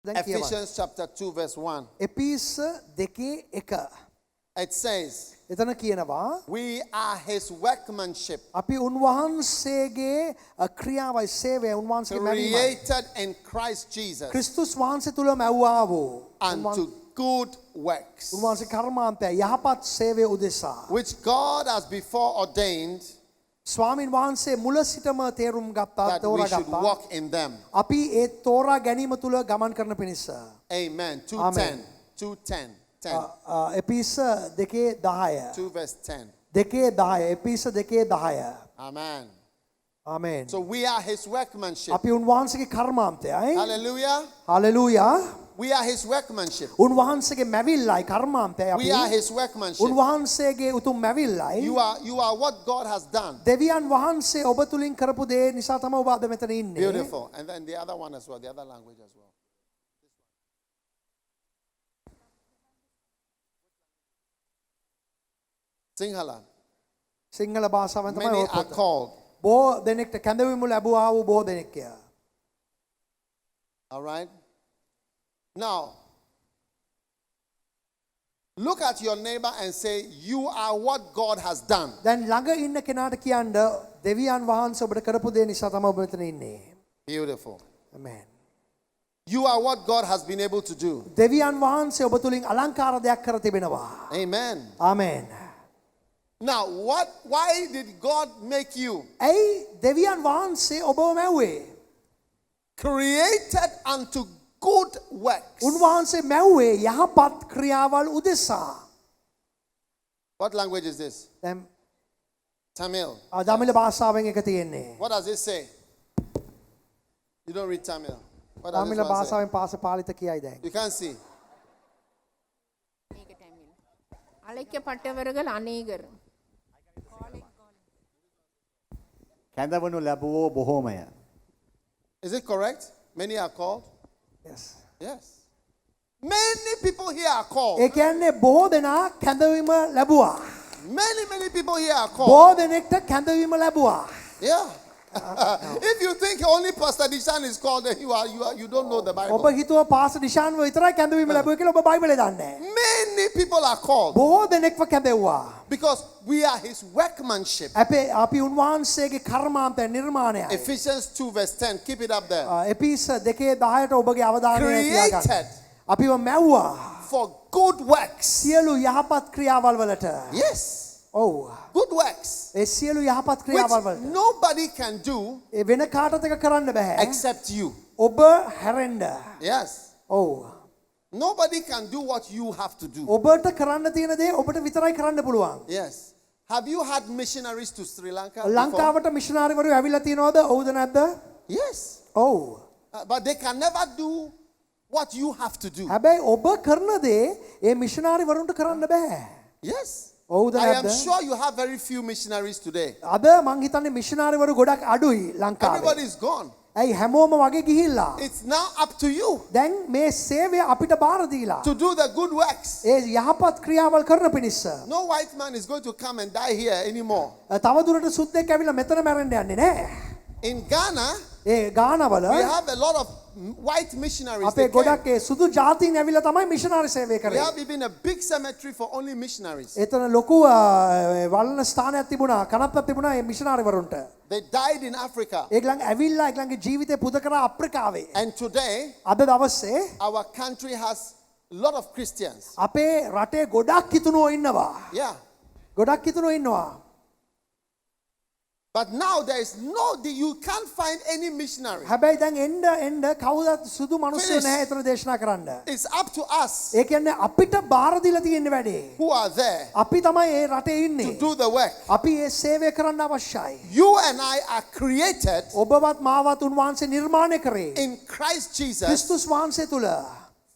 Ephesians chapter 2 verse 1. එපිස 2:1. It says, එතන කියනවා we are his workmanship, අපි උන්වහන්සේගේ ක්‍රියාවයි සේවය උන්වහන්සේගේ මැවීමයි. created in Christ Jesus ක්‍රිස්තුස් වහන්සේ තුල මැව්වා වූ unto good works, උන්වහන්සේ කර්මාන්තය යහපත් සේවය උදෙසා which God has before ordained ස්වාමින් වහන්සේ මුල සිටම තේරුම් ගත්තා that we should තෝරාගත්තා. walk in them. අපි ඒ තෝරා ගැනීම තුල ගමන් කරන පිණිස. Amen. 2:10. Amen. 2:10. 10. එපිස 2:10. 2 verse 10. 2:10 එපිස 2:10. Amen. Amen. So we are his workmanship. අපි උන්වහන්සේගේ කර්මාන්තයයි. Hallelujah. Hallelujah. We are his workmanship. උන්වහන්සේගේ මැවිල්ලයි කර්මාන්තයයි We අපි. are his workmanship. උන්වහන්සේගේ උතුම් මැවිල්ලයි. You are what God has done. දෙවියන් වහන්සේ ඔබ තුලින් කරපු දේ නිසා තමයි ඔබ අද මෙතන ඉන්නේ. Beautiful. And then the other one as well, the other language as well. Sinhala. Sinhala භාෂාවෙන් තමයි Many ඔය are පොත. called. බොහෝ දෙනෙක්ට කැඳවීම ලැබුවා වූ බොහෝ දෙනෙක්. All right. Now, look at your neighbor and say, you are what God has done. දැන් ළඟ ඉන්න කෙනාට කියන්න දෙවියන් වහන්සේ ඔබට කරපු දේ නිසා තමයි ඔබ මෙතන ඉන්නේ. Beautiful. Amen. You are what God has been able to do. දෙවියන් වහන්සේ ඔබ තුලින් අලංකාර දෙයක් කර තිබෙනවා. Amen. Amen. Now, why did God make you? ඇයි දෙවියන් වහන්සේ ඔබව මැව්වේ? Created unto good works. උන්වහන්සේ මැව්වේ යහපත් ක්‍රියාවල් උදෙසා. What language is this? දැන් Tamil. දමිළ භාෂාවෙන් එක තියෙන්නේ. What does it say? You don't read Tamil. What does දමිළ this one say? භාෂාවෙන් පාලිත කියයි දැන්. You can't see. අழைக்கப்பட்டவர்கள் අනේකர். කැඳවනු ලැබුවෝ බොහෝමය. Is it correct? Many are called? Yes. Yes. Many people here are called. ඒ කියන්නේ බොහෝ දෙනා කැඳවීම ලැබුවා. Many people here are called. බොහෝ දෙනෙක්ට කැඳවීම ලැබුවා. Yeah. If you think only Pastor Dishan is called, then you don't know the Bible. ඔබ හිතුව පාස නිශාන්ව විතරයි කැඳවීම ලැබුවේ කියලා ඔබ බයිබලේ දන්නේ නැහැ. Many people are called බොහෝ දෙනෙක්ව කැඳෙව්වා. because we are his workmanship. අපි උන්වහන්සේගේ කර්මාන්තය නිර්මාණයයි. Ephesians 2 verse 10. Keep it up there. එපිස 2:10ට ඔබගේ අවධානය තියාගන්න. Created අපිව මැව්වා. for good works. සියලු යහපත් ක්‍රියාවල් වලට. Yes. ඔව්. Good works. ඒ සියලු යහපත් ක්‍රියාවල් Which වලට. nobody can do ඒ වෙන කාටත් එක කරන්න බෑ. except you. ඔබ හැරෙන්න. Yes. ඔව්. Nobody can do what you have to do. ඔබට කරන්න තියෙන දේ ඔබට විතරයි කරන්න පුළුවන්. Yes. Have you had missionaries to Sri Lanka? before? ලංකාවට මිෂනාරිවරු ඇවිල්ලා තියෙනවද? ඔව්ද නැද්ද? Yes. ඔව්. But they can never do what you have to do. හැබැයි ඔබ කරන දේ ඒ මිෂනාරිවරුන්ට කරන්න බෑ. Yes. ඔව්ද I am නැද්ද? sure you have very few missionaries today. අද මං හිතන්නේ මිෂනාරිවරු ගොඩක් අඩුයි ලංකාවේ. Everybody is gone. ඇයි හැමෝම වගේ ගිහිල්ලා. It's now up to you දැන් මේ සේවය අපිට බාර දීලා. to do the good works. ඒ යහපත් ක්‍රියාවල් කරන පිණිස. No white man is going to come and die here anymore. තව දුරට සුද්දෙක් ඇවිල්ලා මෙතන මැරෙන්න යන්නේ නැහැ. In Ghana, A ගානවල we have a lot of white missionaries. අපේ They came. ගොඩක් ඒ සුදු ජාතීන් ඇවිල්ලා තමයි මිෂනාරි සේවය We කරේ. have even a big cemetery for only missionaries. එතන ලොකු වළන ස්ථානයක් තිබුණා, කනත්තක් තිබුණා ඒ මිෂනාරිවරුන්ට. They died in Africa. ඒගොල්ලන් ඇවිල්ලා ඒගොල්ලන්ගේ ජීවිතේ පුද කරා අප්‍රිකාවේ. And today, අද දවසේ our country has a lot of Christians. අපේ රටේ ගොඩක් කිතුණුවෝ ඉන්නවා. Yeah. ගොඩක් කිතුණුවෝ ඉන්නවා. But now you can't find any missionary. හැබැයි දැන් එන්න කවුරුත් සුදු මිනිස්සු Finish. නැහැ එතන දේශනා කරන්න. It's up to us ඒ කියන්නේ අපිට බාර දීලා තියෙන වැඩේ. who are there අපි තමයි ඒ රටේ to ඉන්නේ. do the work. අපි ඒ සේවය කරන්න අවශ්‍යයි. You and I are created ඔබවත් මාවත් උන්වහන්සේ නිර්මාණය කරේ. in Christ Jesus ක්‍රිස්තුස් වහන්සේ තුල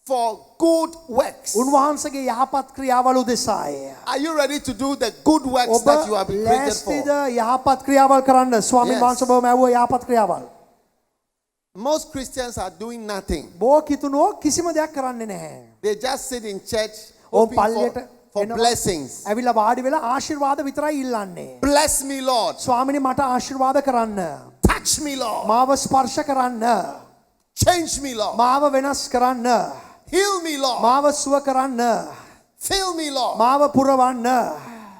for good works. උන්වහන්සේගේ යහපත් ක්‍රියාවල් උදෙසායි. Are you ready to do the good works that you have been created ලෑස්තිද for? යහපත් ක්‍රියාවල් කරන්න? ස්වාමීන් Yes. වහන්සේ ඔබව මැවුව යහපත් ක්‍රියාවල්. Most Christians are doing nothing. බොහෝ කිතුණුවෝ කිසිම දෙයක් කරන්නේ නැහැ. They just sit in church ඔවුන් hoping පල්ලියට for එනවා. blessings. ඇවිල්ලා වාඩි වෙලා ආශිර්වාද විතරයි ඉල්ලන්නේ. Bless me, Lord. ස්වාමිනේ මට ආශිර්වාද කරන්න. Touch me, Lord. මාව ස්පර්ශ කරන්න. Change me, Lord. මාව වෙනස් කරන්න. Heal me, Lord. මාව සුව කරන්න. Fill me, Lord. මාව පුරවන්න.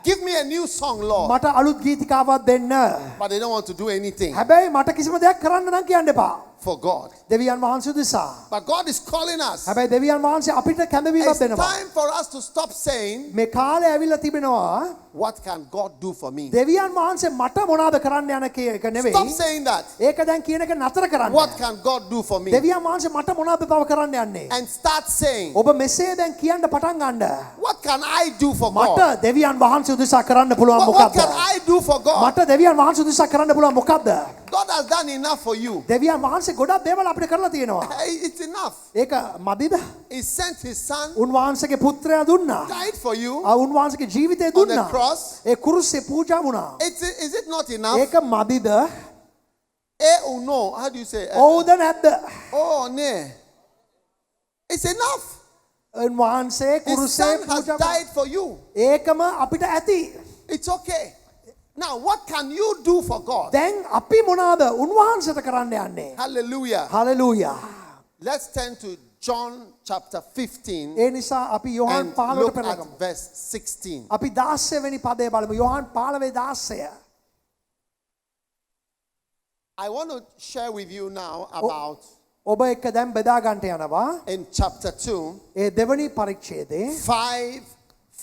Give me a new song, Lord. මට අලුත් ගීතිකාවක් දෙන්න. But they don't want to do anything හැබැයි මට කිසිම දෙයක් කරන්න නම් කියන්න එපා. for God. දෙවියන් වහන්සේ උදෙසා. But God is calling us. හැබැයි දෙවියන් වහන්සේ අපිට කැඳවීමක් It's දෙනවා. time for us to stop saying, මේ කාලේ ඇවිල්ලා තිබෙනවා what can God do for me? දෙවියන් වහන්සේ මට මොනවද කරන්න යන එක Stop නෙවෙයි. saying that. ඒක දැන් කියන එක නතර කරන්න. What can God do for me? දෙවියන් වහන්සේ මට මොනවද තව කරන්න යන්නේ? And start saying, ඔබ මෙසේ දැන් කියන්න පටන් ගන්න. what can I do for මට God? දෙවියන් වහන්සේ උදෙසා කරන්න පුළුවන් What මොකක්ද? can I do for God? මට දෙවියන් වහන්සේ උදෙසා කරන්න පුළුවන් මොකක්ද? God has done enough for you. දෙවියන් වහන්සේ ගොඩක් දේවල් අපිට කරලා තියෙනවා. Hey, it's enough. ඒක මදිද? He sent his son, උන්වහන්සේගේ පුත්‍රයා දුන්නා. died for you උන්වහන්සේගේ ජීවිතය on the දුන්නා. cross. ඒ කුරුස්සේ පූජා වුණා. Is it not enough? ඒක මදිද? Or no? How do you say? ඔව්ද නැද්ද? Oh, no. It's enough. උන්වහන්සේ His කුරුස්සේ son has පූජා died for you. ඒකම අපිට ඇති. It's okay. Now, what can you do for God? දැන් අපි මොනවාද උන්වහන්සේට කරන්න යන්නේ? Hallelujah. Hallelujah. Let's turn to John chapter 15 ඒ නිසා අපි යොහන් and 15ට look පෙරලා at ගමු. verse 16. අපි 16 වෙනි පදේ බලමු. Yohan 15:16. I want to share with you now about ඔබ එක්ක දැන් බෙදා ගන්නට යනවා. in chapter 2 ඒ දෙවනි පරිච්ඡේදයේ 5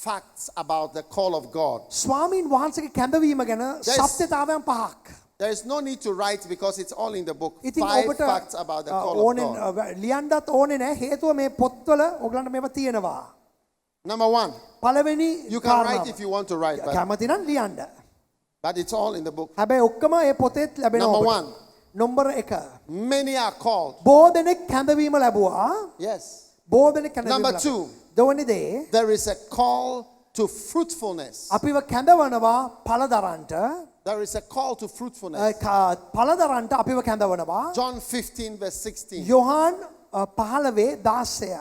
facts about the call of God. ස්වාමීන් වහන්සේගේ කැඳවීම ගැන සත්‍යතාවයන් පහක්. There is no need to write because it's all in the book. ඉතින් 5 ඔබට facts about the call of ඕනෙන් God. ලියන්නත් ඕනේ නැහැ. හේතුව මේ පොත්වල ඔයගලන්ට මේවා තියෙනවා. Number 1, පළවෙනි you can write කාරණාව. if you want to write, කැමති නම් ලියන්න. but it's all in the book. හැබැයි ඔක්කොම ඒ පොතේත් ලැබෙනවා. Number ඔබට. 1, නම්බර් 1. many are called. බොහෝ දෙනෙක් කැඳවීම ලැබුවා. Yes. බොහෝ දෙනෙක් කැඳවීම Number ලැබුවා. 2, දෙවෙනි දේ there is a call to fruitfulness. අපිව කැඳවනවා පළ දරන්නට. There is a call to fruitfulness. පළ දරන්නට අපිව කැඳවනවා. John 15 verse 16. Yohan 15:16.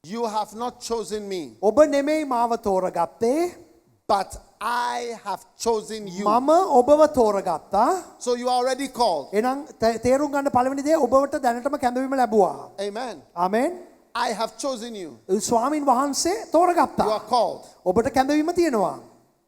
You have not chosen me, ඔබ නෙමෙයි මාව තෝරගත්තේ. but I have chosen you. මම ඔබව තෝරගත්තා. So you are already called. එහෙනම් තේරුම් ගන්න පළවෙනි දේ ඔබට දැනටම කැඳවීම ලැබුවා. Amen. Amen. I have chosen you. ස්වාමින් වහන්සේ You are තෝරගත්තා. called. ඔබට කැඳවීම තියෙනවා.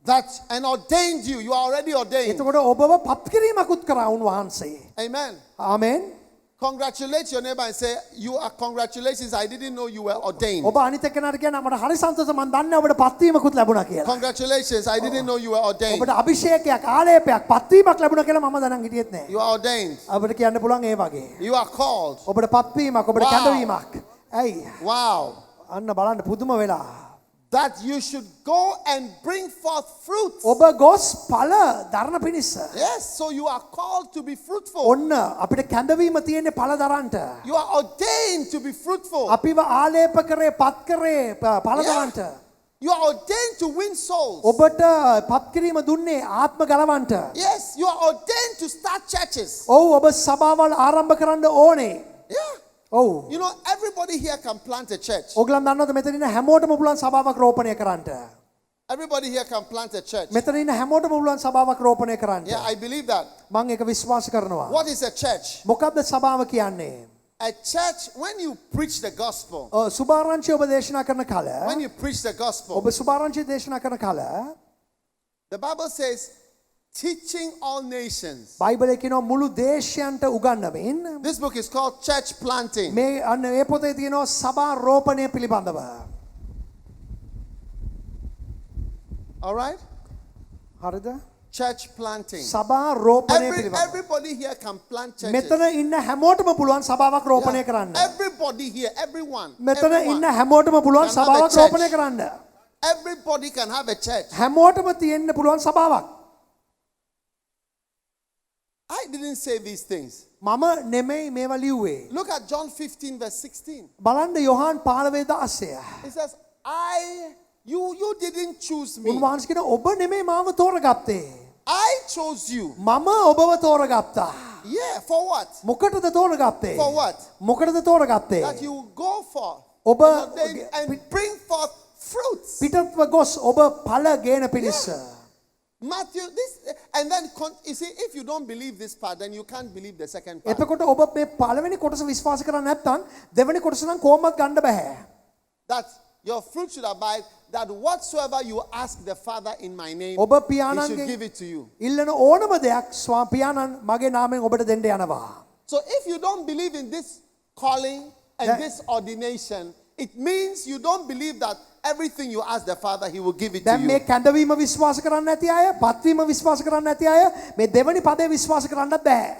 That and ordained you. You are already ordained. එතකොට ඔබව පත් කිරීමකුත් කරා උන්වහන්සේ. Amen. Amen. Congratulate your neighbor and say, you are congratulations. I didn't know you were ordained. ඔබ අනිත් එක්කනට කියන අපට හරි සන්තෝෂ මම දන්නේ ඔබට පත්වීමකුත් ලැබුණා කියලා. Congratulations. I didn't know you were ordained. ඔබට අභිෂේකයක් ආලේපයක් පත්වීමක් ලැබුණා කියලා මම දැනන් හිටියෙත් නෑ. You are ordained. අපිට කියන්න පුළුවන් ඒ වගේ. You are called. ඔබට පත්වීමක් ඔබට Wow. කැඳවීමක්. ඇයි? Wow. අන්න බලන්න පුදුම වෙලා. That you should go and bring forth fruit. ඔබ ගොස් ඵල දරන පිණිස. Yes, so you are called to be fruitful. ඔන්න අපිට කැඳවීම තියෙන්නේ ඵල දරන්නට. You are ordained to be fruitful. අපිව ආලේප කරේ පත් කරේ ඵල දරන්නට. You are ordained to win souls. ඔබට පත් කිරීම දුන්නේ ආත්ම ගලවන්නට. Yes, you are ordained to start churches. ඔව් ඔබ සභාවල් ආරම්භ කරන්න ඕනේ. Yeah. ඔව්. You know, everybody here can plant a church. ඔයගලන් දන්නවද මෙතන ඉන්න හැමෝටම පුළුවන් සභාවක් රෝපණය කරන්න. Everybody here can plant a church. මෙතන ඉන්න හැමෝටම පුළුවන් සභාවක් රෝපණය කරන්න. Yeah, I believe that. මම ඒක විශ්වාස කරනවා. What is a church? මොකක්ද සභාව කියන්නේ? A church, when you preach the gospel, සුභාරංචි ඔබ දේශනා කරන කල when you preach the gospel, ඔබ සුභාරංචි දේශනා කරන කල the Bible says, teaching all nations. බයිබලයේ කියනවා මුළු දේශයන්ට උගන්වමින් This book is called Church Planting. මේ අන්න ඒ පොතේ තියෙනවා සභා රෝපණය පිළිබඳව. All right? හරිද? Church planting. සභා රෝපණය පිළිබඳව. Everybody here can plant churches. මෙතන ඉන්න හැමෝටම පුළුවන් සභාවක් රෝපණය කරන්න. Everybody here, everyone. මෙතන everyone. ඉන්න හැමෝටම පුළුවන් Can have a සභාවක් church. රෝපණය කරන්න. Everybody can have a church. හැමෝටම තියෙන්න පුළුවන් සභාවක්. I didn't say these things. මම නෙමෙයි මේවා ලිව්වේ. Look at John 15 verse 16. බලන්න Yohan 15:16. It says, you didn't choose me. උන්වහන්සේ කියන ඔබ නෙමෙයි මාව තෝරගත්තේ. I chose you. මම ඔබව තෝරගත්තා. Yeah, for what? මොකටද තෝරගත්තේ? For what? මොකටද තෝරගත්තේ? That you go for ඔබ and bring forth fruits. පිටත්ව ගොස් ඔබ ඵල ගේන පිණිස. Matthew, this, and then you see, if you don't believe this part, then you can't believe the second part. එතකොට ඔබ මේ පළවෙනි කොටස විශ්වාස කරන්නේ නැත්නම් දෙවෙනි කොටස නම් කොහොමවත් ගන්න බෑ. That your fruit should abide, that whatsoever you ask the Father in my name, ඔබ he should පියාණන්ගෙන් give it to you. ඉල්ලන ඕනම දෙයක් පියාණන් මගේ නාමයෙන් ඔබට දෙන්න යනවා. So if you don't believe in this calling and this ordination, it means you don't believe that everything you ask the Father, he will give it to දැන් මේ you. කැඳවීම විශ්වාස කරන්නේ නැති අය, පත්වීම විශ්වාස කරන්නේ නැති අය මේ දෙවෙනි පදේ විශ්වාස කරන්නත් බෑ.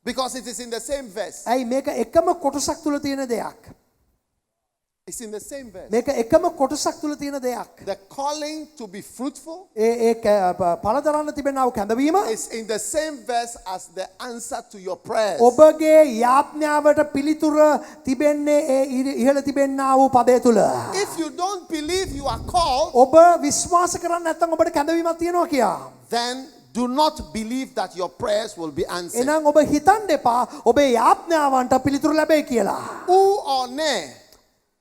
Because it is in the same verse. ඇයි මේක එකම කොටසක් තුල තියෙන දෙයක්. It's in the same verse. මේක එකම කොටසක් තුල තියෙන දෙයක්. The calling to be fruitful ඒ පළ දරන්න තිබෙනා වූ කැඳවීම is in the same verse as the answer to your prayers. ඔබගේ යාඥාවට පිළිතුර තිබෙන්නේ ඒ ඉහළ තිබෙනා වූ පදය තුල. If you don't believe you are called, ඔබ විශ්වාස කරන්නේ නැත්නම් ඔබට කැඳවීමක් තියෙනවා කියා. then do not believe that your prayers will be answered. එහෙනම් ඔබ හිතන්න එපා ඔබේ යාඥාවන්ට පිළිතුරු ලැබෙයි කියලා. Ooh or nay?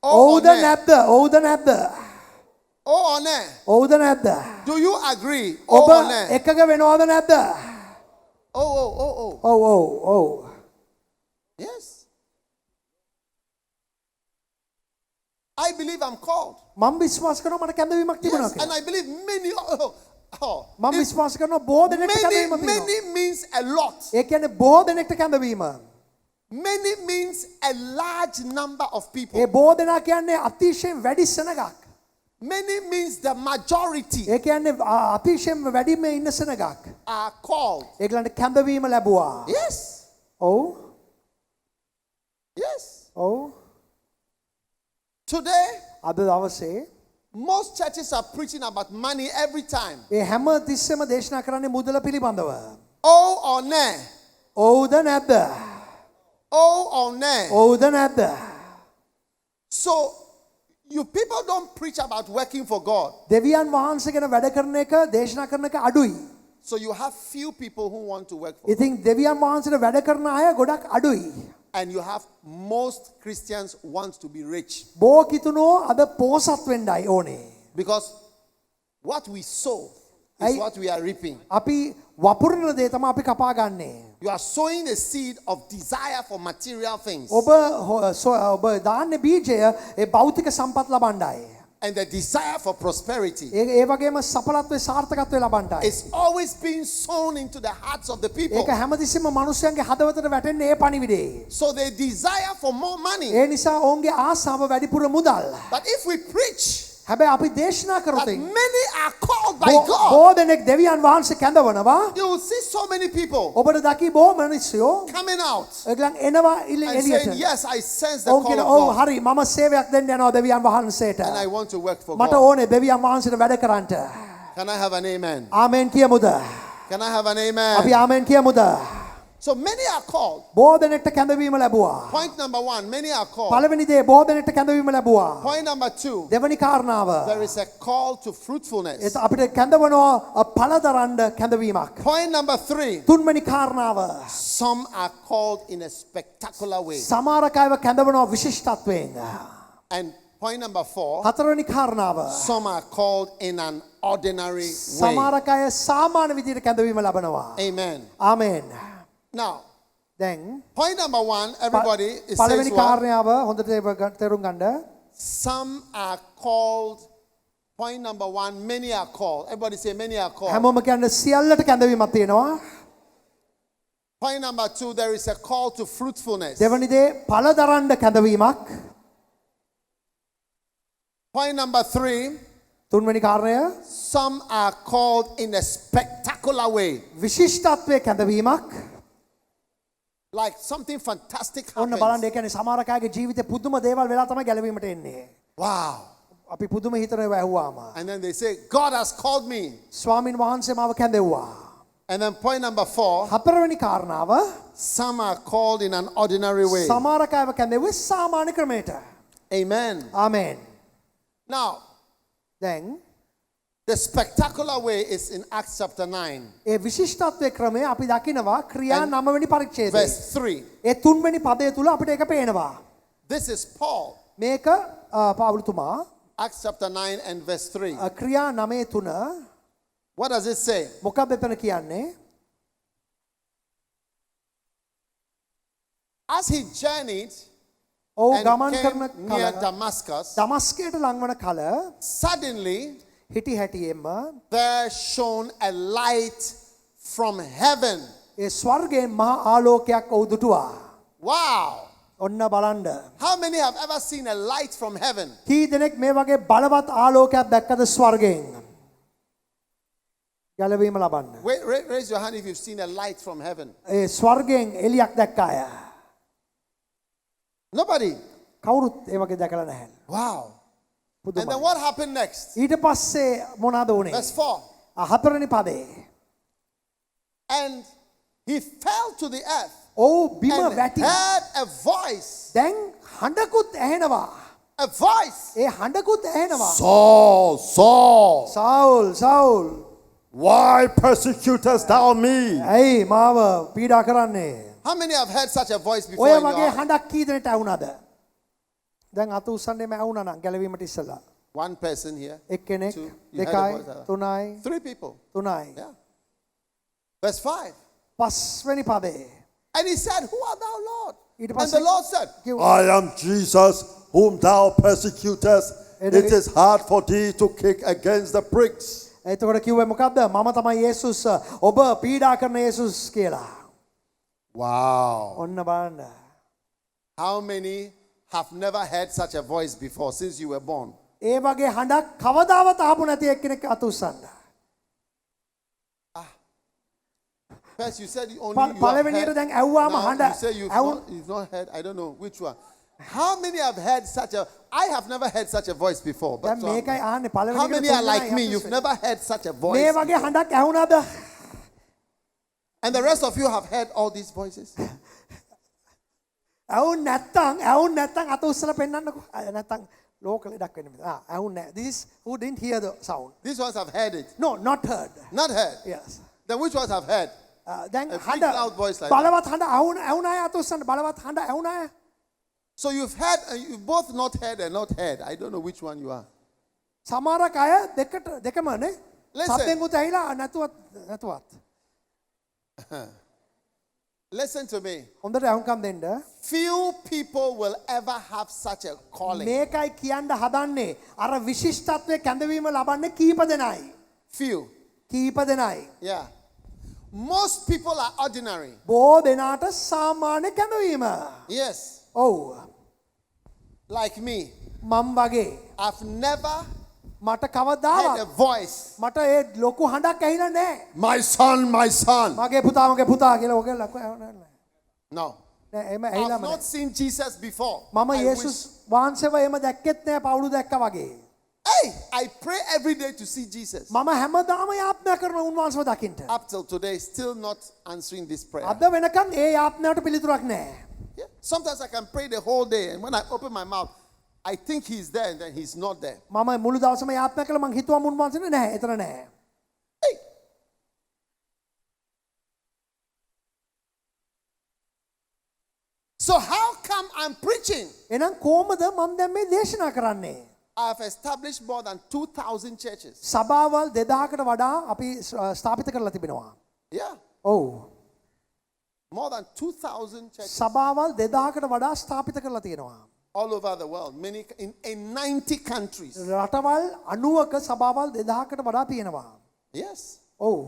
Oh or ඔව්ද nay? නැද්ද? ඔව්ද නැද්ද? Oh or nay? ඔව්ද නැද්ද? Do you agree? ඔබ Oh or nay? එකග වෙනවද නැද්ද? Oh. ඔව්. Yes. I believe I'm called. මම විශ්වාස කරනවා මට කැඳවීමක් තිබුණා Yes. And කියලා. I believe many. මම විශ්වාස කරනවා බොහෝ දෙනෙක්ට කැඳවීම තියෙනවා. Many means a lot. ඒ කියන්නේ බොහෝ දෙනෙක්ට කැඳවීම. Many means a large number of people. ඒ බොහෝ දෙනා කියන්නේ අතිශයින් වැඩි සෙනගක්. Many means the majority ඒ කියන්නේ අතිශයින් වැඩිම ඉන්න සෙනගක්. are called. ඒගලන්ට කැඳවීම ලැබුවා. Yes. ඔව්. Yes. ඔව්. Today, අද දවසේ most churches are preaching about money every time. ඒ හැම තිස්සෙම දේශනා කරන්නේ මුදල පිළිබඳව. Oh or nay? ඔව්ද නැද්ද? Oh or nay? ඔව්ද නැද්ද? So, you people don't preach about working for God. දෙවියන් වහන්සේ ගැන වැඩ කරන එක දේශනා කරන එක අඩුයි. So you have few people who want to work for God. ඉතින් දෙවියන් වහන්සේට වැඩ කරන අය ගොඩක් අඩුයි. And you have most Christians want to be rich. බොහෝ කිතුනෝ අද පෝසත් වෙන්නයි ඕනේ. Because what we sow is what we are reaping. අපි වපුරන දේ තමයි අපි කපා ගන්නේ. You are sowing a seed of desire for material things. ඔබ දාන්නේ බීජය ඒ භෞතික සම්පත් ලබන්නයි. And the desire for prosperity ඒ වගේම සඵලත්වයේ සාර්ථකත්වය ලබන්නයි. is always being sown into the hearts of the people. ඒක හැමතිස්සෙම මිනිස්යන්ගේ හදවතට වැටෙන්නේ ඒ පණිවිඩේ. So they desire for more money. ඒ නිසා ඔවුන්ගේ ආසාව වැඩිපුර මුදල්. But if we preach හැබැයි අපි දේශනා that කරොත් many are called by God, බොහෝ දෙනෙක් දෙවියන් වහන්සේ කැඳවනවා. you will see so many people ඔබට දකි බොහෝ මිනිස්සුયો coming out ඒගොල්ලන් එනවා and saying, එළියට. yes, I sense the ඔවුන් call කියන of ඔව් God හරි මම සේවයක් දෙන්න යනවා දෙවියන් වහන්සේට. and I want to work for මට God. ඕනේ දෙවියන් වහන්සේට වැඩ කරන්න. Can I have an amen? Amen කියමුද? Can I have an අපි amen? Amen කියමුද? So many are called. බොහෝ දෙනෙක්ට කැඳවීම ලැබුවා. Point number 1, many are called. පළවෙනි දේ බොහෝ දෙනෙක්ට කැඳවීම ලැබුවා. Point number 2, දෙවෙනි කාරණාව there is a call to fruitfulness. අපිට කැඳවනවා පළ දරන්න කැඳවීමක්. Point number 3, තුන්වෙනි කාරණාව some are called in a spectacular way. සමහර අයව කැඳවනවා විශිෂ්ටත්වයෙන්. And point number 4, හතරවෙනි කාරණාව some are called in an ordinary way. සමහර අය සාමාන්‍ය විදිහට කැඳවීම ලබනවා. Amen. ආමෙන්. Now, දැන් point number 1, everybody is පළවෙනි says what? කාරණාව හොඳට තේරුම් ගන්න. Some are called. Point number 1, many are called. Everybody say many are called. හැමෝම කියන්නේ සියල්ලට කැඳවීමක් තියෙනවා. Point number 2, there is a call to fruitfulness. දෙවෙනි දේ පළ දරන්න කැඳවීමක්. Point number 3, තුන්වෙනි කාරණය some are called in a spectacular way. විශිෂ්ටත්වයේ කැඳවීමක්. Like something fantastic ඔන්න බලන්න happens. ඒ කියන්නේ සමහර අයගේ ජීවිතේ පුදුම දේවල් වෙලා තමයි ගැලවීමට එන්නේ. Wow. අපි පුදුම හිතනවා ඇහුවාම. And then they say, God has called me. ස්වාමින් වහන්සේ මාව කැඳෙව්වා. And then point number 4, හතරවෙනි කාරණාව some are called in an ordinary way. සමහර අයව කැඳෙව්වේ සාමාන්‍ය ක්‍රමයට. Amen. ආමෙන්. Now, දැන් the spectacular way is in Acts chapter 9, ඒ විශිෂ්ටත්වයේ ක්‍රමය අපි දකිනවා ක්‍රියා And 9 වෙනි පරිච්ඡේදයේ. verse 3. ඒ 3 වෙනි පදය තුල අපිට ඒක පේනවා. This is Paul. මේක පාවුලතුමා Acts chapter 9 and verse 3. ක්‍රියා 9 3 What does it say? මොකක්ද එතන කියන්නේ? As he journeyed ඔව් and ගමන් came කරන near කල Damascus, දමස්කයට ලංවන කල suddenly හිටි හැටියෙම there shone a light from heaven. ඒ ස්වර්ගයෙන් මහා ආලෝකයක් ඔහු දුටුවා. Wow! ඔන්න බලන්න. How many have ever seen a light from heaven? කී දෙනෙක් මේ වගේ බලවත් ආලෝකයක් දැක්කද ස්වර්ගයෙන්? ගැලවීම ලබන්න. Raise your hand if you've seen a light from heaven. ඒ ස්වර්ගයෙන් එළියක් දැක්ක අය. Nobody. කවුරුත් ඒ වගේ දැකලා නැහැ. Wow. And then පුදුමයි. what happened next? ඊට පස්සේ මොනවද වුනේ? Verse 4. හතරවෙනි පදේ. And he fell to the earth ඔව් බිම and වැටි. heard a voice. දැන් හඬකුත් ඇහෙනවා. A voice. ඒ හඬකුත් ඇහෙනවා. Saul, Saul, Saul why persecutest thou me? ඇයි මාව පීඩා කරන්නේ? How many have heard such a voice before? ඔය In your වගේ heart? හඬක් කී දෙනෙක්ට ඇහුණාද? දැන් අත උස්සන්නේම ඇහුණා නම් ගැලවීමට ඉස්සලා. One person here. එක්කෙනෙක්, Two. You heard දෙකයි, the voice of that? තුනයි, 3 people. තුනයි. Yeah. Verse 5. පස්වෙනි පදේ. And he said, Who art thou, Lord? ඊට And පස්සේ the Lord said, කිව්වා, I am Jesus, whom thou persecutest. It is hard for thee to kick against the pricks. එතකොට කිව්වේ මොකද්ද? මම තමයි යේසුස්, ඔබ පීඩා කරන යේසුස් කියලා. Wow. ඔන්න බලන්න. How many have never heard such a voice before since you were born? ඒ වගේ හඬක් කවදාවත් ආපු නැති එක්කෙනෙක් අත උස්සන්න. First, you said you only you have පළවෙනියට heard. දැන් ඇහුවාම Now හඬ you say you've ඇහුන් not heard. I don't know which one. How many have heard such a? I have never heard such a voice before. But දැන් මේකයි ආන්නේ පළවෙනි how එකට many are like me? You've never heard such a voice. මේ වගේ හඬක් ඇහුණාද? And the rest of you have heard all these voices. ඇහුන් නැත්තම් අත උස්සලා පෙන්නන්නකෝ. නැත්තම් ලෝක ලෙඩක් වෙන්න බෑ. ඇහුන් නැහැ. This who didn't hear the sound. These ones have heard it. No, not heard. Not heard. Yes. Then which ones have heard? දැන් A big හඬ loud voice like that. බලවත් හඬ ඇහුණ අය අත උස්සන්න බලවත් හඬ ඇහුණ අය. So you've heard, you've both not heard and not heard. I don't know which one you are. සමහරක් අය දෙකම නේ. Listen. සද්දෙන් උත් ඇහිලා නැතුවත්. Listen to me. හොඳට ඇහුම්කම් දෙන්න. Few people will ever have such a calling. මේකයි කියන්න හදන්නේ. අර විශිෂ්ටත්වයේ කැඳවීම ලබන්නේ කීප දෙනයි. Few. කීප දෙනයි. Yeah. Most people are ordinary. බොහෝ දෙනාට සාමාන්‍ය කැඳවීම. Yes. ඔව්. Like me. මම වගේ. I've never මට heard a කවදාවත් voice. මට ඒ ලොකු හඬක් ඇහිලා නැහැ. My son, my son. මගේ පුතා කියලා ඔගේ ලොකු ඇහුණා නැහැ. No. නෑ එහෙම I've ඇහිලාම not නැහැ. seen Jesus before. මම I යේසුස් wish- වහන්සේව එහෙම දැක්කෙත් නැහැ පවුලු දැක්කා වගේ. Hey, I pray every day to see Jesus. මම හැමදාම යාත්නා කරන උන්වහන්සේව දකින්න. Up till today, still not answering this prayer. අද වෙනකන් ඒ යාත්නාවට පිළිතුරක් නැහැ. Yeah. Sometimes I can pray the whole day, and when I open my mouth, I think he's there, and then he's not there. මම මුළු දවසම යාත්නා කළා මං හිතුවා උන්වහන්සේ නැහැ එතන නැහැ. Hey. So how come I'm preaching? එහෙනම් කොහමද මම දැන් මේ දේශනා කරන්නේ? I have established more than 2,000 churches. සභාවල් 2000කට වඩා අපි ස්ථාපිත කරලා තිබෙනවා. Yeah, ඔව්. more than 2,000 churches සභාවල් 2000කට වඩා ස්ථාපිත කරලා තියෙනවා. all over the world, many in 90 countries. රටවල් 90ක සභාවල් 2000කට වඩා තියෙනවා. Yes, ඔව්.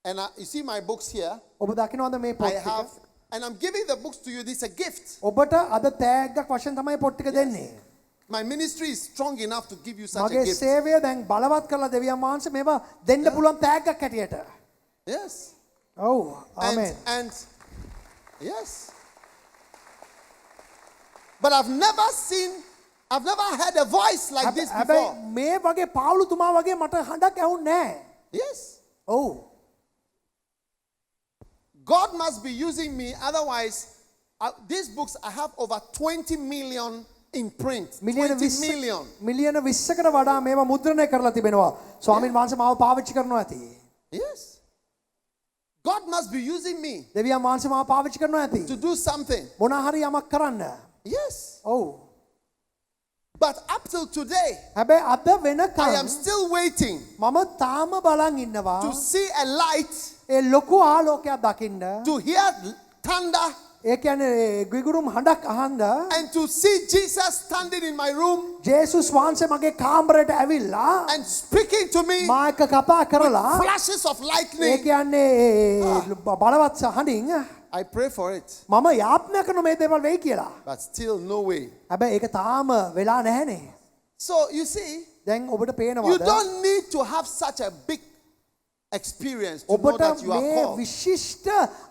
and you see my books here. ඔබ දකින්නවද මේ I පොත් ටික? have, and I'm giving the books to you. This is a gift. ඔබට අද තෑග්ගක් වශයෙන් තමයි පොත් ටික දෙන්නේ. My ministry is strong enough to give you such a මගේ gift. සේවය දැන් බලවත් කරලා දෙවියන් වහන්සේ මේවා දෙන්න පුළුවන් තෑග්ගක් හැටියට. Yes, ඔව්. ආමෙන්. and yes. But I've never heard a voice like this හැබැයි before. මේ වගේ පාවුලුතුමා වගේ මට හඬක් ඇහුන්නේ නැහැ. Yes. ඔව්. God must be using me, otherwise, these books I have over 20 million in print. 20 million. මිලියන 20කට වඩා මේවා මුද්‍රණය කරලා තිබෙනවා. ස්වාමින් වහන්සේ මාව පාවිච්චි කරනවා ඇති. Yes. God must be using me දෙවියන් වහන්සේ මාව පාවිච්චි කරනවා ඇති. to do something. මොන හරි යමක් කරන්න. Yes. ඔව්. But up till today, හැබැයි අද I වෙනකම් am still waiting මම තාම බලන් ඉන්නවා to see a light, ඒ ලොකු ආලෝකයක් දකින්න. to hear thunder, ඒ කියන්නේ ගිගුරුම් හඬක් අහන්න. and to see Jesus standing in my room ජේසුස් වහන්සේ මගේ කාමරයට ඇවිල්ලා and speaking to me මා එක්ක කතා කරලා flashes of ඒ lightning. කියන්නේ බලවත් හඬින් I pray for it, මම යාඥා කරන මේ දේවල් වෙයි කියලා. but still no way. හැබැයි ඒක තාම වෙලා නැහැනේ. So you see, දැන් ඔබට you පේනවද? don't need to have such a big experience to know ඔබට that you are මේ called. විශිෂ්ට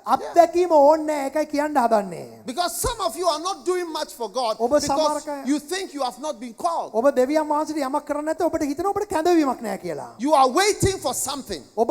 අත්දැකීම ඕනේ නැහැ. ඒකයි කියන්න හදන්නේ. Because some of you are not doing much for God ඔබ because සමහරක- you think you have not been called. ඔබ දෙවියන් වහන්සේට යමක් කරන්නේ නැත්නම් ඔබට හිතන ඔබට කැඳවීමක් නැහැ කියලා. You are waiting for something ඔබ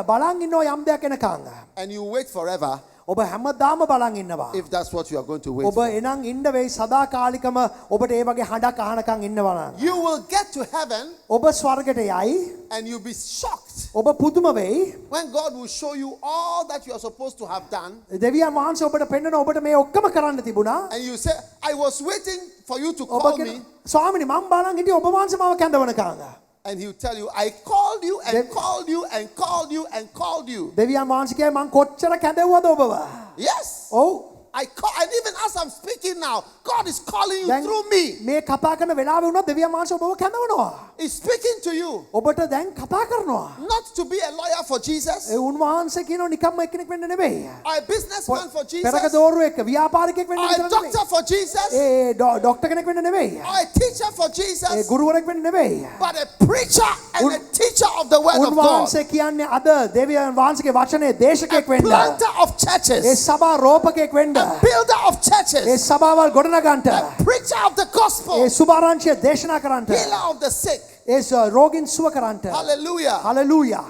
බලන් ඉන්නවා යම් දෙයක් එනකන්. and you wait forever ඔබ හැමදාම බලන් ඉන්නවා. if that's what you are going to wait ඔබ for. එනං ඉන්න වෙයි සදාකාලිකම ඔබට ඒ වගේ හඬක් අහනකම් ඉන්නවා නම්. You will get to heaven ඔබ ස්වර්ගයට යයි. and you'll be shocked ඔබ පුදුම වෙයි. when God will show you all that you are supposed to have done. දෙවියන් වහන්සේ ඔබට පෙන්නන ඔබට මේ ඔක්කොම කරන්න තිබුණා. And you say, I was waiting for you to ඔබ call කියන me. ස්වාමිනේ මම බලන් හිටියේ ඔබ වහන්සේ මාව කැඳවනකම්. And he'll tell you, I called you and called you and called you and called you. දෙවියන් වහන්සේ කියයි මං කොච්චර කැඳවුවද ඔබව. Yes. ඔව්. I call, and even as I'm speaking now, God is calling you දැන් through me. මේ කතා කරන වෙලාවෙ වුණා දෙවියන් වහන්සේ ඔබව කැඳවනවා. He's speaking to you. ඔබට දැන් කතා කරනවා. Not to be a lawyer for Jesus, ඒ උන්වහන්සේ කියනවා නිකම්ම එක්කෙනෙක් වෙන්න නෙවෙයි. or a businessman for පෙරක Jesus, දෝරුවෙක් ව්‍යාපාරිකයෙක් වෙන්න or a විතර නෙවෙයි. doctor for Jesus, A doctor කෙනෙක් වෙන්න නෙවෙයි. or a teacher for A Jesus, ගුරුවරයෙක් වෙන්න නෙවෙයි. but a preacher and a teacher of the word of God. උන්වහන්සේ කියන්නේ අද දෙවියන් වහන්සේගේ වචනේ A දේශකයෙක් වෙන්න. planter of ඒ churches, සභා රෝපකයෙක් වෙන්න. a builder of A churches, සභාවල් ගොඩනගන්නට. a preacher of the gospel, ඒ සුභාරංචිය දේශනා කරන්නට. healer of the sick. ඒ රෝගීන් සුව කරන්නට. Hallelujah. Hallelujah.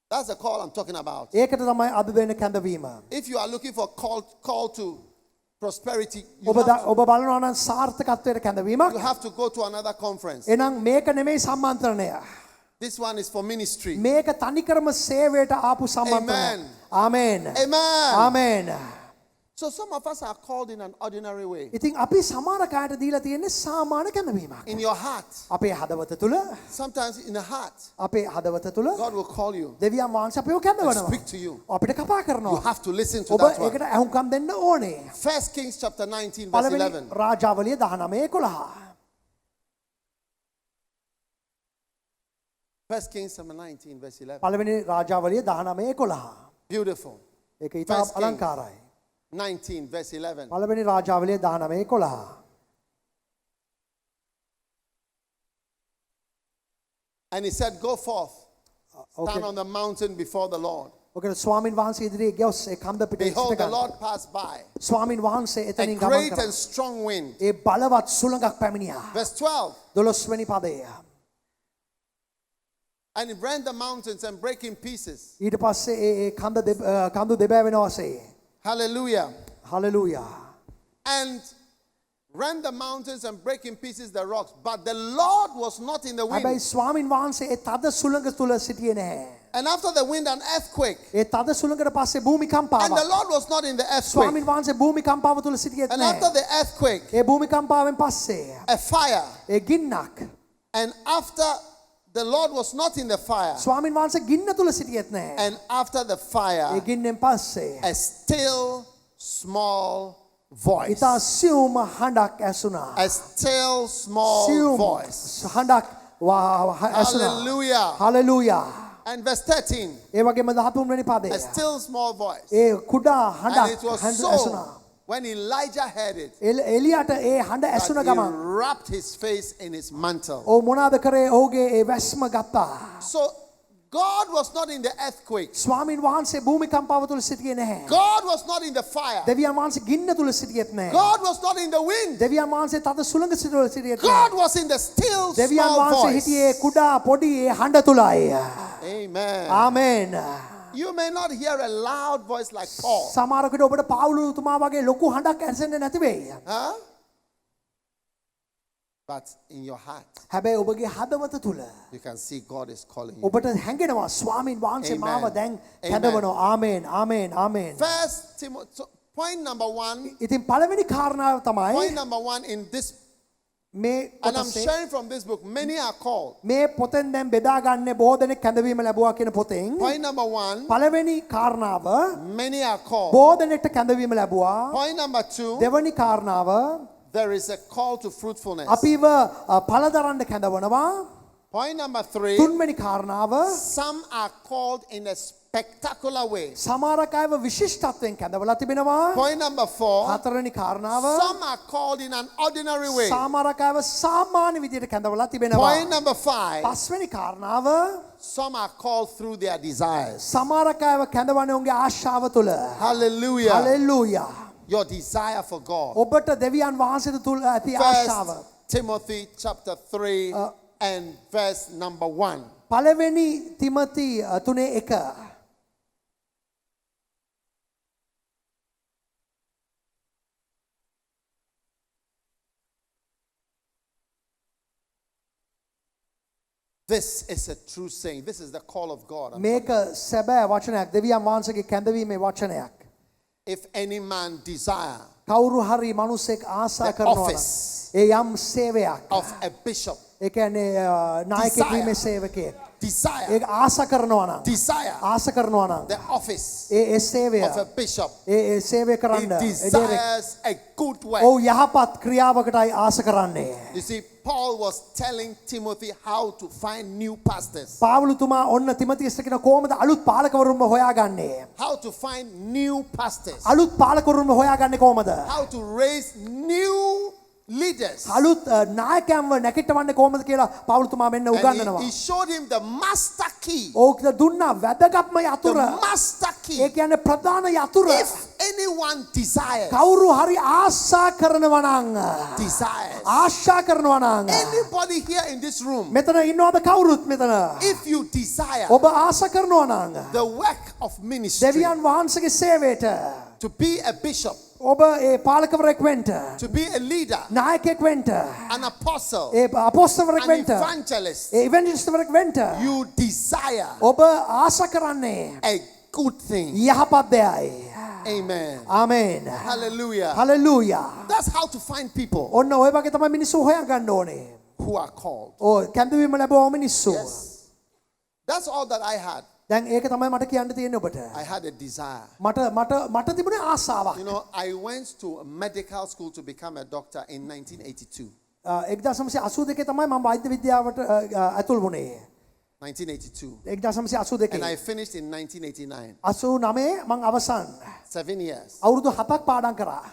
That's the call I'm talking about. ඒකට තමයි අද දෙන කැඳවීම. If you are looking for call to prosperity, you ඔබ බලනවා නම් සාර්ථකත්වයට කැඳවීමක්. have to go to another conference. එහෙනම් මේක නෙමෙයි සම්මන්ත්‍රණය. This one is for ministry. මේක තනිකරම සේවයට ආපු සම්මන්ත්‍රණය. ආමේන්. Amen. ආමේන්. So some of us are called in an ordinary way. ඉතින් අපි සමහර කාට දීලා තියෙන්නේ සාමාන්‍ය කැඳවීමක්. In your heart. අපේ හදවත තුල Sometimes in the heart, අපේ හදවත තුල God will call you දෙවියන් වහන්සේ අපිව and කැඳවනවා. speak to you. අපිට කතා You කරනවා. have to listen to ඔබ that one. ඒකට ඇහුම්කම් දෙන්න ඕනේ. 1 Kings chapter 19 verse පළවෙනි 11. රාජාවලිය 19:11. 1 Kings chapter 19 verse 11. පළවෙනි රාජාවලිය 19:11. Beautiful. ඒක ඉතා 1 Kings. අලංකාරයි. 19 verse 11. පළවෙනි රාජාවලිය 19:11. And he said, Go forth, Okay. stand on the mountain before the Lord. ඔකේ ස්වාමින් වහන්සේ ඉදිරියේ ගියොස් ඒ කන්ද පිට Behold, the සිට Lord passed by. ස්වාමින් වහන්සේ A එතනින් ගමන් great කරා. and strong wind. ඒ බලවත් සුළඟක් පැමිණියා. Verse 12. 12 වෙනි පදය. And it rent the mountains and break in pieces. ඊට පස්සේ ඒ කන්ද දෙබෑ වෙනවා සේ. Hallelujah. Hallelujah. And rent the mountains and break in pieces the rocks. But the Lord was not in the හැබැයි wind. ස්වාමින් වහන්සේ ඒ තද සුළඟ තුල සිටියේ නැහැ. And after the wind, an earthquake. ඒ තද සුළඟට පස්සේ And the භූමිකම්පාවක්. Lord was not in the earthquake. ස්වාමින් වහන්සේ භූමිකම්පාව තුල සිටියේ And after නැහැ. the earthquake, ඒ භූමිකම්පාවෙන් පස්සේ a fire. ඒ ගින්නක්. And after the Lord was not in the fire. ස්වාමින් වහන්සේ ගින්න තුල සිටියෙත් නැහැ. And after the A fire, ගින්නෙන් පස්සේ a still small voice. ඉතා සියුම් හඬක් ඇසුණා. A still small සියුම් voice. හඬක් ඇසුණා. Hallelujah. හලෙලූයා. And verse 13, ඒ වගේම 13 වෙනි පදය. a still small voice. ඒ කුඩා And හඬක් it was ඇසුණා. so when Elijah heard it, එලියට ඒ හඬ ඇසුණ that ගමන් he wrapped his face in his mantle. ඔව් මොනවාද කරේ ඔහුගේ ඒ වැස්ම ගත්තා. So God was not in the earthquake. ස්වාමින් වහන්සේ භූමිකම්පාව තුල සිටියේ නැහැ. God was not in the fire. දෙවියන් වහන්සේ ගින්න තුල සිටියෙත් නැහැ. God was not in the wind. දෙවියන් වහන්සේ තද සුළඟ තුල සිටියෙත් God නැහැ. was in the still දෙවියන් small වහන්සේ voice. හිටියේ කුඩා පොඩි ඒ හඬ තුලයි. Amen. ආමේන්. You may not hear a loud voice like Paul. සමහරකට ඔබට පාවුලු තුමා වගේ ලොකු හඬක් ඇසෙන්නේ නැති වෙයි. Huh? But in your heart, හැබැයි ඔබගේ හදවත තුල you can see God is calling you. ඔබට හැඟෙනවා ස්වාමින් වහන්සේ Amen. මාව දැන් Amen. කැඳවනවා. ආමේන් ආමේන් ආමේන්. First Timothy, so point number one, ඉතින් පළවෙනි කාරණාව තමයි point number one in this මේ And I'm කොටසේ sharing from this book. Many are called. මේ පොතෙන් දැන් බෙදා ගන්න බොහෝ දෙනෙක් කැඳවීම ලැබුවා කියන පොතෙන් Point number 1, පළවෙනි කාරණාව many are called. බොහෝ දෙනෙක්ට කැඳවීම ලැබුවා. Point number 2, දෙවැනි කාරණාව there is a call to fruitfulness. අපිව පළ දරන්න කැඳවනවා. Point number 3, තුන්වෙනි කාරණාව some are called in a spectacular way. සමහර අයව විශිෂ්ටත්වයෙන් කැඳවලා තිබෙනවා. Point number 4, හතරවෙනි කාරණාව some are called in an ordinary way. සමහර අයව සාමාන්‍ය විදිහට කැඳවලා තිබෙනවා. Point number 5, පස්වෙනි කාරණාව some are called through their desires. සමහර අයව කැඳවන්නේ උන්ගේ ආශාව තුළ. Hallelujah. Hallelujah. Your desire for God. ඔබට දෙවියන් වහන්සේ තුළ ඇති ආශාව. First Timothy chapter 3 and verse number 1. පළවෙනි තිමති 3:1. This is a true saying. This is the call of God. මේක සැබෑ වචනයක්. දෙවියන් වහන්සේගේ කැඳවීමේ වචනයක්. If any man desire කවුරු හරි මිනිසෙක් ආසා The කරනවා නම් office ඒ යම් සේවයක්. of a bishop, ඒ කියන්නේ නායකයෙක් වීමේ සේවකයෙක්. desire, ඒක ආසා කරනවා නම් desire ආසා කරනවා නම් the office ඒ සේවය of a bishop. ඒ සේවය He කරන්න ඒ දෙරේ. desires a good work. ඔව් යහපත් ක්‍රියාවකටයි ආස කරන්නේ. You see, Paul was telling Timothy how to find new pastors, පාවුලුතුමා ඔන්න තිමතියස්ට කියන කොහොමද අලුත් පාලකවරුන්ව හොයාගන්නේ? how to find new pastors, අලුත් පාලකවරුන්ව හොයාගන්නේ කොහොමද? how to raise new leaders. අලුත් නායකයන්ව නැකිටවන්නේ කොහොමද කියලා පාවුලුතුමා මෙන්න And උගන්වනවා. he showed him the master key. ඕක දුන්නා වැදගත්ම යතුර. The master key. ඒ කියන්නේ ප්‍රධාන යතුර. If anyone desires, කවුරු හරි ආශා කරනවා නම් desires, ආශා කරනවා නම් anybody here in this room, මෙතන ඉන්නවද කවුරුත් මෙතන? if you desire ඔබ ආශා කරනවා නම් the work of ministry, දෙවියන් වහන්සේගේ සේවයට to be a bishop, ඔබ ඒ පාලකවරයෙක් වෙන්න to be a leader, නායකයෙක් වෙන්න an apostle, ඒ අපොස්තලවරයෙක් an වෙන්න evangelist, ඒ ඉවැන්ජලිස්ට්වරයෙක් වෙන්න you desire ඔබ ආශා කරන්නේ a good thing. යහපත් දෙයයි. Amen. ආමේන්. Hallelujah. Hallelujah. That's how to find people ඔන්න ඔය වගේ තමයි මිනිස්සු හොයාගන්න ඕනේ. who are called. ඔය කැඳවීම ලැබුවා මිනිස්සු. Yes. That's all that I had. දැන් ඒක තමයි මට කියන්න තියෙන්නේ ඔබට. I had a desire. මට තිබුණේ ආසාවක්. You know, I went to a medical school to become a doctor in 1982. 1982 තමයි මම වෛද්‍ය විද්‍යාවට ඇතුල් වුණේ. 1982. 1982. And I finished in 1989. 89 මම අවසන්. 7 years. අවුරුදු 7ක් පාඩම් කරා.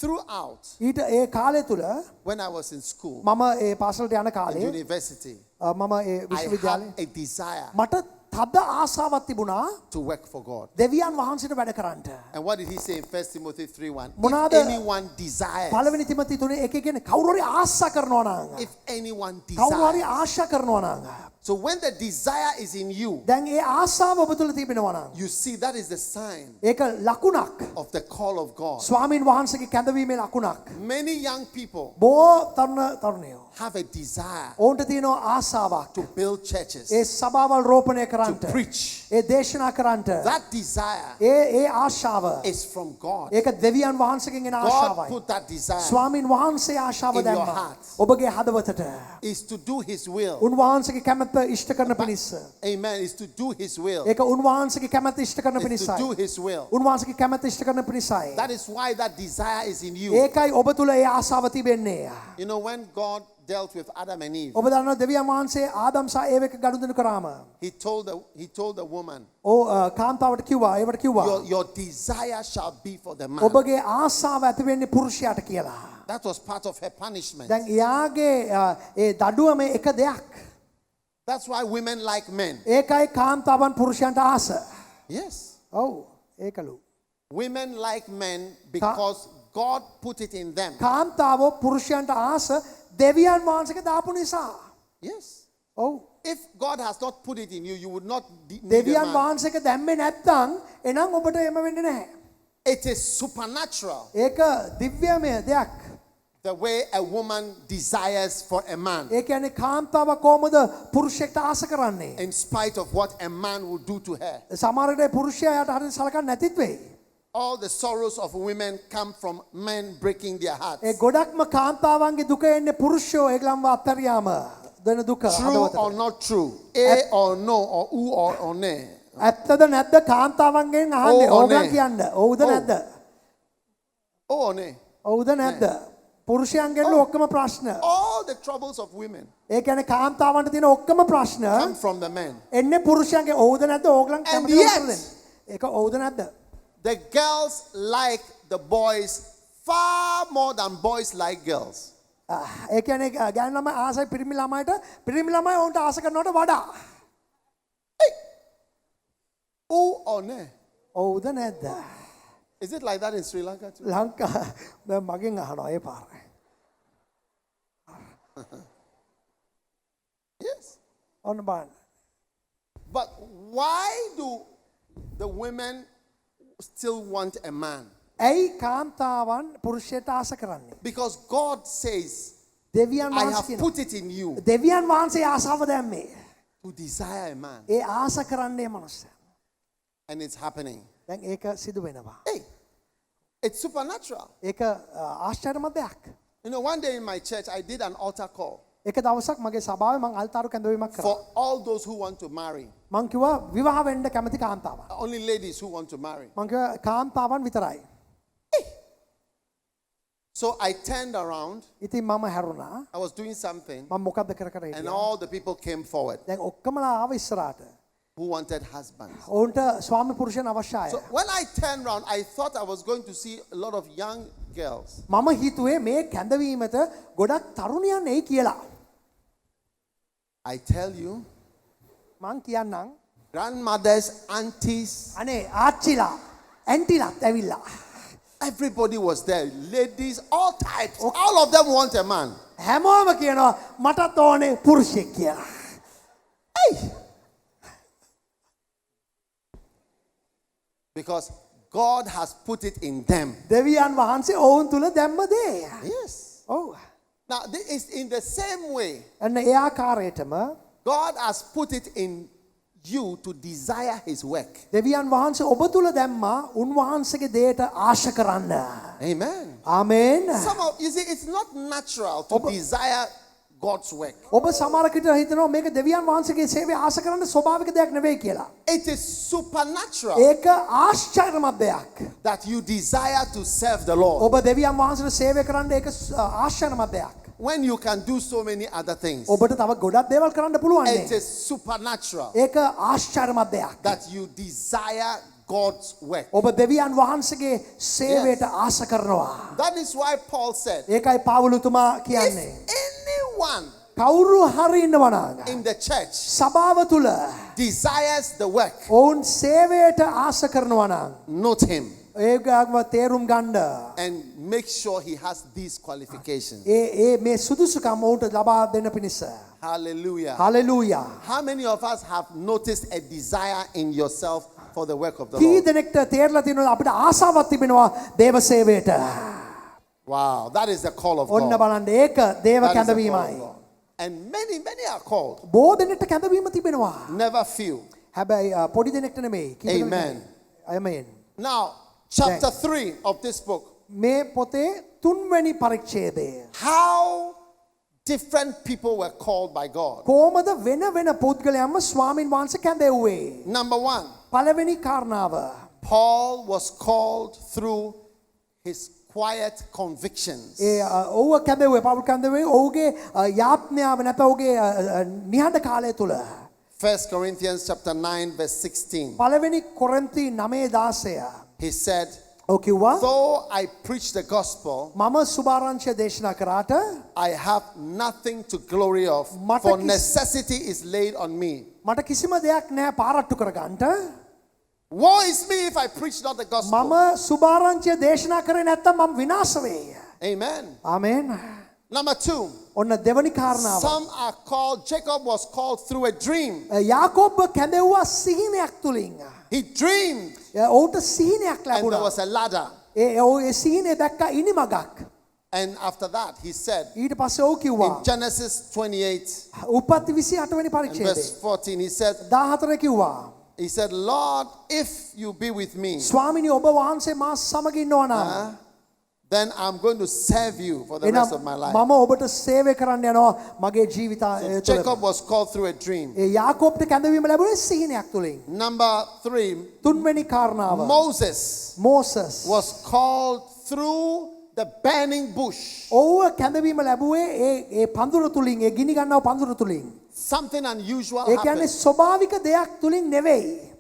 Throughout, ඊට ඒ කාලය තුල when I was in school, මම ඒ පාසලට යන in කාලේ university, මම ඒ I විශ්වවිද්‍යාලේ had a desire මට තද ආසාවක් තිබුණා to work for God. දෙවියන් වහන්සේට වැඩ කරන්න. And what did he say in 1 Timothy 3:1? මොනවාද? If anyone desires, පළවෙනි තිමති 3:1 කියන්නේ කවුරු හරි ආශා කරනවා නම් if anyone කවුරු හරි desires. ආශා කරනවා නම් So when the desire is in you, දැන් ඒ ආශාව ඔබ තුළ තිබෙනවා නම් you see that is the sign ඒක ලකුණක්. of the call of God. ස්වාමීන් වහන්සේගේ කැඳවීමේ ලකුණක්. Many young people බොහෝ තරුණයෝ have a desire ඔවුන්ට තියෙනවා ආශාවක්. to build churches, ඒ සභාවල් රෝපණය to කරන්නට. preach. ඒ දේශනා කරන්නට. That desire ඒ ආශාව is from God. ඒක දෙවියන් වහන්සේගෙන් එන God ආශාවයි. put that desire ස්වාමීන් වහන්සේ ආශාව in your දැම්මා. heart. ඔබගේ හදවතට. is to do His will. උන්වහන්සේගේ කැමැත්ත ඉෂ්ට කරන පිණිස. Amen. Is to do His will. ඒක උන්වහන්සේගේ කැමැත්ත ඉෂ්ට කරන Is to do පිණිසයි. His will. උන්වහන්සේගේ කැමැත්ත ඉෂ්ට කරන පිණිසයි. That is why that desire is in you. ඒකයි ඔබ තුළ ඒ ආශාව තිබෙන්නේ. You know, when God dealt with Adam and Eve, ඔබ දන්නවා දෙවියන් වහන්සේ ආදම් සහ ඒව එක්ක ගනුදෙනු කරාම He told the woman, කාන්තාවට කිව්වා ඒවට කිව්වා your desire shall be for the man. ඔබගේ ආශාව ඇති වෙන්නේ පුරුෂයාට කියලා. That was part of her punishment. දැන් එයාගේ ඒ දඩුවම එක දෙයක්. That's why women like men. ඒකයි කාන්තාවන් පුරුෂයන්ට ආස. Yes. ඔව් ඒකලු. Women like men because God put it in them. කාන්තාවෝ පුරුෂයන්ට ආස දෙවියන් වහන්සේගේ දාපු නිසා. Yes. ඔව්. If God has not put it in you, you would not need a දෙවියන් man. වහන්සේක දැම්මේ නැත්නම් එනම් ඔබට එම වෙන්නේ නැහැ. It is supernatural ඒක දිව්‍යමය දෙයක්. the way a woman desires for a man, ඒ කියන්නේ කාන්තාව කොහොමද පුරුෂයෙක්ට ආස කරන්නේ? in spite of what a man will do to her. සමහර විට පුරුෂයා යාට හරියට සලකන්නේ නැතිත් වෙයි. all the sorrows of women come from men breaking their hearts. ඒ ගොඩක්ම කාන්තාවන්ගේ දුක එන්නේ පුරුෂයෝ ඒගොල්ලන්ව අත්හැරියාම දෙන දුක True or හදවතට. not true? A or no or who or nay? ඇත්තද නැද්ද කාන්තාවන්ගෙන් අහන්නේ? ඔව් ඕගන් නේ. කියන්න. ඔව්ද ඔව්. නැද්ද? Oh or nay? ඔව්ද නැද්ද? පුරුෂයන්ගෙන් ඔක්කොම ප්‍රශ්න. All the troubles of women ඒ කියන්නේ කාන්තාවන්ට තියෙන ඔක්කොම ප්‍රශ්න come from the men. එන්නේ පුරුෂයන්ගේ. ඔව්ද නැද්ද? ඕගලන් And කැමති yet- උත්තර දෙන්න. ඒක ඔව්ද නැද්ද? The girls like the boys far more than boys like girls. ඒ කියන්නේ ගෑනු ළමයි ආසයි පිරිමි ළමයිට පිරිමි ළමයි ඔවුන්ට ආස කරනවට වඩා. Oh or nay? ඔව්ද නැද්ද? Is it like that in Sri Lanka too? Lanka දැන් මගෙන් අහනවා ඒ පාර. Yes. ඔන්න බලන්න. But why do the women still want a man? ඇයි කාන්තාවන් පුරුෂයට ආස කරන්නේ? Because God says, දෙවියන් I වහන්සේ have කියනවා. put it in you දෙවියන් වහන්සේ ආසාව දැම්මේ. to desire a man. ඒ ආස කරන්නේ මනුස්සයා. And it's happening. දැන් ඒක සිදු වෙනවා. Hey, it's supernatural. ඒක ආශ්චර්යමත් දෙයක්. You know, one day in my church, I did an altar call එක දවසක් මගේ සභාවේ මං අල්තාරු කැඳවීමක් කරා. for all those who want to marry. මං කිව්වා විවාහ වෙන්න කැමති කාන්තාවන්. Only ladies who want to marry. මං කිව්වා කාන්තාවන් විතරයි. So I turned around. ඉතින් මම හැරුණා. I was doing something. මම මොකද්ද කර කර And හිටියා. all the people came forward දැන් ඔක්කොමලා ආව ඉස්සරහට. who wanted husbands. ඔවුන්ට ස්වාමි පුරුෂයන් අවශ්‍යයි. So when I turned around, I thought I was going to see a lot of young girls. මම හිතුවේ මේ කැඳවීමට ගොඩක් තරුණියන් එයි කියලා. I tell you, මං කියන්නම් grandmothers, aunties, අනේ ආච්චිලා ඇන්ටිලාත් ඇවිල්ලා. everybody was there. Ladies, all types. All of them want a man. හැමෝම කියනවා මටත් ඕනේ පුරුෂයෙක් කියලා. Hey! Because God has put it in them. දෙවියන් වහන්සේ ඔවුන් තුල දැම්ම දේ. Yes. ඔව්. Now, it's in the same way. අන්න ඒ ආකාරයටම God has put it in you to desire his work. දෙවියන් වහන්සේ ඔබ තුල දැම්මා උන්වහන්සේගේ දේට ආශ කරන්න. Amen. ආමේන්. Some of you see, it's not natural to desire God's work. ඔබ සමහරකට හිතනවා මේක දෙවියන් වහන්සේගේ සේවය ආශ කරන්න ස්වභාවික දෙයක් නෙවෙයි කියලා. It is supernatural ඒක ආශ්චර්යමත් දෙයක්. that you desire to serve the Lord ඔබ දෙවියන් වහන්සේට සේවය කරන්න ඒක ආශ්චර්යමත් දෙයක්. when you can do so many other things. ඔබට තව ගොඩක් දේවල් කරන්න පුළුවන් It නේ. is supernatural ඒක ආශ්චර්යමත් දෙයක්. that you desire God's work. ඔබ දෙවියන් වහන්සේගේ සේවයට ආශ කරනවා. That is why Paul said, ඒකයි පාවුලුතුමා if කියන්නේ. anyone කවුරු හරි ඉන්නවා නම් in the church සභාව තුල desires the work, ඔවුන් සේවයට ආශ කරනවා නම් note him ඒකම තේරුම් ගන්න. and make sure he has these qualifications. ඒ මේ සුදුසුකම් ඔවුන්ට ලබා දෙන්න පිණිස. Hallelujah. Hallelujah. How many of us have noticed a desire in yourself for the work of the key Lord? දෙනෙක්ට තේරලා තියෙනවා අපිට ආසාවක් තිබෙනවා දේව සේවයට. Wow, that is the call of ඔන්න God. බලන්න ඒක දේව That is the call of කැඳවීමයි. God. And many are called. බොහෝ දෙනෙක්ට කැඳවීම තිබෙනවා. Never few. හැබැයි පොඩි දෙනෙක්ට නෙමෙයි. කී දෙනෙක්ට Amen. නෙමෙයි. Amen. Now, chapter 3 of this book. මේ පොතේ 3 වෙනි පරිච්ඡේදය. How different people were called by God. කොහොමද වෙන වෙන පුද්ගලයන්ව ස්වාමින් වහන්සේ කැඳෙව්වේ? Number 1, පළවෙනි කාරණාව. Paul was called through his quiet convictions. ඔව්ව කැඳෙව්වේ පවුල් කැඳෙව්වේ ඔහුගේ යාඥාව නැත්නම් ඔහුගේ නිහඬ කාලය තුල. 1 Corinthians chapter 9 verse 16. පළවෙනි කොරින්ති 9:16. He said, ඔව් කිව්වා though I preach the gospel, මම සුභාරංචිය දේශනා කරාට I have nothing to glory of, Mata for kis- necessity is laid on me. මට කිසිම දෙයක් නැහැ පාරට්ටු කරගන්න. Woe is me if I preach not the gospel. මම සුභාරංචිය දේශනා කරේ නැත්නම් මම විනාශ වෙයි. Amen. ආමේන්. Number 2, ඔන්න දෙවනි කාරණාව. some are called, Jacob was called through a dream. යාකෝබ් කැඳෙව්වා සිහිනයක් තුලින්. He dreamed ඔහුට සිහිනයක් and there ලැබුණා. was a ladder. ඒ සිහිනේ දැක්කා ඉනිමගක්. And after that, he said, ඊට පස්සේ ඔහු කිව්වා in Genesis 28 උපත් 28 වෙනි and verse පරිච්ඡේදයේ 14, he said, 14 කිව්වා He said, Lord, if you be with me, ස්වාමිනී ඔබ වහන්සේ මා සමග ඉන්නවා නම් then I'm going to serve you for the rest of my life. මම ඔබට සේවය කරන්න යනවා මගේ ජීවිතය තුළ. Jacob was called through a dream. ඒ යාකෝබ්ට කැඳවීම ලැබුණේ සිහිනයක් තුලින්. Number 3, තුන්වෙනි කාරණාව. Moses Moses was called through the burning bush. ඔව්ව කැඳවීම ලැබුවේ ඒ පඳුර තුලින්, ඒ ගිනි ගන්නව පඳුර තුලින්. Something unusual ඒ කියන්නේ happened. ස්වභාවික දෙයක් තුලින් නෙවෙයි.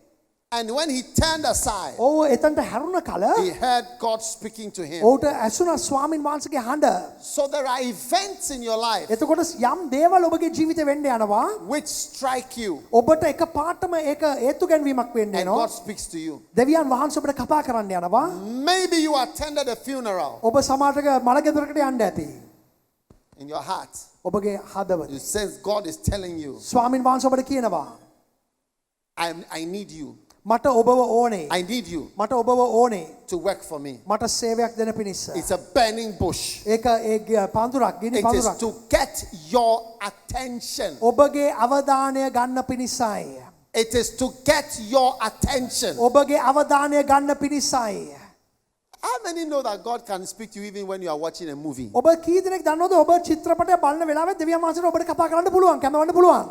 And when he turned aside, ඔව් එතනට හැරුණ කල he heard God speaking to him. ඔහුට ඇසුණා ස්වාමින් වහන්සේගේ හඬ. So there are events in your life එතකොට යම් දේවල් ඔබගේ ජීවිතේ වෙන්න යනවා. which strike you, ඔබට එක පාටම ඒක හේතු ගැන්වීමක් වෙන්න and යනවා. God speaks to you. දෙවියන් වහන්සේ ඔබට කතා කරන්න යනවා. Maybe you attended a funeral ඔබ සමාජයක මලගෙදරකට යන්න ඇති. in your heart. ඔබගේ හදවත. You sense God is telling you, ස්වාමින් වහන්සේ ඔබට කියනවා I need you. මට ඔබව ඕනේ. I need you මට ඔබව ඕනේ. to work for me. මට සේවයක් දෙන්න පිණිස. It's a burning bush. ඒක ඒ පඳුරක්, ගිනි It is පඳුරක්. to get your attention. ඔබගේ අවධානය ගන්න පිණිසයි. It is to get your attention. ඔබගේ අවධානය ගන්න පිණිසයි. How many know that God can speak to you even when you are watching a movie? ඔබ කී දෙනෙක් දන්නවද ඔබ චිත්‍රපටය බලන වෙලාවෙත් දෙවියන් වහන්සේට ඔබට කතා කරන්න පුළුවන්, කැඳවන්න පුළුවන්?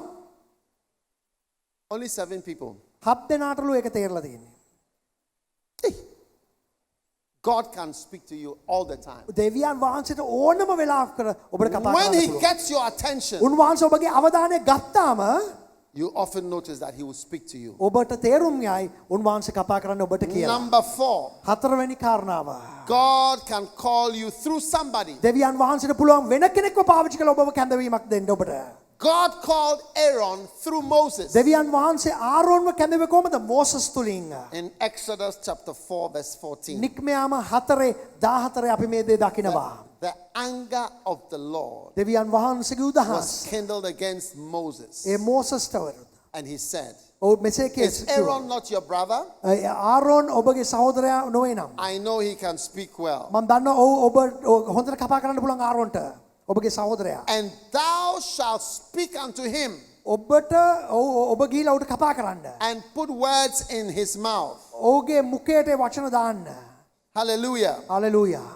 Only 7 people. 7 දෙනාටලු ඒක තේරලා තියෙන්නේ. God can speak to you all the time. දෙවියන් වහන්සේට ඕනම වෙලාවක ඔබට කතා When කරන්න He පුළුවන්. gets your attention, උන්වහන්සේ ඔබගේ අවධානය ගත්තාම you often notice that He will speak to you. ඔබට තේරුම් යයි උන්වහන්සේ කතා කරන්න ඔබට කියලා. Number 4, හතරවෙනි කාරණාව. God can call you through somebody. දෙවියන් වහන්සේට පුළුවන් වෙන කෙනෙක්ව පාවිච්චි කරලා ඔබව කැඳවීමක් දෙන්න ඔබට. God called Aaron through Moses. දෙවියන් වහන්සේ ආරෝන්ව කැඳවුවේ කොහමද? මෝසස් තුලින්. In Exodus chapter 4 verse 14. නික්මයාම 4:14 අපි මේ දේ දකිනවා. The anger of the Lord දෙවියන් වහන්සේගේ was උදහස් kindled against Moses. A මෝසස්ට වරුද. And he said, ඔව් මෙසේ Is කිව්වා. Aaron not your brother? ආරෝන් ඔබගේ සහෝදරයා නොවේ නම්. I know he can speak well. මම දන්නවා ඔව් ඔබ හොඳට කතා කරන්න පුළුවන් ආරෝන්ට. ඔබගේ සහෝදරයා. And thou shalt speak unto him ඔබට ඔබ ගිහිලා උට කතා කරන්න. and put words in his mouth. ඔහුගේ මුඛයට වචන දාන්න. Hallelujah. Hallelujah.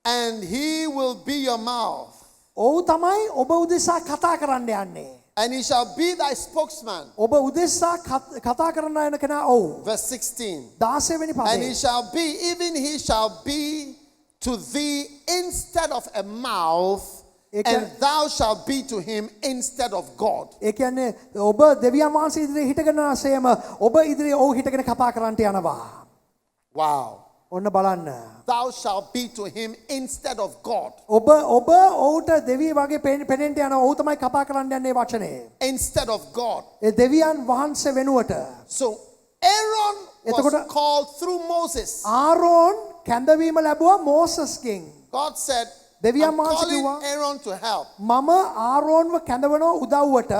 And he will be your mouth. ඔහු තමයි ඔබ උදෙසා කතා කරන්න යන්නේ. And he shall be thy spokesman. ඔබ උදෙසා කතා කරන්න යන කෙනා ඔව්. Verse 16. 16 වෙනි And he පදේ. shall be, even he shall be to thee instead of a mouth, and thou shalt be to him instead of God. ඒ කියන්නේ ඔබ දෙවියන් වහන්සේ ඉදිරියේ හිටගෙන ආසේම ඔබ ඉදිරියේ ඔහු හිටගෙන කතා කරන්නට යනවා. Wow. ඔන්න බලන්න. Thou shalt be to him instead of God. ඔබ ඔහුට දෙවිය වගේ පෙනෙන්න යනවා. ඔහු තමයි කතා කරන්න යන්නේ වචනේ. Instead of God. ඒ දෙවියන් වහන්සේ වෙනුවට. So Aaron was එතකොට called through Moses. ආරෝන් කැඳවීම ලැබුවා මෝසස්ගෙන්. God said, දෙවියන් I'm වහන්සේ calling කිව්වා Aaron to help. මම ආරෝන්ව කැඳවනවා උදව්වට.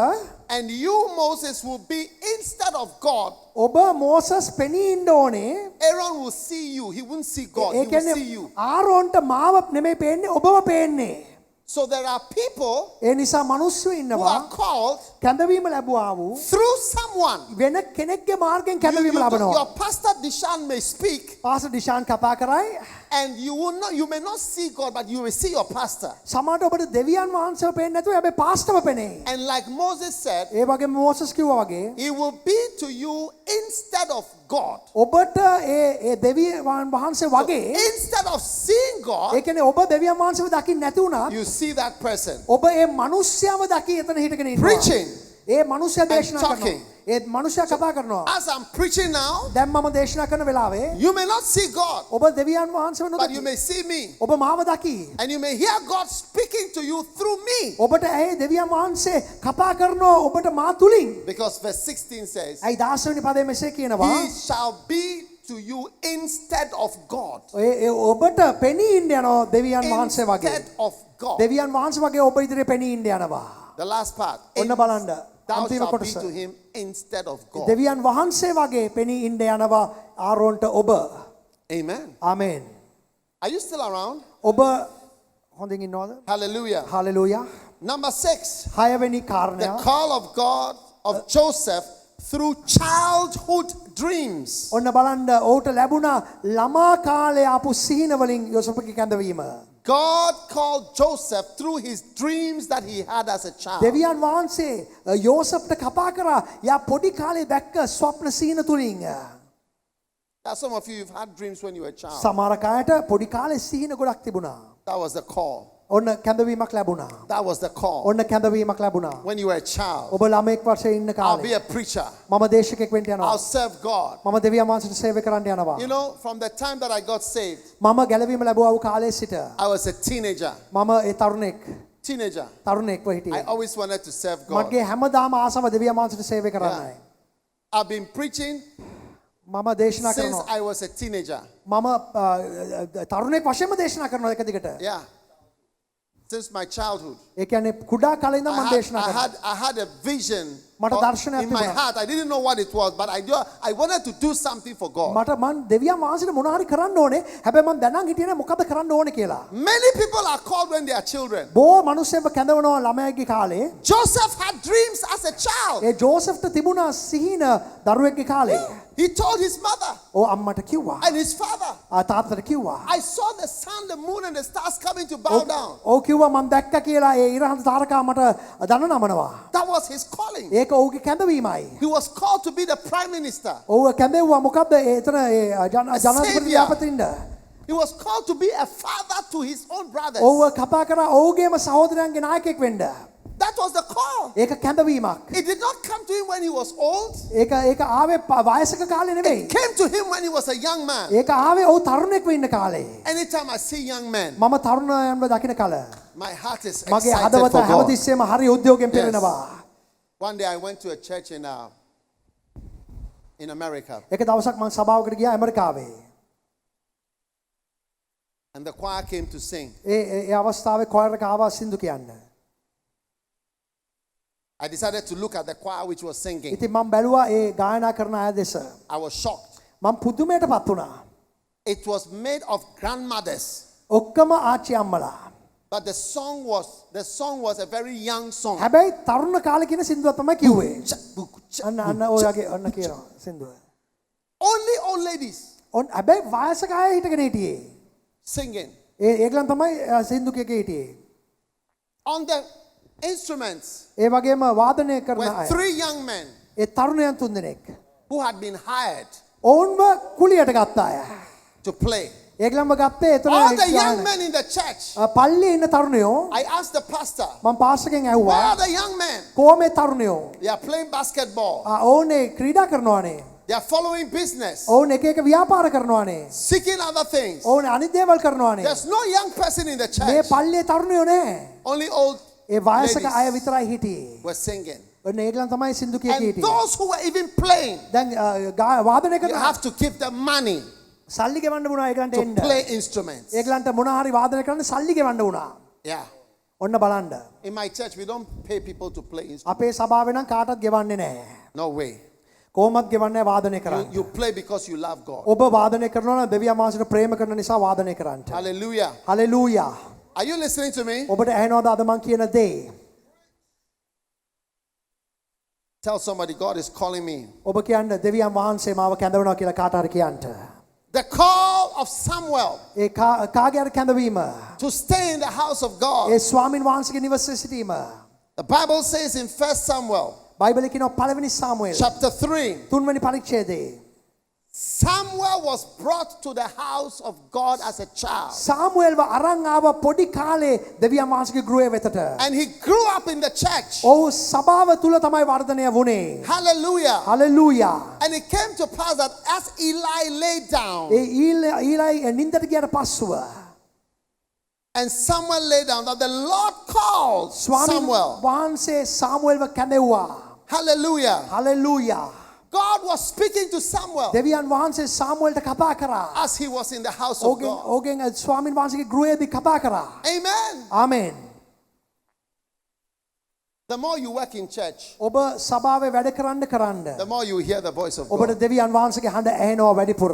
And you, Moses, will be instead of God. ඔබ මෝසස් පෙනී ඉන්න ඕනේ. Aaron will see you. He won't see God. He A will see කියන්නේ you. ආරෝන්ට මාව නෙමෙයි පේන්නේ ඔබව පේන්නේ. So there are people ඒ නිසා මිනිස්සු who ඉන්නවා are called කැඳවීම ලැබුවා වූ through someone. වෙන කෙනෙක්ගේ මාර්ගෙන් කැඳවීම Your ලබනවා. pastor Dishan may speak, pastor Dishan කතා කරයි. and you may not see God, but you will see your pastor. සමහරට ඔබට දෙවියන් වහන්සේව පේන්නේ නැතුව හැබැයි පාස්ටර්ව පෙනේ. And like Moses said, ඒ වගේ මෝසස් කිව්වා වගේ he will be to you instead of God. ඔබට ඒ දෙවියන් වහන්සේ වගේ Instead of seeing A God, කියන්නේ ඔබ දෙවියන් වහන්සේව දකින්න නැති වුණා you see that person ඔබ ඒ මිනිස්යාව දකි එතන හිටගෙන ඉන්නවා. preaching. ඒ මිනිස්යා දේශනා talking. කරනවා. ඒ මිනිස්යා කතා කරනවා. As I'm preaching now, දැන් මම දේශනා කරන වෙලාවේ you may not see God, ඔබ දෙවියන් වහන්සේව but you නොදකි. may see me. ඔබ මාව දකි. And you may hear God speaking to you through me. ඔබට ඇහි දෙවියන් වහන්සේ කතා කරනවා ඔබට මා තුලින්. Because verse 16 says, ඇයි 16 වෙනි පදයේ මෙසේ කියනවා. he shall be to you instead of God. ඔබට පෙනී ඉන්න යනවා දෙවියන් වහන්සේ වගේ. Instead of God. දෙවියන් වහන්සේ වගේ ඔබ ඉදිරියේ පෙනී ඉන්න යනවා. The last part. ඔන්න බලන්න. Thou අන්තිම shalt be කොටස. to him instead of God. දෙවියන් වහන්සේ වගේ පෙනී ඉන්න යනවා ආරෝන්ට ඔබ. Amen. ආමේන්. Are you still around? ඔබ හොඳින් ඉන්නවද? Hallelujah. හලෙලූයා. Number 6. 6 වෙනි The කාරණය. call of God of Joseph through childhood dreams. ඔන්න බලන්න ඔහුට ලැබුණා ළමා කාලේ ආපු සිහින වලින් යෝසපගේ කැඳවීම. God called Joseph through his dreams that he had as a child. දෙවියන් වහන්සේ යෝසප්ට කතා කරා යා පොඩි කාලේ දැක්ක ස්වප්න සිහින තුලින්. Now, some of you, you've had dreams when you were a child. සමහර කායට පොඩි කාලේ සිහින ගොඩක් තිබුණා. That was the call. ඔන්න කැඳවීමක් ලැබුණා. That was the call. ඔන්න කැඳවීමක් ලැබුණා. When you were a child, ඔබ ළමෙක් වශයෙන් ඉන්න I'll be කාලේ a preacher. මම දේශකෙක් වෙන්න යනවා. I'll serve God. මම දෙවියන් වහන්සේට සේවය කරන්න යනවා. You know, from the time that I got saved, මම ගැලවීම ලැබුවා වූ කාලේ සිට I was a teenager. මම ඒ Teenager. තරුණෙක්ව I හිටියේ. always wanted to serve God. මගේ හැමදාම ආසාව දෙවියන් වහන්සේට සේවය කරන්නයි. I've been preaching මම දේශනා since කරනවා. I was a teenager. මම තරුණෙක් වශයෙන්ම දේශනා කරනවා එක දිගට. Yeah. Since my childhood. ඒ කියන්නේ කුඩා කාලේ ඉඳන් මම දේශනා කරනවා. I had a vision මට දර්ශනයක් in my තිබුණා. heart. I didn't know what it was, but I wanted to do something for God. මට මං දෙවියන් වහන්සේට මොන හරි කරන්න ඕනේ. හැබැයි මං දැනන් හිටියේ නෑ මොකද කරන්න ඕනේ කියලා. Many people are called when they are children. බොහෝ මිනිස්සුන්ව කැඳවනවා ළමයාගේ කාලේ. Joseph had dreams as a child. ඒ ජෝසෙෆ්ට තිබුණා සිහින දරුවෙක්ගේ කාලේ. He told his mother ඔව් අම්මට කිව්වා. and his father, තාත්තට කිව්වා. I saw the sun, the moon, and the stars coming to bow down. ඔව් කිව්වා මං දැක්ක කියලා ඒ ඉරහඳ තාරකා මට දන නමනවා. That was his calling. ඒක ඔහුගේ කැඳවීමයි. He was called to be the prime minister. ඔව් කැඳෙව්වා මොකද්ද එතන ජනාධිපති ව්‍යාපතින්ද. He was called to be a father to his own brothers. ඔව් කතා කරා ඔහුගේම සහෝදරයන්ගේ නායකයෙක් වෙන්න. That was the call. ඒක කැඳවීමක්. It did not come to him when he was old. ඒක ආවේ වයසක කාලේ නෙවෙයි. It came to him when he was a young man. ඒක ආවේ ඔහු තරුණෙක් වෙන්න කාලේ. Anytime I see young men, මම තරුණයන්ව දකින කල my heart is මගේ excited හදවත for God. හැමතිස්සෙම හරි උද්‍යෝගයෙන් පෙරෙනවා. One day I went to a church in America, එක දවසක් මම සභාවකට ගියා ඇමරිකාවේ. and the choir came to sing. ඒ අවස්ථාවේ කොයර් එක ආවා සින්දු කියන්න. I decided to look at the choir which was singing. ඉතින් මම බැලුවා ඒ ගායනා කරන අය දෙස. I was shocked. මම පුදුමයටපත් වුණා. It was made of grandmothers, ඔක්කොම ආච්චි අම්මලා. but the song was a very young song. හැබැයි තරුණ කාලේ කියන සින්දුව තමයි කිව්වේ. අන්න ඔයගේ අන්න කියනවා සින්දුව. Only old ladies හැබැයි වයසක අය හිටගෙන හිටියේ. singing. ඒගොල්ලන් තමයි සින්දු කියකේ හිටියේ. On the instruments ඒ වගේම වාදනය කරන were අය. 3 young men ඒ තරුණයන් තුන්දෙනෙක්. who had been hired ඔවුන්ව කුලියට ගත්ත අය. to play. ඒගොල්ලන්ව ගත්තේ එතන All the young men in the church. පල්ලියේ ඉන්න තරුණයෝ I asked the pastor, මම පාස්ටර්ගෙන් where ඇහුවා are the young men? කොහොමද තරුණයෝ? They are playing basketball. ඕනේ ක්‍රීඩා කරනවානේ. They are following business, ඔවුන් එක එක ව්‍යාපාර කරනවානේ. seeking other things. ඔවුන් අනිත් දේවල් කරනවානේ. There's no young person in the මේ church. පල්ලියේ තරුණයෝ නෑ. Only old ඒ වයසක අය ladies විතරයි හිටියේ. were singing. ඔන්න ඒගොල්ලන් තමයි සින්දු කියකේ And හිටියේ. those who were even playing, දැන් වාදනය you කරන have to give them money සල්ලි ගෙවන්න වුණා ඒගොල්ලන්ට to එන්න. play instruments. ඒගොල්ලන්ට මොන හරි වාදනය කරන්න සල්ලි ගෙවන්න වුණා. Yeah. ඔන්න බලන්න. In my church, we don't pay people to play instruments. අපේ සභාවේ නම් කාටවත් ගෙවන්නේ නැහැ. No way. කොහොමත් ගෙවන්නේ වාදනය කරන්න. You play because you love God. ඔබ වාදනය කරනවා නම් දෙවියන් වහන්සේට ප්‍රේම කරන නිසා වාදනය කරන්න. Hallelujah. Hallelujah. Are you listening to me? ඔබට ඇහෙනවද අද මං කියන දේ? Tell somebody, God is calling me. ඔබ කියන්න දෙවියන් වහන්සේ මාව කැඳවනවා කියලා කාට හරි කියන්න. The call of Samuel ඒ කාගේ හරි කැඳවීම. to stay in the house of A God. ස්වාමින් වහන්සේගේ නිවසේ සිටීම. The Bible says in 1 Samuel බයිබලයේ කියනවා පළවෙනි සාමුවෙල් chapter 3, තුන්වෙනි පරිච්ඡේදයේ Samuel was brought to the house of God as a child. සාමුවෙල්ව අරන් ආව පොඩි කාලේ දෙවියන් වහන්සේගේ ගෘහය වෙතට. And he grew up in the church. ඔව් සභාව තුල තමයි වර්ධනය වුණේ. Hallelujah. Hallelujah. And it came to pass that as Eli lay down ඒ ඊලයි නින්දට ගියට පස්සුව and Samuel lay down, that the Lord called ස්වාමීන් Samuel. වහන්සේ සාමුවෙල්ව කැඳෙව්වා. Hallelujah. Hallelujah. God was speaking to Samuel දෙවියන් වහන්සේ සාමුවෙල්ට කතා කරා. as he was in the house of God. ඕගෙන් ස්වාමීන් වහන්සේගේ ගෘහයේදී කතා කරා. Amen. Amen. The more you work in church, ඔබ සභාවේ වැඩ කරන්න the more you hear the voice of ඔබට God. දෙවියන් වහන්සේගේ හඬ ඇහෙනවා වැඩිපුර.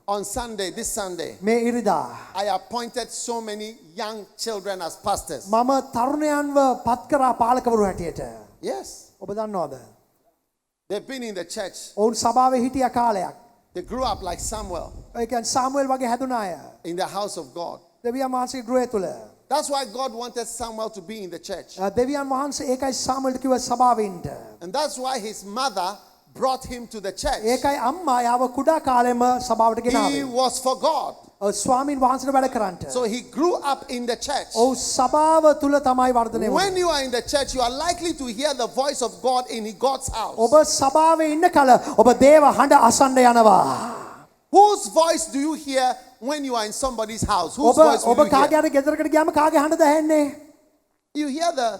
On Sunday, this Sunday, මේ ඉරිදා I appointed so many young children as pastors. මම තරුණයන්ව පත් කරා පාලකවරු හැටියට. Yes. ඔබ දන්නවද? They've been in the church. ඔවුන් සභාවේ හිටිය කාලයක්. They grew up like Samuel ඒ කියන්නේ සාමුවෙල් වගේ හැදුන අය. in the house of God. දෙවියන් වහන්සේගේ ගෘහය තුල. That's why God wanted Samuel to be in the church. දෙවියන් වහන්සේ ඒකයි සාමුවෙල්ට කිව්ව සභාවේ ඉන්න. And that's why his mother brought him to the church. ඒකයි අම්මා යාව කුඩා කාලෙම සභාවට He ගෙනාවේ. was for God. ස්වාමීන් වහන්සේට වැඩ කරන්නට. So he grew up in the church. ඔව් සභාව තුල තමයි වර්ධනය වුනේ. When you are in the church, you are likely to hear the voice of God in God's house. ඔබ සභාවේ ඉන්න කල ඔබ දේව හඬ අසන්න යනවා. Whose voice do you hear when you are in somebody's house? Whose voice ඔබ will you කාගේ hear? හරි ගෙදරකට ගියාම කාගේ හඬද ඇහෙන්නේ? You hear the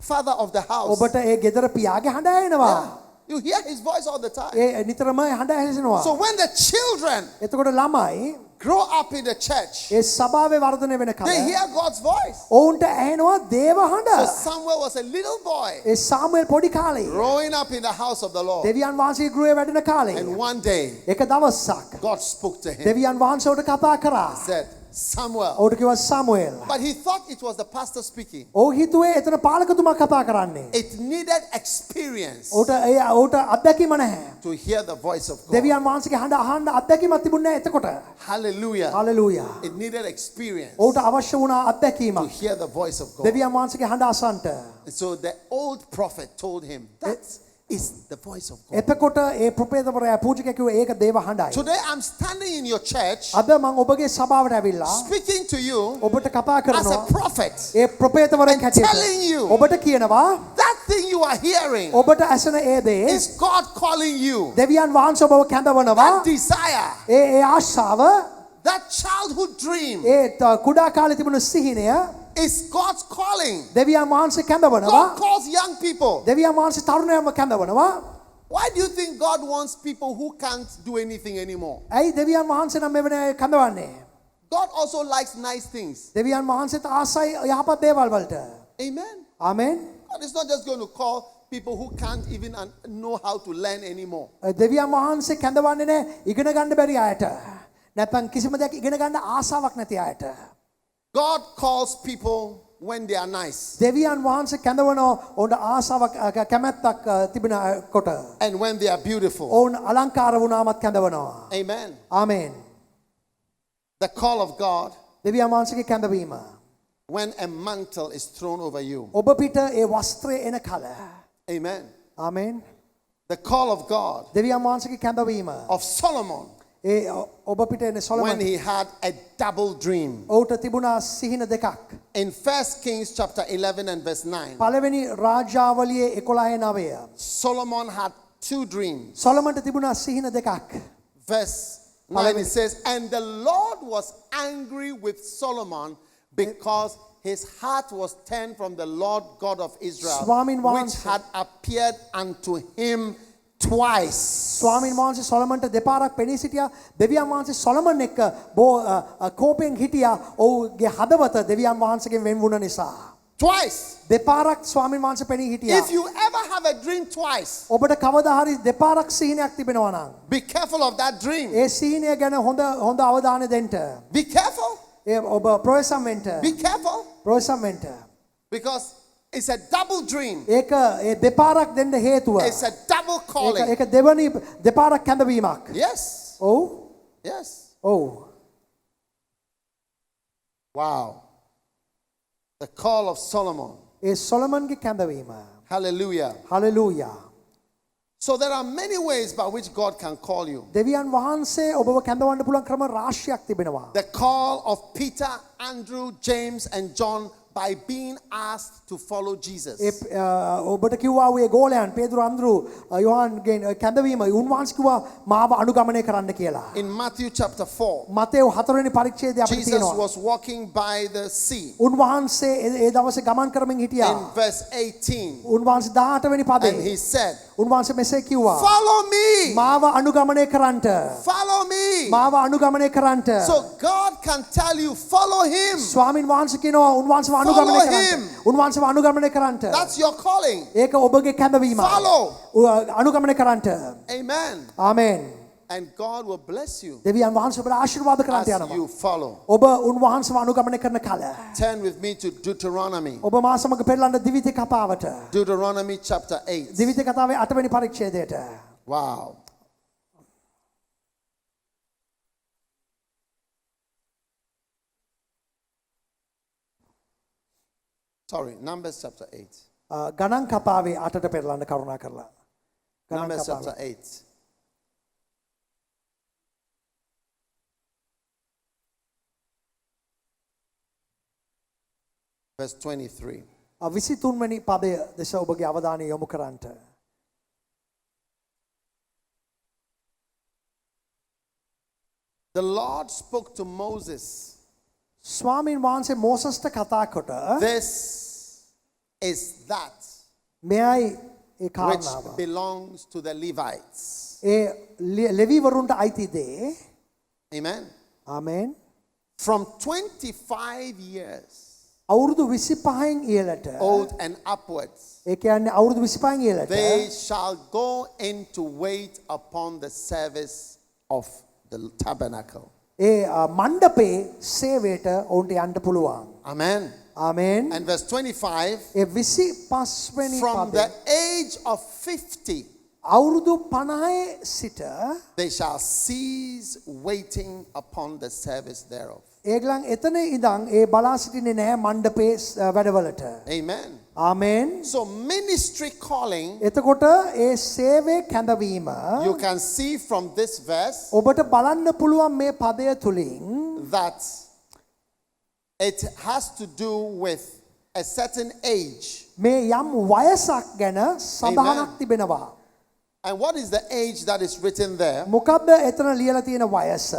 father of the house. ඔබට ඒ ගෙදර පියාගේ හඬ ඇහෙනවා. Yeah. You hear his voice all the time. ඒ නිතරම හඬ ඇහෙනවා. So when the children එතකොට ළමයි grow up in the church, ඒ සභාවේ වර්ධනය වෙන කල they hear God's voice. ඔවුන්ට ඇහෙනවා දේව හඬ. So Samuel was a little boy ඒ සාමුවෙල් පොඩි කාලේ growing up in the house of the Lord. දෙවියන් වහන්සේ ගෘහේ වැඩෙන කාලේ And one day, එක දවසක් God spoke to him. දෙවියන් වහන්සේට කතා කරා. Said, Samuel. ඔහුට කිව්වා සාමුවෙල්. But he thought it was the pastor speaking. ඔහු හිතුවේ එතන පාලකතුමා කතා කරන්නේ. It needed experience ඔහුට අත්දැකීම නැහැ. to hear the voice of God. දෙවියන් වහන්සේගේ හඬ අහන්න අත්දැකීමක් තිබුණේ නැහැ එතකොට. Hallelujah. Hallelujah. It needed experience ඔහුට අවශ්‍ය වුණා to අත්දැකීමක්. hear the voice of God. දෙවියන් වහන්සේගේ හඬ අසන්නට. And so the old prophet told him, that is the voice of God. එතකොට ඒ ප්‍රොපේතවරයා පූජකයා කිව්වා ඒක දේව හඬයි. Today I'm standing in your church අද මම ඔබගේ සභාවට ඇවිල්ලා speaking to you ඔබට කතා as කරනවා. a prophet. ඒ ප්‍රොපේතවරයෙක් telling හැටියට. you ඔබට කියනවා That thing you are hearing ඔබට ඇසෙන ඒ දේ is God calling you. දෙවියන් වහන්සේ ඔබව කැඳවනවා. That desire, ඒ ආශාව that childhood dream ඒ කුඩා කාලේ තිබුණු සිහිනය is God's calling. දෙවියන් වහන්සේ කැඳවනවා. God calls young people. දෙවියන් වහන්සේ තරුණයන්ව කැඳවනවා. Why do you think God wants people who can't do anything anymore? ඇයි දෙවියන් වහන්සේ නම් මෙවැනි අය කැඳවන්නේ? God also likes nice things. දෙවියන් වහන්සේට ආසයි යහපත් දේවල් වලට. Amen. Amen. God is not just going to call people who can't even know how to learn anymore. දෙවියන් වහන්සේ කැඳවන්නේ නැහැ ඉගෙන ගන්න බැරි අයට. නැත්නම් කිසිම දෙයක් ඉගෙන ගන්න ආසාවක් නැති අයට. God calls people when they are nice. දෙවියන් වහන්සේ කැඳවනවා ඔවුන්ට ආසාවක් කැමැත්තක් තිබෙන කොට. And when they are beautiful. ඔවුන් අලංකාර වුණාමත් කැඳවනවා. Amen. Amen. The call of God දෙවියන් වහන්සේගේ කැඳවීම. when a mantle is thrown over you. ඔබ පිට ඒ වස්ත්‍රය එන කල. Amen. Amen. The call of God දෙවියන් වහන්සේගේ කැඳවීම. of Solomon ඒ ඔබ පිට එන when සොලොමන් he had a double dream. ඔහුට තිබුණා සිහින දෙකක්. In 1 Kings chapter 11 and verse 9, පළවෙනි රාජාවලියේ 11:9. Solomon had two dreams. සොලොමන්ට තිබුණා සිහින දෙකක්. Verse 9 it says, and the Lord was angry with Solomon because his heart was turned from the Lord God of Israel, ස්වාමීන් which වහන්සේ. had appeared unto him twice. ස්වාමීන් වහන්සේ සොලොමන්ට දෙපාරක් පෙනී සිටියා. දෙවියන් වහන්සේ සොලොමන් එක්ක කෝපයෙන් හිටියා. ඔහුගේ හදවත දෙවියන් වහන්සේගෙන් වෙන් වුණ නිසා. Twice. දෙපාරක් ස්වාමීන් වහන්සේ පෙනී හිටියා. If you ever have a dream twice, ඔබට කවදා හරි දෙපාරක් සිහිනයක් තිබෙනවා නම් be careful of that dream. ඒ සිහිනය ගැන හොඳ අවධානය දෙන්න. Be careful. ඒ ඔබ ප්‍රොයසම් වෙන්න. Be careful. ප්‍රොයසම් වෙන්න. Because it's a double dream. ඒක ඒ දෙපාරක් දෙන්න හේතුව. It's a double calling. ඒක දෙවනි දෙපාරක් කැඳවීමක්. Yes. ඔව්. Yes. ඔව්. Wow. The call of Solomon. A සොලොමන්ගේ කැඳවීම. Hallelujah. Hallelujah. So there are many ways by which God can call you. දෙවියන් වහන්සේ ඔබව කැඳවන්න පුළුවන් ක්‍රම රාශියක් තිබෙනවා. The call of Peter, Andrew, James, and John by being asked to follow Jesus. ඔබට කිව්වා ඔය ගෝලයන් පේදුරු අන්ද්‍රු යෝහන්ගේ කැඳවීම උන්වහන්සේ කිව්වා මාව අනුගමනය කරන්න කියලා. In Matthew chapter 4, මතෙව් 4 වෙනි පරිච්ඡේදය අපිට Jesus තියෙනවා. was walking by the sea. උන්වහන්සේ ඒ දවසේ ගමන් කරමින් හිටියා. In verse 18, උන්වහන්සේ 18 වෙනි and පදේ he said, උන්වහන්සේ මෙසේ කිව්වා. follow me. මාව අනුගමනය කරන්නට. Follow me. මාව අනුගමනය කරන්නට. So God can tell you, follow him. ස්වාමින් වහන්සේ කියනවා උන්වහන්සේව අනුගමනය කරන්නට. උන්වහන්සේව අනුගමනය කරන්නට. That's your calling. ඒක ඔබගේ කැඳවීම. Follow. අනුගමනය කරන්නට. Amen. Amen. And God will bless you දෙවියන් වහන්සේ ඔබට ආශිර්වාද කරන්නට as යනවා. you follow. ඔබ උන්වහන්සේව අනුගමනය කරන කල. Turn with me to Deuteronomy. ඔබ මා සමග පෙරලන්න දිවිත කතාවට. Deuteronomy chapter 8. දිවිත කතාවේ 8 වෙනි පරිච්ඡේදයට. Wow. Sorry, Numbers chapter 8. ගණන් කතාවේ 8ට පෙරලන්න කරුණා කරලා. ගණන් Numbers කතාවේ. chapter 8. Verse 23. 23 වෙනි පදය දෙස ඔබගේ අවධානය යොමු කරන්නට. The Lord spoke to Moses. ස්වාමීන් වහන්සේ මෝසස්ට කතා කොට This is that මෙයයි ඒ which කාරණාව. belongs to the Levites. ඒ ලෙවිවරුන්ට අයිති දේ. Amen. ආමෙන්. From 25 years අවුරුදු 25න් ඉහළට old and upwards, ඒ කියන්නේ අවුරුදු 25න් ඉහළට they shall go in to wait upon the service of the tabernacle. ඒ මණ්ඩපේ සේවයට ඔවුන්ට යන්න පුළුවන්. Amen. ආමෙන්. And verse 25, ඒ 25 වෙනි from පදය the age of 50, අවුරුදු 50 සිට they shall cease waiting upon the service thereof. ඒගලන් එතන ඉඳන් ඒ බලා සිටින්නේ නැහැ මණ්ඩපේ වැඩවලට. Amen. ආමෙන්. So ministry calling, එතකොට ඒ සේවයේ කැඳවීම you can see from this verse ඔබට බලන්න පුළුවන් මේ පදය තුලින් that it has to do with a certain age. මේ යම් වයසක් ගැන සඳහනක් තිබෙනවා. And what is the age that is written there? මොකක්ද එතන ලියලා තියෙන වයස?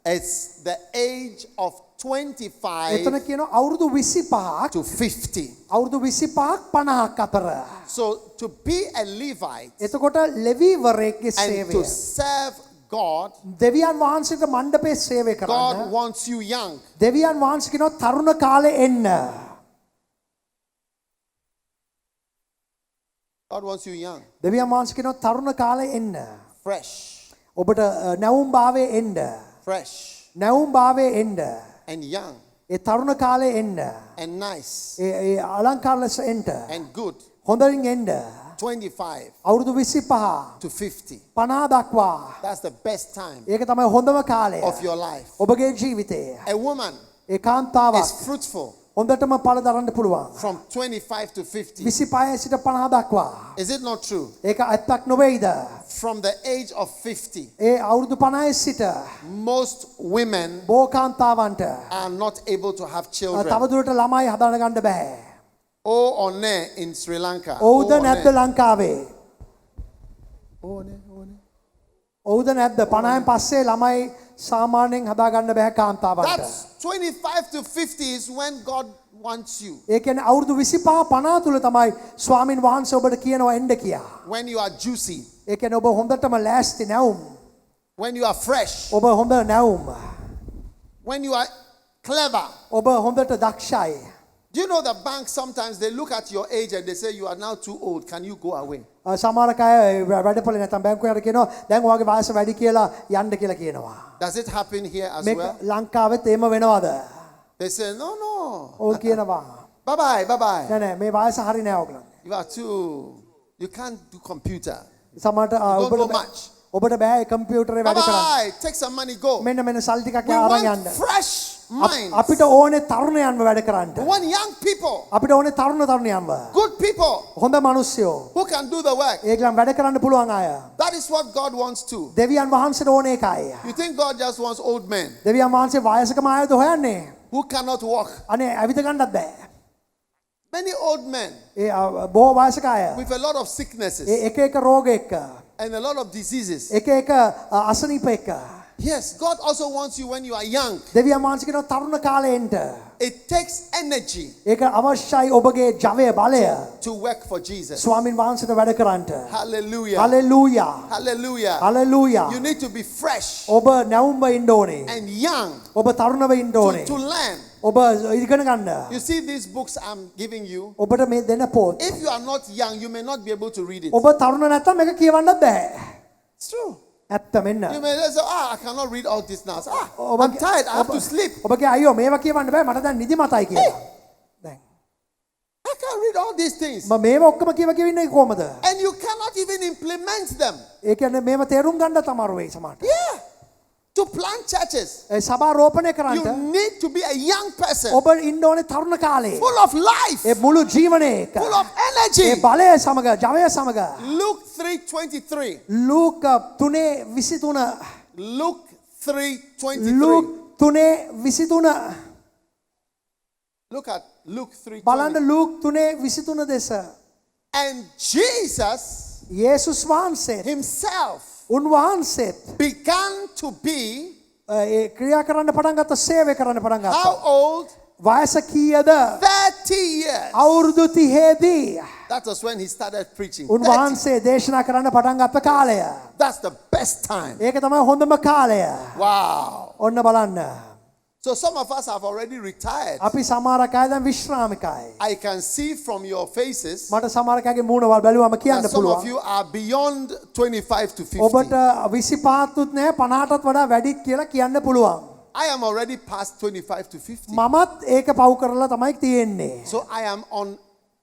It's the age of 25 එතන කියනවා අවුරුදු 25ක් to 50. අවුරුදු 25ක් 50ක් අතර. So to be a Levite එතකොට ලෙවිවරයෙක්ගේ and to සේවය serve God, දෙවියන් වහන්සේට මණ්ඩපේ සේවය God කරන්න wants you young. දෙවියන් වහන්සේ කියනවා තරුණ කාලේ එන්න. God wants you young, දෙවියන් වහන්සේ කියනවා තරුණ කාලේ එන්න. fresh, ඔබට නැවුම් භාවයේ එන්න. fresh, නැවුම් භාවයේ එන්න. and young, ඒ තරුණ කාලේ එන්න. and nice, ඒ අලංකාර ලෙස එන්න. and good. හොඳින් එන්න. 25 අවුරුදු 25 to 50. 50 දක්වා. That's the best time ඒක තමයි හොඳම කාලය. of your life. ඔබගේ ජීවිතයේ. A woman ඒ කාන්තාවක් is fruitful හොඳටම පළ දරන්න පුළුවන්. from 25 to 50. 25 සිට 50 දක්වා. Is it not true? ඒක ඇත්තක් නොවේද? From the age of 50, ඒ අවුරුදු 50 සිට most women බොහෝ කාන්තාවන්ට are not able to have children. තවදුරට ළමයි හදාගන්න ගන්න බෑ. Oh, or ne in Sri Lanka. ඔව්ද Oh, නැද්ද ne. ලංකාවේ? Oh, ne, oh, ne. ඔව්ද නැද්ද 50න් පස්සේ ළමයි සාමාන්‍යයෙන් හදාගන්න බෑ කාන්තාවන්ට. That's 25 to 50 is when God wants you. ඒ කියන්නේ අවුරුදු 25 50 තුල තමයි ස්වාමින් වහන්සේ ඔබට කියනවා එන්න කියා. When you are juicy, ඒ කියන්නේ ඔබ හොඳටම ලෑස්ති නැවුම්. when you are fresh, ඔබ හොඳ නැවුම්. when you are clever. ඔබ හොඳට දක්ෂයි. Do you know the bank sometimes they look at your age and they say you are now too old. Can you go away? සමහර අය වැඩපොලේ නැත්නම් බැංකුවට කියනවා දැන් ඔයාගේ වයස වැඩි කියලා යන්න කියලා කියනවා. Does it happen here as මේක well? ලංකාවෙත් එහෙම වෙනවද? They say, no, no. ඔව් කියනවා. Bye bye, bye bye. නෑ නෑ මේ වයස හරි නෑ ඔයගලන්. You are too, you can't do computer. සමහරට don't go ඔබට much. ඔබට බෑ ඒ කම්පියුටරේ Bye වැඩ කරන්න. bye. Take some money, go. මෙන්න මෙන්න සල්ලි ටිකක් We අරන් want යන්න. fresh minds. අපිට ඕනේ තරුණයන්ව වැඩ කරන්න. We want young people, අපිට ඕනේ තරුණයන්ව. good people හොඳ මිනිස්සුયો. who can do the work. ඒගොල්ලන් වැඩ කරන්න පුළුවන් අය. That is what God wants too. දෙවියන් වහන්සේට ඕනේ එකයි. You think God just wants old men දෙවියන් වහන්සේ වයසකම අයද හොයන්නේ. who cannot walk? අනේ ඇවිද ගන්නත් බෑ. Many old men ඒ බොහෝ වයසක අය. with a lot of sicknesses ඒ එක එක රෝග එක්ක. and a lot of diseases. එක එක අසනීප එක්ක. Yes, God also wants you when you are young. දෙවියන් වහන්සේ කියනවා තරුණ කාලේ එන්න. It takes energy ඒක අවශ්‍යයි ඔබගේ ජවය බලය. to work for Jesus. ස්වාමින් වහන්සේට වැඩ කරන්නට. Hallelujah. Hallelujah. Hallelujah. Hallelujah. You need to be fresh ඔබ නැවුම්ව ඉන්න ඕනේ. and young ඔබ තරුණව ඉන්න ඕනේ. to learn. ඔබ ඉගෙන ගන්න. You see these books I'm giving you. ඔබට මේ දෙන පොත්. If you are not young, you may not be able to read it. ඔබ තරුණ නැත්නම් මේක කියවන්නත් බෑ. It's true. ඇත්ත මෙන්න. You may say, I cannot read all this now. So, ඔබ I'm tired. I have to sleep. ඔබගේ අයියෝ මේවා කියවන්න බෑ මට දැන් නිදිමතයි කියලා. දැන් I can't read all these things. මම මේවා ඔක්කොම කියව ඉන්නේ කොහමද? And you cannot even implement them. ඒ කියන්නේ මේවා තේරුම් ගන්න තමයි වෙයි සමහරට. Yeah. To plant churches, ඒ සභා රෝපණය you කරන්න need to be a young person, ඔබ ඉන්න ඕනේ තරුණ කාලේ. full of life, ඒ මුළු ජීවනයේ එක. full of A energy. බලය සමග ජවය සමග. Luke 3:23. ලූක 3:23 Luke 3:23. Luke 3:23 Look at Luke 3:23. බලන්න ලූක් 3:23 දෙස. And Jesus යේසුස් වහන්සේ himself උන්වහන්සේත් began to be ඒ ක්‍රියා කරන්න පටන් ගත්ත සේවය කරන්න පටන් how ගත්තා. old? වයස කීයද? 30 years. අවුරුදු 30දී That was when he started preaching. 30. උන්වහන්සේ දේශනා කරන්න පටන් ගත්ත කාලය. That's the best time. ඒක තමයි හොඳම කාලය. Wow. ඔන්න බලන්න. So some of us have already retired. අපි සමහර අය දැන් විශ්‍රාමිකයි. I can see from your faces මට සමහර අයගේ මූණවල් බැලුවම කියන්න that some of පුළුවන්. you are beyond 25 to 50. ඔබට 25ත් නැහැ 50ටත් වඩා වැඩිත් කියලා කියන්න පුළුවන්. I am already past 25 to 50. මමත් ඒක පව් කරලා තමයි තියෙන්නේ. So I am on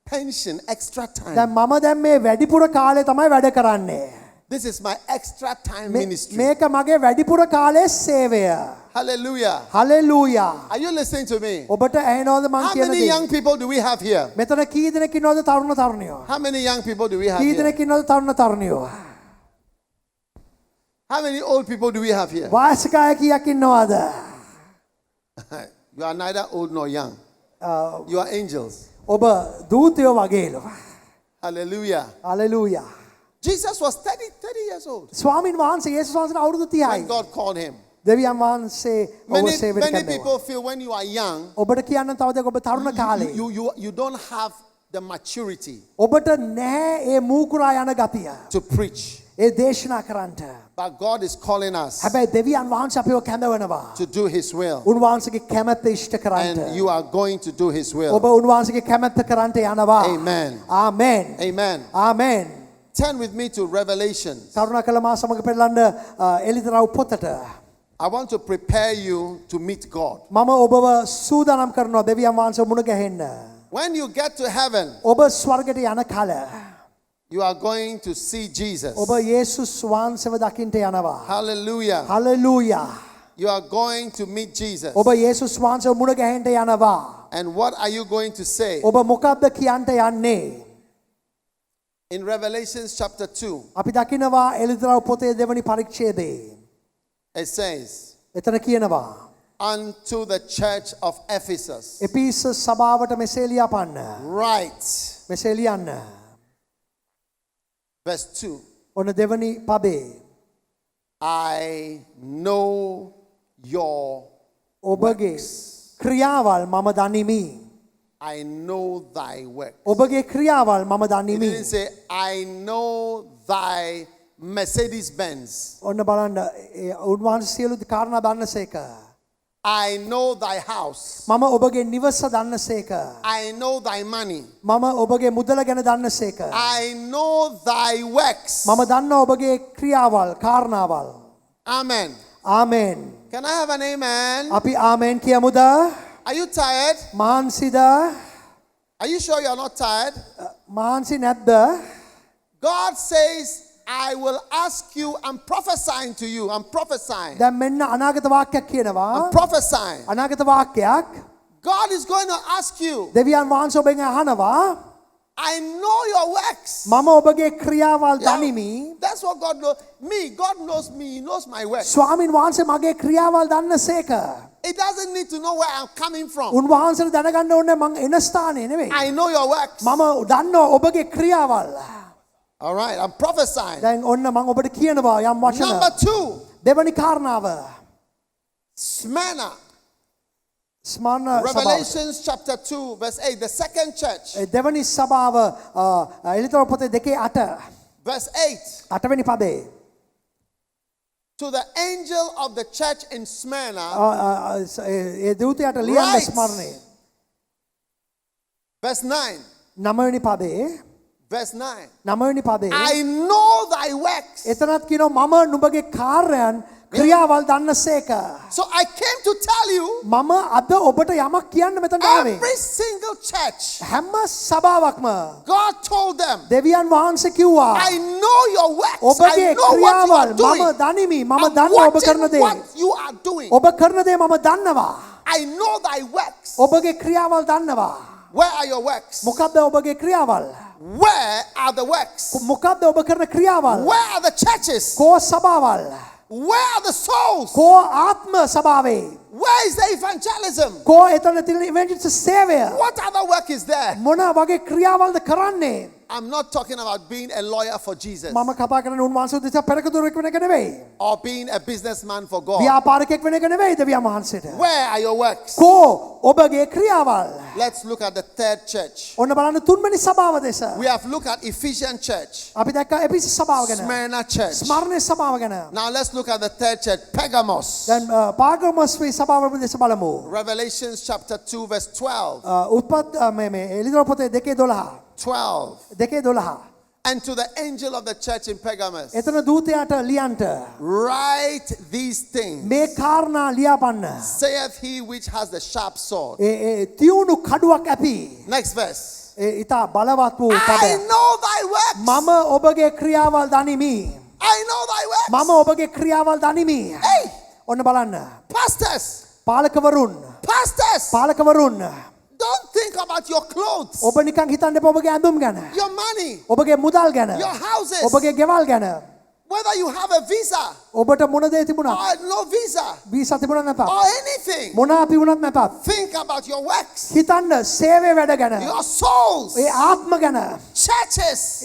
pension, extra time. දැන් මම දැන් මේ වැඩිපුර කාලේ තමයි වැඩ කරන්නේ. This is my extra time ministry. මේක මගේ වැඩිපුර කාලේ සේවය. Hallelujah. Hallelujah. Are you listening to me? ඔබට ඇහෙනවද මං How කියන many දේ? young people do we have here? මෙතන කී දෙනෙක් ඉන්නවද තරුණ තරුණියෝ? How many young people do we have key here? දෙනෙක් ඉන්නවද තරුණ තරුණියෝ? How many old people do we have here? වාසික අය කීයක් ඉන්නවද? You are neither old nor young. You are angels. ඔබ දූතයෝ වගේලු. Hallelujah. Hallelujah. Jesus was 30 years old ස්වාමින් වහන්සේ යේසුස් වහන්සේට අවුරුදු when 30යි. God called him. දෙවියන් වහන්සේ ඔබ Many, සේවයට many කැඳවුවා. people feel when you are young, ඔබට කියන්න තව දෙයක් ඔබ තරුණ කාලේ. you don't have the maturity ඔබට නැහැ ඒ මූකුරා යන ගතිය. to preach. ඒ දේශනා කරන්නට. But God is calling us හැබැයි දෙවියන් වහන්සේ අපිව කැඳවනවා. to do His will. උන්වහන්සේගේ කැමැත්ත ඉෂ්ට කරන්නට. And you are going to do His ඔබ will. උන්වහන්සේගේ කැමැත්ත කරන්නට යනවා. Amen. Amen. Amen. Amen. Turn with me to Revelation. කරුණාකර මා සමග පෙරලන්න එලිතරව් පොතට. I want to prepare you to meet God. මම ඔබව සූදානම් කරනවා දෙවියන් වහන්සේ මුණ ගැහෙන්න. When you get to heaven, ඔබ ස්වර්ගයට යන කල you are going to see Jesus. ඔබ යේසුස් වහන්සේව දකින්න යනවා. Hallelujah. Hallelujah. You are going to meet Jesus. ඔබ යේසුස් වහන්සේව මුණ ගැහෙන්න යනවා. And what are you going to say? ඔබ මොකක්ද කියන්න යන්නේ? In Revelation chapter 2, අපි දකිනවා එලිතරව් පොතේ දෙවනි පරිච්ඡේදයේ. it says, එතන කියනවා unto the church of Ephesus, එපීසස් සභාවට මෙසේ ලියපන්න. write, මෙසේ ලියන්න. verse 2, ඔන්න දෙවනි පදේ. I know your ඔබගේ ක්‍රියාවල් මම දනිමි. I know thy work. ඔබගේ ක්‍රියාවල් මම He දනිමි. didn't say, I know thy Mercedes Benz. ඔන්න බලන්න උන්වහන්සේ සියලු කාරණා දන්නසේක. I know thy house. මම ඔබගේ නිවස දන්නසේක. I know thy money. මම ඔබගේ මුදල ගැන දන්නසේක. I know thy works. මම දන්නවා ඔබගේ ක්‍රියාවල් කාරණාවල්. Amen. Amen. Can I have an amen? අපි ආමෙන් කියමුද? Are you tired? මාන්සිද? Are you sure you're not tired? මාන්සි නැද්ද? God says, I will ask you, I'm prophesying to you. I'm prophesying. දැන් මෙන්න අනාගත වාක්‍යයක් කියනවා. I'm prophesying. අනාගත වාක්‍යයක් God is going to ask you, දෙවියන් වහන්සේ ඔබෙන් අහනවා. I know your works. මම ඔබගේ ක්‍රියාවල් Yeah, දනිමි. that's what God knows. Me, God knows me. He knows my works. ස්වාමින් වහන්සේ මගේ ක්‍රියාවල් දන්නසේක. It doesn't need to know where I'm coming from. උන්වහන්සේට දැනගන්න ඕනේ මං එන ස්ථානේ නෙවෙයි. I know your works. මම දන්නවා ඔබගේ ක්‍රියාවල්. All right, I'm prophesying. දැන් ඔන්න මං ඔබට කියනවා යම් වචන. Number 2, දෙවනි කාරණාව. Smyrna. ස්මරණ සභාව. Revelation chapter 2, verse 8, the second church. දෙවනි සභාව එලිතරව් පොතේ 2:8. Verse 8. 8වෙනි පදේ. To the angel of the church in Smyrna, ඒ දූතයාට ලියන්න Right. ස්මරණේ. verse 9. 9වෙනි පදේ. Verse 9. නවවෙනි පදේ. I know thy works. එතනත් කියනවා මම නුඹගේ කාර්යයන් ක්‍රියාවල් දන්නසේක. So I came to tell you, මම අද ඔබට යමක් කියන්න මෙතනට ආවේ. every single church, හැම සභාවක්ම God told them, දෙවියන් වහන්සේ කිව්වා I know your works. I ඔබගේ know what you ක්‍රියාවල් are doing. මම දනිමි. මම I'm දන්නවා ඔබ කරන watching දේ. what you are doing. ඔබ කරන දේ මම දන්නවා. I know thy works. ඔබගේ ක්‍රියාවල් දන්නවා. Where are your works? මොකද්ද ඔබගේ ක්‍රියාවල්? Where are the works? මොකද්ද ඔබ කරන ක්‍රියාවල්? Where are the churches? කෝ සභාවල්? Where are the souls? කෝ ආත්ම සභාවේ? Where is the evangelism? කෝ එතන තියෙන ඉවෙන්ට් සේවය? What other work is there? මොන වගේ ක්‍රියාවල්ද කරන්නේ? I'm not talking about being a lawyer for Jesus මම කතා කරන්නේ උන්වහන්සේ උදෙසා පෙරකදුරෙක් වෙන එක නෙවෙයි. or being a businessman for God. ව්‍යාපාරිකයෙක් වෙන එක නෙවෙයි දෙවියන් වහන්සේට. Where are your works? කෝ ඔබගේ ක්‍රියාවල්? Let's look at the third church. ඔන්න බලන්න තුන්වෙනි සභාව දෙස. We have looked at Ephesian church, අපි දැක්ක එපිසි සභාව ගැන. Smyrna church. ස්මරණේ සභාව ගැන. Now let's look at the third church, Pergamos. දැන් පාගමස් වේ සභාව දෙස බලමු. Revelations chapter 2 verse 12. උත්පත් මේ එලිදර පොතේ 2:12. 12. 2:12. And to the angel of the church in Pergamos, එතන දූතයාට ලියන්ට write these things, මේ කාරණා ලියාපන්න. saith he which has the sharp sword. තියුණු කඩුවක් ඇති. Next verse. ඊට බලවත් වූ I පදයක්. know thy works. මම ඔබගේ ක්‍රියාවල් දනිමි. I know thy works. මම ඔබගේ ක්‍රියාවල් දනිමි. Hey, ඔන්න බලන්න. pastors, පාලකවරුන් pastors, don't think about your clothes, ඔබ නිකන් හිතන්න එපා ඔබගේ ඇඳුම් ගැන. your money, ඔබගේ මුදල් ගැන. your houses, ඔබගේ ගෙවල් ගැන. whether you have a visa ඔබට මොන දේ තිබුණා? or no visa වීසා තිබුණා නැතත්. or anything. මොනවා තිබුණත් නැතත්. Think about your works, හිතන්න සේවය වැඩ ගැන. your souls, ඒ ආත්ම ගැන. churches,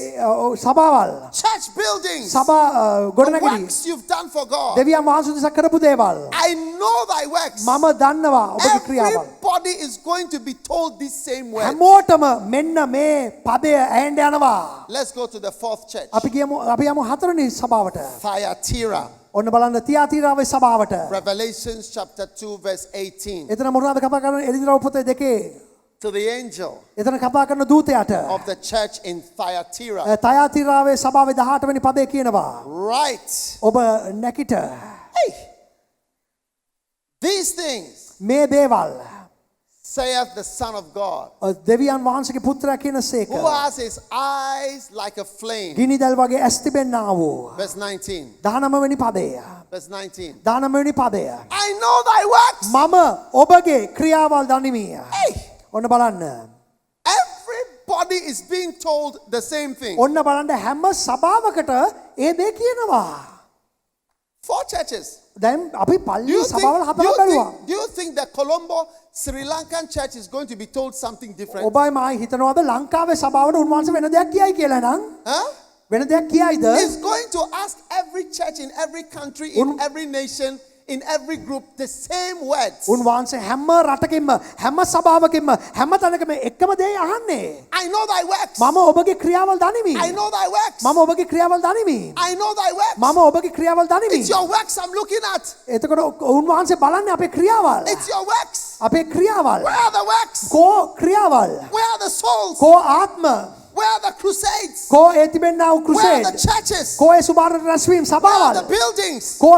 සභාවල්. church buildings, සභා the ගොඩනැගිලි. works you've done for God. දෙවියන් වහන්සේ උදෙසා කරපු දේවල්. I know thy works. මම දන්නවා ඔබගේ ක්‍රියාවල්. Everybody is going to be told this same word. හැමෝටම මෙන්න මේ පදය ඇහෙන්න යනවා. Let's go to the fourth church, අපි යමු හතරවෙනි සභාවට. Thyatira. ඔන්න බලන්න තියාතිරාවේ සභාවට. Revelations chapter 2 verse 18. එතන මොනවද කතා කරන්නේ? එලිදරව් පොතේ 2. To the angel එතන කතා කරන දූතයාට of the church in Thyatira, තයාතිරාවේ සභාවේ 18 වෙනි පදේ කියනවා. write, ඔබ නැකිට hey, these things මේ දේවල් saith the Son of God, දෙවියන් වහන්සේගේ පුත්‍රයා කියනසේක. who has his eyes like a flame. ගිනිදල් වගේ ඇස් තිබෙන්නා වූ. Verse 19. 19 වෙනි පදය. Verse 19. 19 වෙනි පදය. I know thy works. මම ඔබගේ ක්‍රියාවල් දනිමි. Hey, ඔන්න බලන්න. everybody is being told the same thing. ඔන්න බලන්න හැම සභාවකට ඒ දේ කියනවා. 4 churches. දැන් අපි Do පල්ලි you සභාවල් think, හතරක් බැලුවා. do you think the Colombo Sri Lankan church is going to be told something different? ඔබයි මා හිතනවාද ලංකාවේ සභාවට උන්වහන්සේ වෙන දෙයක් කියයි කියලා නං? Huh? වෙන දෙයක් කියයිද? He's going to ask every church in every country, in every nation, in every group, the same words. උන්වහන්සේ හැම රටකින්ම හැම සභාවකින්ම හැම තැනකම එකම දේ අහන්නේ. I know thy works. මම ඔබගේ ක්‍රියාවල් දනිමි. I know thy works. මම ඔබගේ ක්‍රියාවල් දනිමි. I know thy works. මම ඔබගේ ක්‍රියාවල් දනිමි. It's your works I'm looking at. එතකොට උන්වහන්සේ බලන්නේ අපේ ක්‍රියාවල්. It's your works. අපේ ක්‍රියාවල්. Where are the works? කෝ ක්‍රියාවල්. Where are the souls? කෝ ආත්ම. Where are the crusades? කෝ ඒ තිබෙන්නා වූ Where are ක්‍රුසේඩ්. the churches? කෝ ඒ සුභාරණ රැස්වීම් Where are සභාවල්. the buildings? කෝ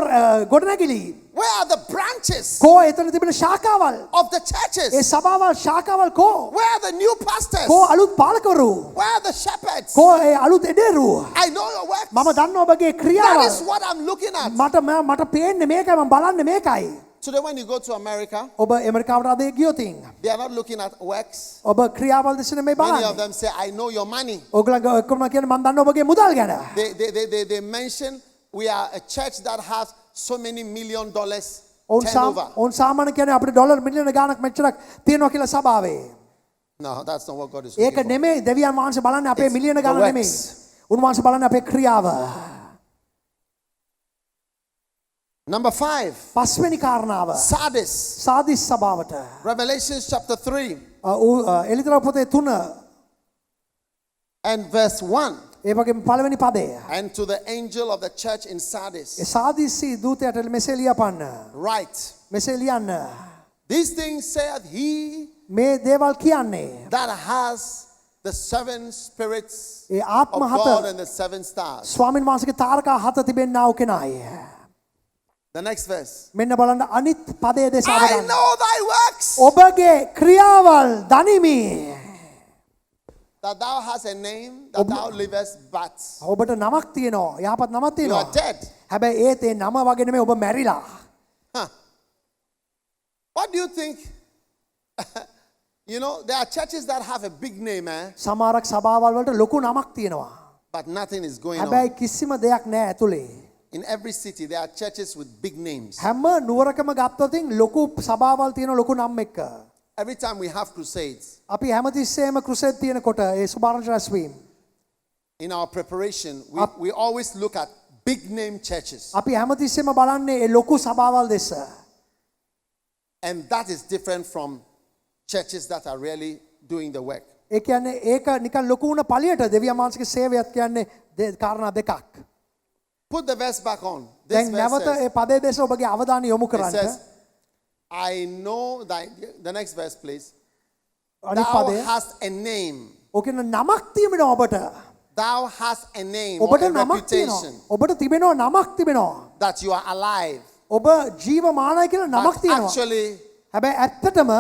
ගොඩනැගිලි. Where are the branches කෝ එතන තිබෙන ශාඛාවල්. of the A churches? සභාවල් ශාඛාවල් කෝ. Where are the new pastors? කෝ අලුත් පාලකවරු. Where are the shepherds? කෝ ඒ අලුත් එඩේරු. I know your works. මම දන්නවා ඔබගේ That ක්‍රියාවල්. is what I'm looking at. මට පේන්නේ මේකයි මම බලන්නේ මේකයි. Today when you go to America, ඔබ ඇමරිකාවට අද ගියොතින් they are not looking at works. ඔබ ක්‍රියාවල් දෙස නෙමෙයි Many බලන්නේ. of them say, I know your money. ඔයගොල්ලෝ ඔක්කොම කියන්නේ මම දන්නවා ඔබගේ මුදල් ගැන. They mention we are a church that has so many $1 million ඔවුන් turnover. සාමාන්‍ය කියන්නේ අපිට ඩොලර් මිලියන ගාණක් මෙච්චරක් තියෙනවා කියලා සභාවේ. No, that's not what God is ඒක looking for. නෙමෙයි දෙවියන් වහන්සේ බලන්නේ අපේ It's මිලියන the ගාණ works. නෙමෙයි. උන්වහන්සේ බලන්නේ අපේ ක්‍රියාව. Number 5, පස්වෙනි කාරණාව. Sardis. සාදිස් සභාවට. Revelations chapter 3 එලිදරව් පොතේ 3 and verse 1. ඒ වගේම පළවෙනි පදය. And to the angel of the church in A Sardis, සාදිස්සී දූතයාට මෙසේ ලියපන්න. write, මෙසේ ලියන්න. these things saith he මේ දේවල් කියන්නේ that has the seven spirits A of ආත්ම හත God and the seven stars. ස්වාමීන් වහන්සේගේ තාරකා හත තිබෙන්නා වූ කෙනායි. The next verse. මෙන්න බලන්න අනිත් පදයේ දෙස I අවධානය. know thy works, ඔබගේ ක්‍රියාවල් දනිමි. that thou hast a name, that thou livest, but ඔබට නමක් තියෙනවා. යහපත් නමක් you are තියෙනවා. dead. හැබැයි ඒත් ඒ නම වගේ නෙමෙයි ඔබ මැරිලා. Huh. What do you think? You know, there are churches that have a big name, සමහරක් සභාවල් වලට ලොකු නමක් තියෙනවා. but nothing is going on. හැබැයි කිසිම දෙයක් නැහැ ඇතුලේ. In every city, there are churches with big names. හැම නුවරකම ගත්තොතින් ලොකු සභාවල් තියෙන ලොකු නම් එක්ක. Every time we have crusades, අපි හැමතිස්සෙම ක්‍රුසෙඩ් තියෙනකොට ඒ සුභාරංච රැස්වීම in our preparation, we always look at big name churches. අපි හැමතිස්සෙම බලන්නේ ඒ ලොකු සභාවල් දෙස. And that is different from churches that are really doing the work. ඒ කියන්නේ ඒක නිකන් ලොකු වුණ පළියට දෙවියන් වහන්සේගේ සේවයත් කියන්නේ කාරණා දෙකක්. Put the verse back on. This දැන් verse නැවත says, ඒ පදයේ දෙස ඔබගේ අවධානය යොමු it කරන්න. says, I know thy, the next verse, please. අනිත් Thou පදය hast a name. ඔකන නමක් තිබෙනවා ඔබට. Thou hast a name or ඔබට a නමක් තියෙනවා. reputation ඔබට තිබෙනවා නමක් තිබෙනවා. that you are alive. ඔබ ජීවමානයි කියලා නමක් But තියෙනවා. actually, හැබැයි ඇත්තටම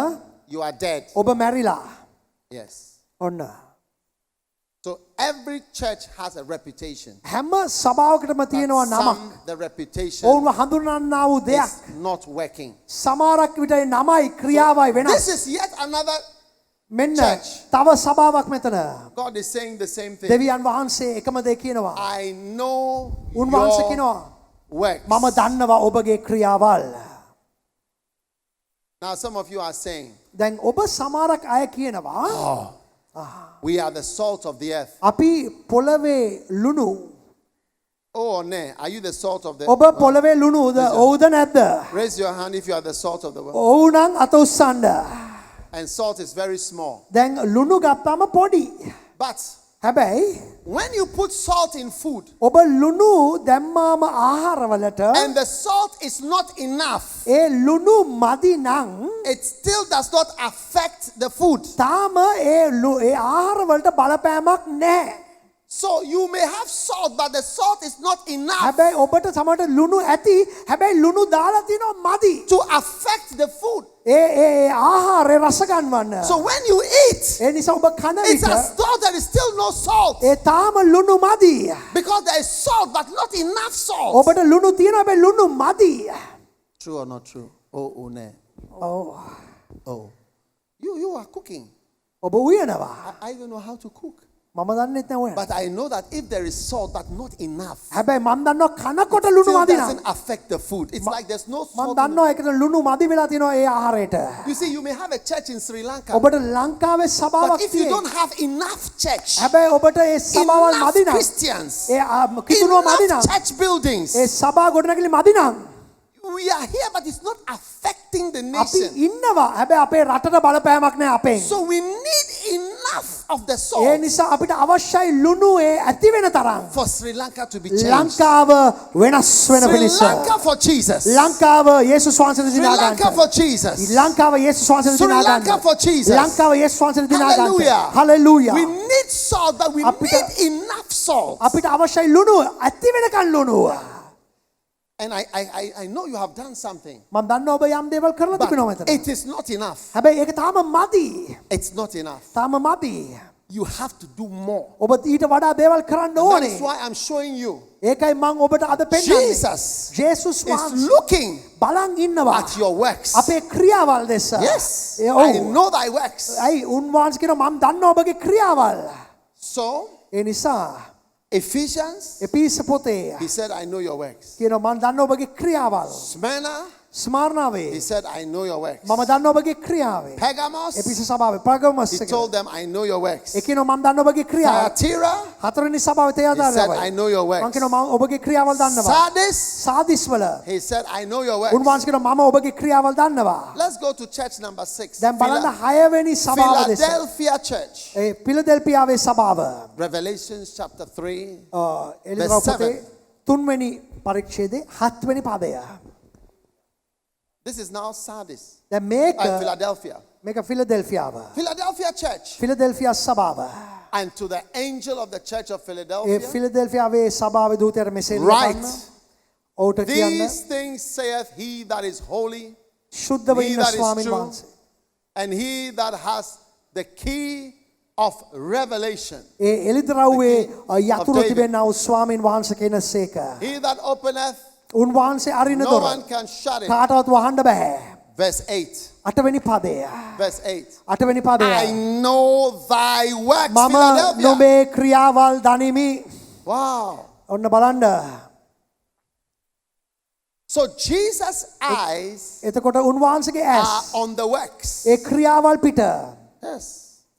you are dead. ඔබ මැරිලා. Yes. ඔන්න. So every church has a reputation. හැම සභාවකටම But තියෙනවා නමක්. some, the reputation ඔවුන්ව හඳුන්වන්නා වූ දෙයක්. is not working. සමහරක් විට ඒ නමයි ක්‍රියාවයි වෙනස්. This is yet another. මෙන්න church. තව සභාවක් මෙතන. God is saying the same thing. දෙවියන් වහන්සේ එකම දේ කියනවා. I know උන්වහන්සේ your කියනවා works. මම දන්නවා ඔබගේ ක්‍රියාවල්. Now some of you are saying, දැන් ඔබ සමහරක් අය කියනවා we are the salt of the earth. අපි පොළවේ ලුණු. Oh, no. Are you the salt of the ඔබ පොළවේ ලුණුද? ඔව්ද නැද්ද? Raise your hand if you are the salt of the world. ඔව් නම් අත උස්සන්න. And salt is very small. දැන් ලුණු ගත්තාම පොඩි. But හැබැයි when you put salt in food ඔබ ලුණු දැම්මාම ආහාරවලට and the salt is not enough, ඒ ලුණු මදි නම් it still does not affect the food. තාම ඒ ආහාරවලට බලපෑමක් නැහැ. So you may have salt, but the salt is not enough හැබැයි ඔබට සමහරට ලුණු ඇති. හැබැයි ලුණු දාලා තිනවා මදි. to affect the food. ඒ ආහාරය රස ගන්නවන්න. So when you eat, ඒ නිසා ඔබ කන it's විට as though there is still no salt. ඒ තාම ලුණු මදි. Because there is salt, but not enough salt. ඔබට ලුණු තියෙනවා හැබැයි ලුණු මදි. True or not true? Oh, no. ඔව්. Oh. You are cooking. ඔබ උයනවා. I don't know how to cook. මම දන්නෙත් නෑ ඔය. But I know that if there is salt, but not enough, හැබැයි මම දන්නවා කනකොට ලුණු still මදි නම්. doesn't affect the food. It's like there's no මම salt. දන්නවා ඒකට ලුණු මදි වෙලා තියෙනවා ඒ ආහාරයට. You see, you may have a church in Sri Lanka, ඔබට ලංකාවේ but සභාවක් if you තියෙයි. don't have enough church, හැබැයි ඔබට ඒ සභාවල් enough මදි නම් Christians, ඒ කිතුනුව මදි enough නම් church buildings, ඒ සභා ගොඩනැගිලි මදි නම් we are here, but it's not affecting the අපි nation. ඉන්නවා. හැබැයි අපේ රටට බලපෑමක් නෑ අපෙන්. So we need enough of the A salt නිසා අපිට අවශ්‍යයි ලුණු ඇති වෙන තරම්. for Sri Lanka to be changed. ලංකාව වෙනස් වෙන Sri පිණිස. Lanka for Jesus. Sri ලංකාව යේසුස් වහන්සේට දිනා Lanka ගන්න. for Jesus. ලංකාව යේසුස් වහන්සේට Sri දිනා Lanka ගන්න. for Jesus. ලංකාව යේසුස් වහන්සේට දිනා ගන්න. Hallelujah. Hallelujah. We need salt, but we අපිට- need enough salt. අපිට අවශ්‍යයි ලුණු ඇති වෙනකන් ලුණු. And I know you have done something, මම දන්නවා ඔබ යම් දේවල් කරලා තිබෙනවා but මෙතන. it is not enough. හැබැයි ඒක තාම මදි. It's not enough. තාම මදි. You have to do more. ඔබ ඊට වඩා දේවල් කරන්න That ඕනේ. is why I'm showing you. ඒකයි මම ඔබට අද පෙන්නන්නේ. Jesus ජේසුස් is වහන්සේ looking බලන් ඉන්නවා. at your works. අපේ ක්‍රියාවල් දෙස. Yes, ඒ I ඔව්. know thy works. ඇයි උන්වහන්සේ කියනවා මම දන්නවා ඔබගේ ක්‍රියාවල්. So, ඒ නිසා Ephesians, එපිස පොතේ he said, I know your works. කියනවා මම දන්නවා ඔබගේ ක්‍රියාවල්. Smyrna, ස්මාර්නාවේ he said, I know your works. මම දන්නවා ඔබගේ ක්‍රියාවේ. Pergamos, එපිස සභාවේ පර්ගමස් he එක. told them, I know your works. ඒ කියනවා මම දන්නවා ඔබගේ ක්‍රියාව. Thyatira, හතරවෙනි සභාවේ he said, I තේයාදාරයවයි. know your මම works. කියනවා මම ඔබගේ ක්‍රියාවල් දන්නවා. Sardis, සාදිස් වල he said, I know your works. උන්වහන්සේ කියනවා මම ඔබගේ ක්‍රියාවල් දන්නවා. Let's go to church number 6. දැන් බලන්න 6 වෙනි සභාව දෙස. Philadelphia Church. ඒ පිලදෙල්පියාවේ සභාව. Revelations chapter 3. එලිදරව් පොතේ 3 වෙනි පරිච්ඡේදයේ 7 වෙනි පදය. This is now Sardis. දැන් මේක Philadelphia. මේක ෆිලඩෙල්ෆියාව. Philadelphia church. ෆිලඩෙල්ෆියා සභාව. And to the angel of the church of A Philadelphia, ෆිලඩෙල්ෆියාවේ සභාවේ දූතයාට මෙසේ Right. ලියන්න. ඔහුට කියන්න these things saith he that is holy, ශුද්ධව he ඉන්න that is ස්වාමීන් true, වහන්සේ. and he that has the key of revelation. A එළිදරව්වේ යතුරු David. තිබෙනා වූ ස්වාමීන් වහන්සේ කෙනසේක. He that openeth, උන්වහන්සේ අරින no දොර one can shut it. කාටවත් වහන්න බෑ. Verse 8. 8වෙනි පදය. Verse 8. 8වෙනි I පදය. know thy works, මම Philadelphia. නොබේ ක්‍රියාවල් දනිමි. Wow. ඔන්න බලන්න. So Jesus' eyes එතකොට උන්වහන්සේගේ are ඇස් on the works. ඒ ක්‍රියාවල් පිට. Yes.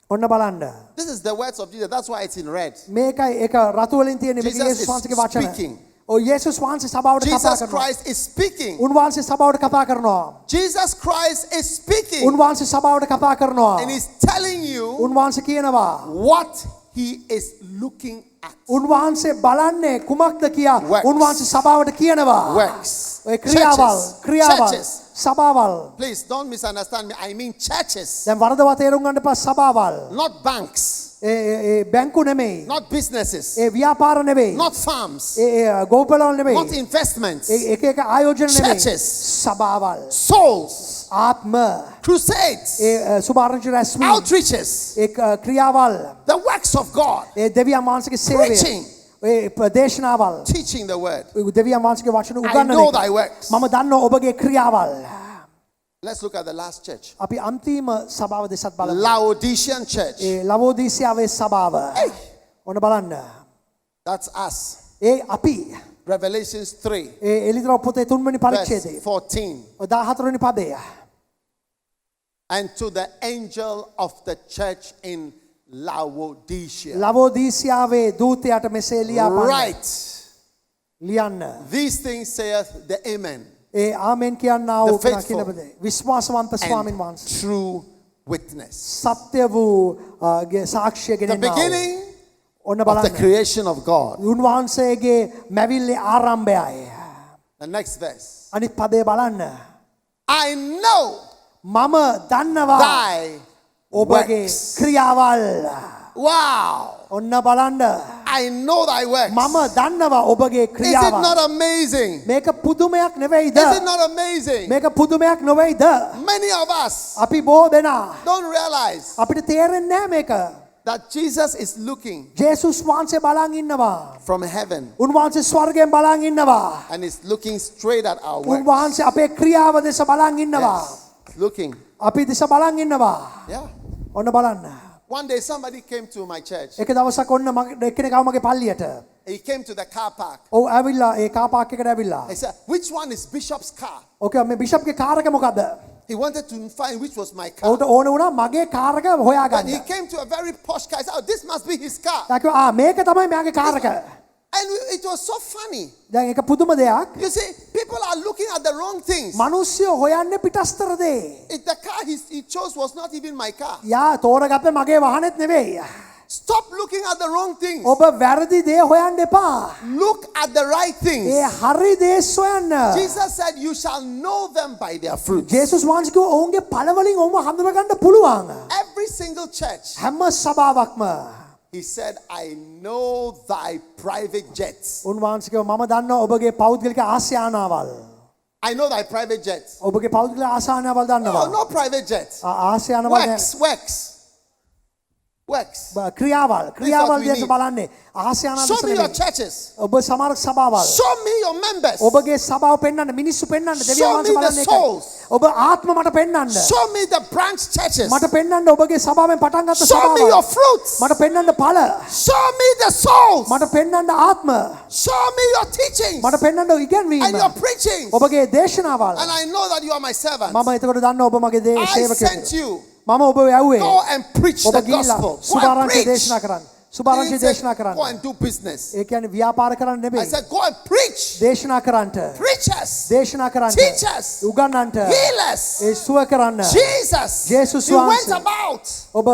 ඔන්න බලන්න. This is the words of Jesus. That's why it's in red. මේකයි ඒක රතු වලින් තියෙන මේක Jesus යේසුස් is වහන්සේගේ වචන. speaking. ඔය යේසුස් වහන්සේ සභාවට කතා Jesus කරනවා. Christ is speaking. උන්වහන්සේ සභාවට කතා කරනවා. Jesus Christ is speaking. උන්වහන්සේ සභාවට කතා කරනවා. And he's telling you උන්වහන්සේ කියනවා what he is looking at. උන්වහන්සේ බලන්නේ කුමක්ද කියා Works. උන්වහන්සේ සභාවට කියනවා. Works. ඔය ක්‍රියාවල් Churches. සභාවල්. Please don't misunderstand me. I mean churches, දැන් වරදවා තේරුම් ගන්න එපා සභාවල්. not banks, ඒ බැංකු නෙමෙයි. not businesses, ඒ ව්‍යාපාර නෙමෙයි. not farms, ඒ ගෝපලවල් නෙමෙයි. not investments, එක එක ආයෝජන නෙමෙයි. Churches. සභාවල්. souls, ආත්ම. crusades, A සුභාරංචි රැස්වීම. outreaches, A ක්‍රියාවල්. the works of God, ඒ දෙවියන් වහන්සේගේ සේවය. preaching, A දේශනාවල්. teaching the word. දෙවියන් වහන්සේගේ වචන I උගන්වන know එක. thy works. මම දන්නවා ඔබගේ ක්‍රියාවල්. Let's look at the last church. අපි අන්තිම සභාව දෙසත් බලමු. Laodicean church. ඒ ලවෝදීසියාවේ සභාව. ඔන්න බලන්න. That's us. ඒ අපි Revelations 3, ඒ එළිදරව් පොතේ 3 වෙනි verse පරිච්ඡේදයේ 14. 14 වෙනි පදය. And to the angel of the church in Laodicea. ලවෝදීසියාවේ දූතයාට මෙසේ ලියාපන්න. Right. ලියන්න. These things saith the Amen. ඒ ආමෙන් කියන්නා වූ The faithful කිනබද. විශ්වාසවන්ත ස්වාමීන් And වහන්සේ. true witness. සත්‍ය වූ සාක්ෂිය The ගෙනෙනා වූ. beginning ඔන්න of the බලන්න. creation of God. උන්වහන්සේගේ මැවිල්ලේ ආරම්භයයි. The next verse. අනිත් පදේ බලන්න. I know මම දන්නවා thy ඔබගේ works. ක්‍රියාවල්. Wow. ඔන්න බලන්න. I know thy works. මම දන්නවා ඔබගේ Is it ක්‍රියාවල්. not amazing? මේක පුදුමයක් නෙවෙයිද? Is it not amazing? මේක පුදුමයක් නොවේද? Many of us අපි බොහෝ දෙනා don't realize අපිට තේරෙන්නේ නැහැ මේක. that Jesus is looking ජේසුස් වහන්සේ බලන් ඉන්නවා. from heaven උන්වහන්සේ ස්වර්ගයෙන් බලන් ඉන්නවා. and is looking straight at our works. උන්වහන්සේ අපේ ක්‍රියාව දෙස බලන් ඉන්නවා. Yes. Looking. අපි දෙස බලන් ඉන්නවා. Yeah. ඔන්න බලන්න. One day somebody came to my church. එක දවසක් ඔන්න එක්කෙනෙක් ආව මගේ පල්ලියට. He came to the car park. ඔව් ඇවිල්ලා ඒ කාර් පාක් එකට ඇවිල්ලා. He said, which one is Bishop's car? ඕක මේ බිෂප්ගේ කාර් එක මොකද්ද? He wanted to find which was my car. ඔහුට ඕන වුණා මගේ කාර් එක And හොයාගන්න. he came to a very posh car. He said, oh, this must be his car. ඊට මේක තමයි මෙයාගේ කාර් එක. And it was so funny. දැන් ඒක පුදුම දෙයක්. You see, people are looking at the wrong things. මිනිස්සු හොයන්නේ පිටස්තර දේ. The car he chose was not even my car. යා තෝරගත්තේ මගේ වාහනේත් නෙවෙයි. Stop looking at the wrong things. ඔබ වැරදි දේ හොයන්න එපා. Look at the right things. ඒ හරි දේ සොයන්න. Jesus said, you shall know them by their fruit. ජේසුස් වහන්සේ කිව්වා ඔවුන්ගේ ඵල වලින් ඔවුන්ව හඳුනගන්න පුළුවන්. Every single church. හැම සභාවක්ම He said, I know thy private jets. උන්වහන්සේ කිව්වා මම දන්නවා ඔබගේ පෞද්ගලික ආස්‍යානාවල්. I know thy private jets. ඔබගේ පෞද්ගලික ආසානාවල් No, දන්නවා. no private jets. ආස්‍යානාවල් Works. ක්‍රියාවල් This is what we දේශ need. බලන්නේ. ආස්‍යානාවල් Show me your නෙවෙයි. churches. ඔබ සමහර සභාවල්. Show me your members. ඔබගේ සභාව පෙන්වන්න මිනිස්සු පෙන්වන්න දෙවියන් Show me වහන්සේ the බලන්නේ souls. ඒකයි. ඔබ ආත්ම මට පෙන්වන්න. Show me the branch churches. මට පෙන්වන්න ඔබගේ සභාවෙන් පටන් ගත්ත Show me your සභාව. fruits. මට පෙන්වන්න ඵල. Show me the souls. මට පෙන්වන්න ආත්ම. Show me your teachings මට පෙන්වන්න and ඉගැන්වීම. your preachings. ඔබගේ දේශනාවල්. And I know that you are my servant. මම එතකොට දන්නවා ඔබ මගේ I සේවකයෙක්. sent you. මම ඔබ යවුවේ. Go and preach ඔබ the ගිහිල්ලා gospel. Go and සුභාරංචි preach. දේශනා කරන්න. He සුභාරංචි didn't say, දේශනා go කරන්න. and do business. ඒ කියන්නේ ව්‍යාපාර කරන්න I නෙමෙයි. said, go and preach. දේශනා කරන්නට. Preachers. දේශනා කරන්නට. Teachers. උගන්වන්නට. Healers. ඒ සුව කරන්න. Jesus. Jesus He went වහන්සේ. about ඔබ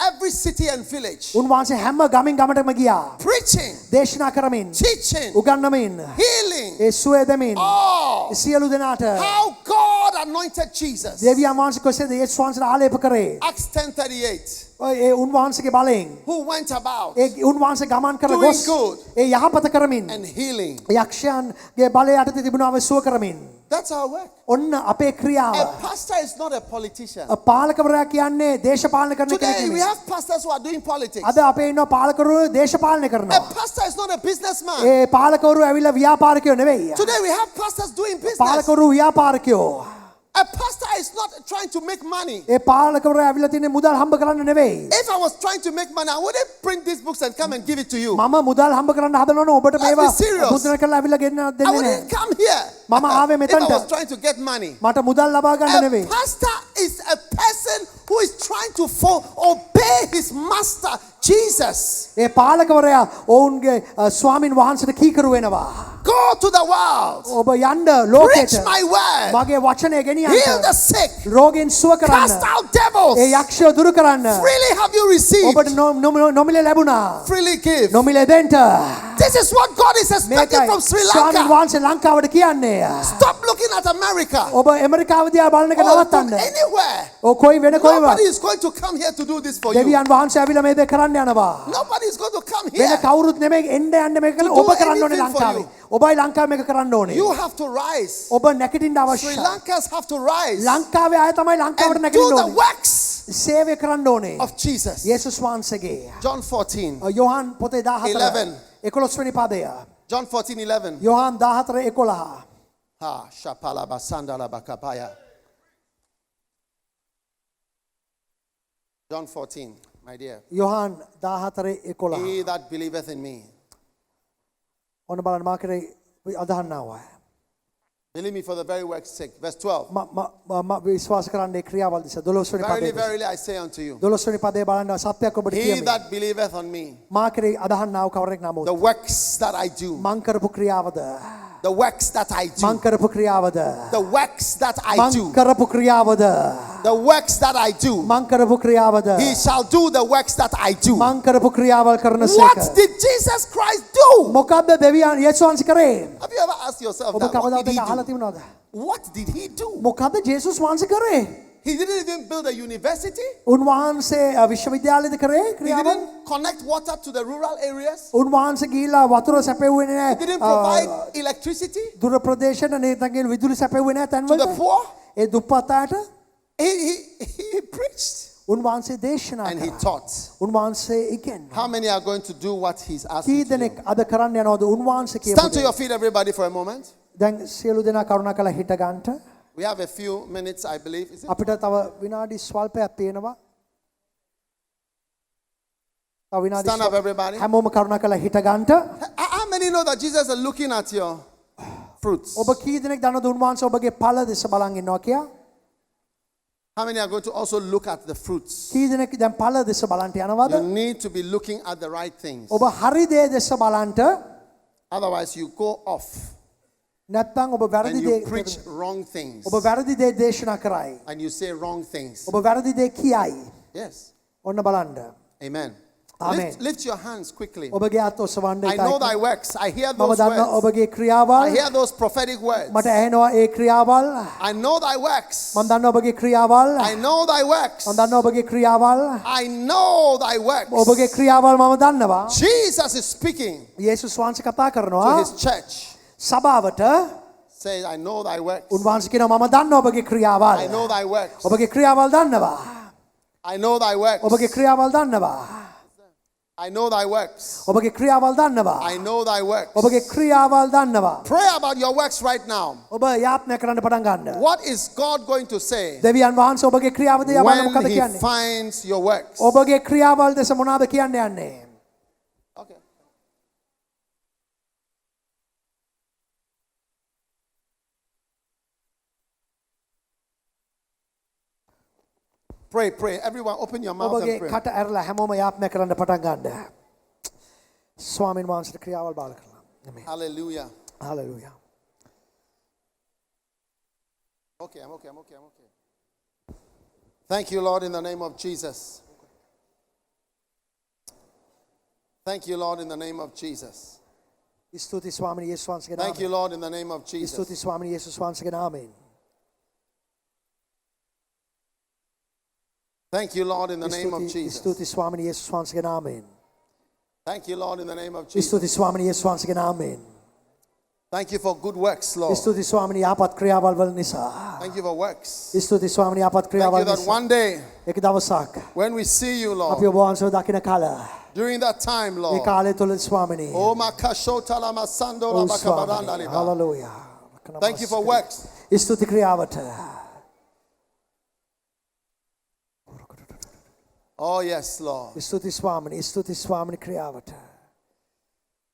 every city and village, උන්වහන්සේ හැම ගමින් ගමටම ගියා. preaching, දේශනා කරමින්, teaching, උගන්වමින්, healing, ඒ සුවය දෙමින් all. සියලු දෙනාට How God anointed Jesus. දෙවියන් වහන්සේ කොහේද යේසුස් වහන්සේට ආලේප කරේ? Acts 10:38. ඒ උන්වහන්සේගේ බලයෙන් Who went about ඒ උන්වහන්සේ ගමන් කර Doing ගොස් good. ඒ යහපත කරමින් and healing. යක්ෂයන්ගේ බලය යටතේ තිබුණාව සුව කරමින් That's our work. ඔන්න අපේ ක්‍රියාව. A pastor is not a politician. පාලකවරයා කියන්නේ දේශපාලන කරන කෙනෙක් Today we නෙමෙයි. have pastors who are doing politics. අද අපේ ඉන්න පාලකවරු දේශපාලනය A කරනවා. pastor is not a businessman. ඒ පාලකවරු ඇවිල්ලා ව්‍යාපාරිකයෝ නෙවෙයි. Today we have pastors doing business. පාලකවරු ව්‍යාපාරිකයෝ. A pastor is not trying to make money. ඒ පාලකවරු ඇවිල්ලා තින්නේ මුදල් හම්බ කරන්න නෙවෙයි. If I was trying to make money, I wouldn't print these books and come and give it to you. මම මුදල් හම්බ කරන්න හදනවනේ ඔබට Let's මේවා be serious. මුද්‍රණය කරලා ඇවිල්ලා ගෙන්න I දෙන්නේ wouldn't නැහැ. come here මම ආවේ if I මෙතනට. was trying to get money. මට මුදල් ලබා ගන්න A නෙවෙයි. pastor is a person who is trying to obey his master, Jesus. ඒ පාලකවරයා ඔවුන්ගේ ස්වාමින් වහන්සේට කීකරු වෙනවා. Go to the world. ඔබ යන්න Preach ලෝකෙට my word. මගේ වචනය Heal ගෙනියන්න. the sick. රෝගීන් සුව කරන්න. Cast out devils. ඒ යක්ෂය දුරු කරන්න. Freely have you received. ඔබට නොමිලේ ලැබුණා. Freely give. නොමිලේ දෙන්න. This is what God is expecting මේකයි from Sri ස්වාමීන් Lanka. වහන්සේ ලංකාවට කියන්නේ. Stop looking at America. ඔබ ඇමරිකාව දිහා බලන එක Or look නවත්තන්න. anywhere. ඔය කොයි වෙන කොයිවත් Nobody is going to come here to do this for you. දෙවියන් වහන්සේ ඇවිල්ලා මේ දේ කරන්න යනවා. Nobody is going to come වෙන here. කවුරුත් නෙමෙයි එන්න යන්න මේක To ඔබ do කරන්න ඕනේ anything for ලංකාවේ. you. ඔබයි ලංකාවේ මේක කරන්න ඕනේ. You have to rise. ඔබ නැගිටින්න Sri අවශ්‍යයි. Lankans have to rise ලංකාවේ අය තමයි ලංකාවට and do නැගිටින්න the ඕනේ. works සේවය කරන්න ඕනේ. of Jesus. යේසුස් වහන්සේගේ. John 14. යෝහන් පොතේ 14 11. 11 වෙනි පදය. John 14:11. යෝහන් 14:11. Ha shapala basandala bakapaya. John 14, my dear. යෝහන් 14:11. He that believeth in me. ඔන්න බලන්න මා කරේ අදහන්නවා. Believe me for the very work's sake. Verse 12. මම විශ්වාස කරන්නේ ක්‍රියාවල් දිස 12 වෙනි Verily, පදේ. verily, I say unto you, 12 වෙනි පදේ බලන්න සත්‍යයක් ඔබට he කියමි. that believeth on me, මා කරේ අදහන්නාව කවරෙක් නමුත් the works that I do, මං කරපු ක්‍රියාවද the works that I මං do, කරපු ක්‍රියාවද the works that I මං do, කරපු ක්‍රියාවද the works that I do, මං කරපු ක්‍රියාවද he shall do the works that I do. මං කරපු ක්‍රියාවල් කරන සේක. What did Jesus Christ do? මොකද්ද දෙවියන් යේසුස් වහන්සේ කරේ? Have you ever asked yourself ඔබ that? What කවදාවත් did he ඒක අහලා do? තිබුණාද? What did he do? මොකද්ද යේසුස් වහන්සේ කරේ? He didn't even build a university. උන්වහන්සේ විශ්වවිද්‍යාලයද කරේ He ක්‍රියාවන්? didn't connect water to the rural areas. උන්වහන්සේ ගිහිල්ලා වතුර සැපෙව්වේ He didn't නෑ. provide electricity දුර ප්‍රදේශන නේතන්ගේ විදුලි සැපෙව්වේ නෑ to the තැන්වලට. poor. ඒ දුප්පත් අයට He preached උන්වහන්සේ දේශනා and he කළා. taught. උන්වහන්සේ ඉගෙනුවා. How many are going to do what he's key asking to දෙනෙක් do? අද කරන්න යනවද උන්වහන්සේ කියපු Stand to දේ? your feet, everybody, for a moment. දැන් සියලු දෙනා කරුණාකරලා හිට ගන්නට. We have a few minutes, I believe. Is it? අපිට තව විනාඩි ස්වල්පයක් තියෙනවා. තව විනාඩි Stand up, everybody. හැමෝම කරුණාකරලා හිට ගන්නට. How many know that Jesus is looking at your fruits? ඔබ කී දෙනෙක් දන්නවද උන්වහන්සේ ඔබගේ ඵල දෙස බලන් ඉන්නවා කියලා? How many are going to also look at the fruits? කී දෙනෙක් දැන් ඵල දෙස බලන්ට යනවද? You need to be looking at the right things. ඔබ හරි දේ දෙස බලන්ට Otherwise, you go off නැත්නම් ඔබ වැරදි and දේ you preach wrong things ඔබ වැරදි දේ දේශනා කරයි. and you say wrong things. ඔබ වැරදි දේ කියයි. Yes. ඔන්න බලන්න. Amen. Amen. Lift your hands quickly. ඔබගේ අත් ඔසවන්න I know thy works. I hear මම those දන්නවා words. ඔබගේ I ක්‍රියාවල්. hear those prophetic words. මට ඇහෙනවා ඒ ක්‍රියාවල්. I know thy works. මම දන්නවා ඔබගේ ක්‍රියාවල්. I know thy works. මම දන්නවා ඔබගේ ක්‍රියාවල්. I know thy works. ඔබගේ ක්‍රියාවල් මම දන්නවා. Jesus is speaking යේසුස් වහන්සේ කතා to කරනවා his church. සභාවට. Say, I know thy works. උන්වහන්සේ කියනවා මම දන්නවා ඔබගේ I ක්‍රියාවල්. know thy works. ඔබගේ ක්‍රියාවල් දන්නවා. I know thy works. ඔබගේ ක්‍රියාවල් දන්නවා. I know thy works. ඔබගේ ක්‍රියාවල් දන්නවා. I know thy works. ඔබගේ ක්‍රියාවල් දන්නවා. Pray about your works right now. ඔබ යාත්නා කරන්න පටන් ගන්න. What is God going to say දෙවියන් වහන්සේ ඔබගේ ක්‍රියාව දිහා බලලා මොකද when he කියන්නේ? finds your works? ඔබගේ ක්‍රියාවල් දෙස මොනවද කියන්න යන්නේ? Okay. Pray, pray. Everyone, open your mouth ඔබගේ and pray. කට ඇරලා හැමෝම යාත්නා කරන්න පටන් ගන්න. ස්වාමීන් වහන්සේට ක්‍රියාවල් බාල කරලා. නෙමෙයි. Hallelujah. Hallelujah. Okay, I'm okay. Thank you, Lord, in the name of Jesus. Thank you, Lord, in the name of Jesus. ස්තුති ස්වාමිනී යේසුස් වහන්සේගේ Thank you, නාමයෙන්. Lord, in the name of Jesus. ස්තුති ස්වාමිනී යේසුස් වහන්සේගේ නාමයෙන්. Thank you, Lord, in the name of Jesus. ස්තුති ස්වාමිනී යේසුස් වහන්සේගේ නාමයෙන්. Thank you, Lord, in the name of Jesus. ස්තුති ස්වාමිනී යේසුස් වහන්සේගේ නාමයෙන්. Thank you for good works, Lord. ස්තුති ස්වාමිනී යහපත් ක්‍රියාවල් වල නිසා. Thank you for works. ස්තුති ස්වාමිනී යහපත් Thank you ක්‍රියාවල් that නිසා. one day එක දවසක් when we see you, අපි Lord, ඔබ වහන්සේව දකින කල during that time, A Lord. කාලය තුල ස්වාමිනී. Oh, makashota la masando la ඔව් bakabaranda ස්වාමිනී. liba. Hallelujah. Thank you for works. ස්තුති ක්‍රියාවට. Oh, yes, Lord. ස්තුති ස්වාමිනී. ස්තුති ස්වාමිනී ක්‍රියාවට.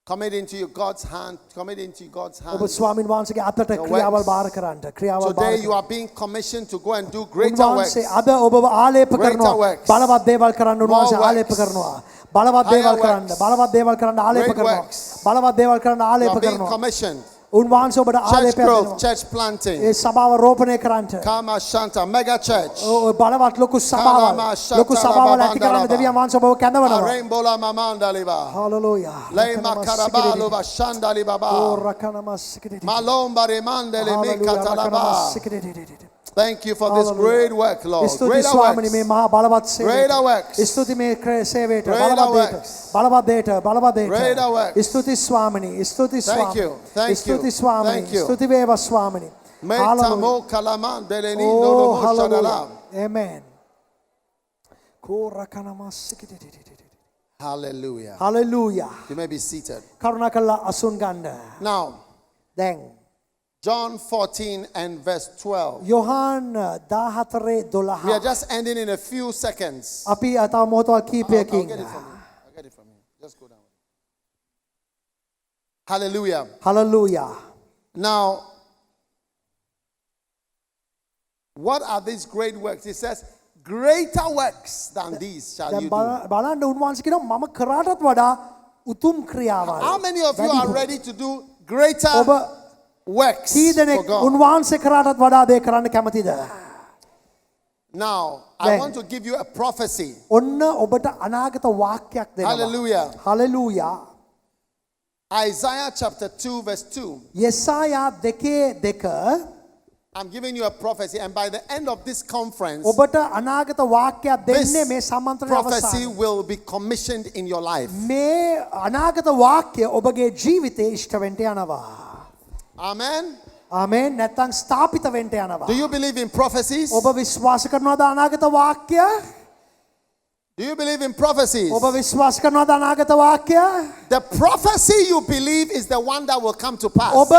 Commit into your God's hand. Commit into God's ඔබ hands. ස්වාමින් වහන්සේගේ අතට Your ක්‍රියාවල් works. බාර කරන්න. ක්‍රියාවල් බාර Today you කරන්න. are being commissioned to go and do greater works. උන්වහන්සේ අද ඔබව ආලේප Greater කරනවා. works. බලවත් දේවල් කරන්න උන්වහන්සේ More ආලේප works. කරනවා. බලවත් Higher දේවල් කරන්න. works. බලවත් දේවල් කරන්න ආලේප Great කරනවා. works. බලවත් දේවල් කරන්න You ආලේප are being කරනවා. commissioned. උන්වහන්සේ ඔබට Church ආලේපයක් growth, දෙනවා. church planting. ඒ සභාව රෝපණය කරන්නට. Kama Shanta, mega church. ඔව් බලවත් ලොකු සභාවල් Kalama Shanta ලොකු සභාවල් Rababa ඇති කරන්න Bandalaba. දෙවියන් වහන්සේ ඔබව කැඳවනවා. Rainbow la mamanda liba. Hallelujah. Leima karabalo bashanda libaba. Malomba remande le mikatalaba. Thank you for this great work, Lord. ස්තුති Greater ස්වාමිනී මේ works. මහා බලවත් Greater සේවයට. works. ස්තුති මේ සේවයට Greater බලවත් දේට. works. බලවත් දේට බලවත් දේට. Greater works. ස්තුති ස්වාමිනී. ස්තුති Thank you. ස්වාමිනී. Thank you. ස්තුති ස්වාමිනී. Thank you. ස්තුති වේවා ස්වාමිනී. Metamo kalaman deleni Oh, nolomo hallelujah. shadalam. Amen. Hallelujah. Hallelujah. You may be seated. කරුණාකරලා අසුන් ගන්න. Now, දැන් John 14 and verse 12. Yohan 14:12. We are just ending in a few seconds. අපි තව මොහොතක් I'll කීපයකින්. get it from you. I'll get it from you. Just go down. Hallelujah. Hallelujah. Now, what are these great works? It says, greater works than these shall දැන් you do. බලන්න උන්වහන්සේ කියනවා මම කරාටත් වඩා උතුම් ක්‍රියාවල්. How many of you are වැඩිපුර. ready to do greater ඔබ works key for දෙනෙක් God? උන්වහන්සේ කරාටත් වඩා දේ කරන්න කැමතිද? Now, I Then- want to give you a prophecy. ඔන්න ඔබට අනාගත වාක්‍යයක් දෙනවා. Hallelujah. Hallelujah. Isaiah chapter 2, verse 2. යෙසායා 2:2 I'm giving you a prophecy, and by the end of this conference, ඔබට අනාගත වාක්‍යයක් this දෙන්නේ මේ සම්මන්ත්‍රණය prophecy අවසානයේ. will be commissioned in your life. මේ අනාගත වාක්‍ය ඔබගේ ජීවිතේ ඉෂ්ට වෙන්න යනවා. Amen. ආමේන්. නැත්නම් ස්ථාපිත වෙන්න යනවා. Do you believe in prophecies? ඔබ විශ්වාස කරනවද අනාගත වාක්‍ය? Do you believe in prophecies? ඔබ විශ්වාස කරනවද අනාගත වාක්‍ය? The prophecy you believe is the one that will come to pass. ඔබ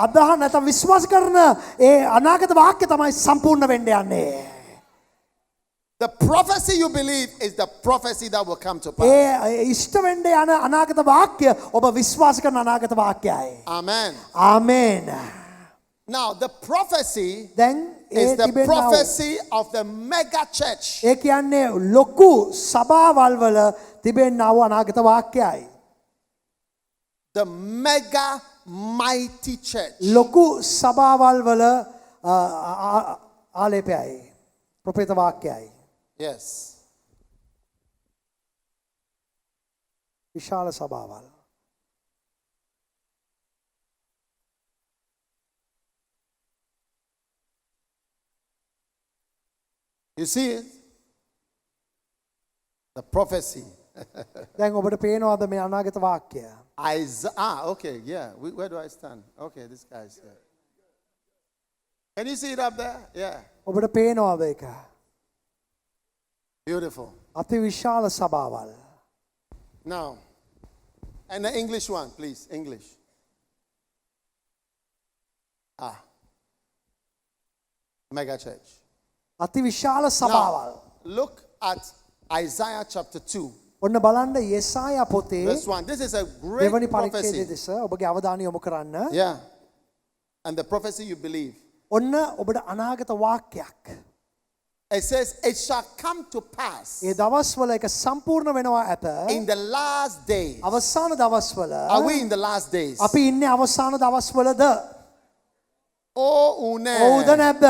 අදහන නැත්නම් විශ්වාස කරන ඒ අනාගත වාක්‍ය තමයි සම්පූර්ණ වෙන්න යන්නේ. The prophecy you believe is the prophecy that will come to pass. ඒ ඉෂ්ට වෙන්න යන අනාගත වාක්‍ය ඔබ විශ්වාස කරන අනාගත වාක්‍යයයි. Amen. ආමේන්. Now, the prophecy දැන් is ඒ the තිබෙනා වූ prophecy of the mega church. ඒ කියන්නේ ලොකු සභාවල් වල තිබෙනා වූ අනාගත වාක්‍යයයි. The mega mighty church. ලොකු සභාවල් වල ආලේපයයි. ප්‍රොපේත වාක්‍යයයි. Yes. විශාල සභාවල්. You see it? The prophecy. දැන් ඔබට පේනවද මේ අනාගත වාක්‍යය? Okay, yeah. Where do I stand? Okay, this guy's here. Can you see it up there? Yeah. ඔබට පේනවද ඒක? Beautiful. අති විශාල සභාවල්. Now, and the English one, please. English. Mega church. අති විශාල Now, සභාවල්. look at Isaiah chapter 2, ඔන්න බලන්න යෙසායා පොතේ verse 1. This is a great දෙවනි පරිච්ඡේදය prophecy. දෙස ඔබගේ අවධානය යොමු කරන්න. Yeah. And the prophecy you believe. ඔන්න ඔබට අනාගත වාක්‍යයක්. It says, it shall come to pass ඒ දවස්වල එක සම්පූර්ණ වෙනවා ඇත. in the last days. අවසාන දවස්වල Are we in the last days? අපි ඉන්නේ අවසාන දවස්වලද? Oh, ඔව්ද නැද්ද?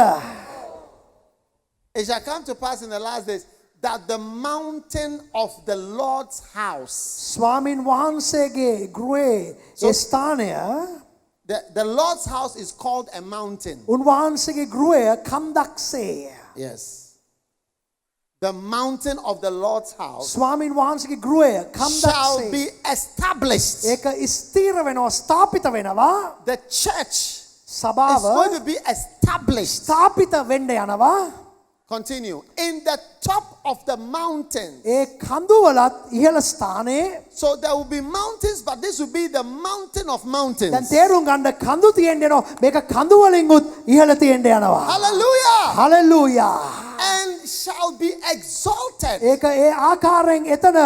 It shall come to pass in the last days that the mountain of the Lord's house, ස්වාමින් වහන්සේගේ ගෘහේ ඒ ස්ථානය the Lord's house is called a mountain. උන්වහන්සේගේ ගෘහය කන්දක්සේ. Yes. The mountain of the Lord's house ස්වාමින් වහන්සේගේ ගෘහය shall කන්දක්සේ. be established. ඒක ස්ථීර වෙනවා ස්ථාපිත වෙනවා. The church is සභාව going to be established. ස්ථාපිත වෙන්න යනවා. Continue. In the top of the mountain. ඒ කඳුවලත් ඉහළ ස්ථානයේ So there will be mountains, but this will be the mountain of දැන් mountains. තේරුම් ගන්න කඳු තියෙන්න යනවා. මේක කඳු වලින්ුත් ඉහළ තියෙන්න යනවා. Hallelujah. Hallelujah. And shall be exalted. ඒක ඒ ආකාරයෙන් එතන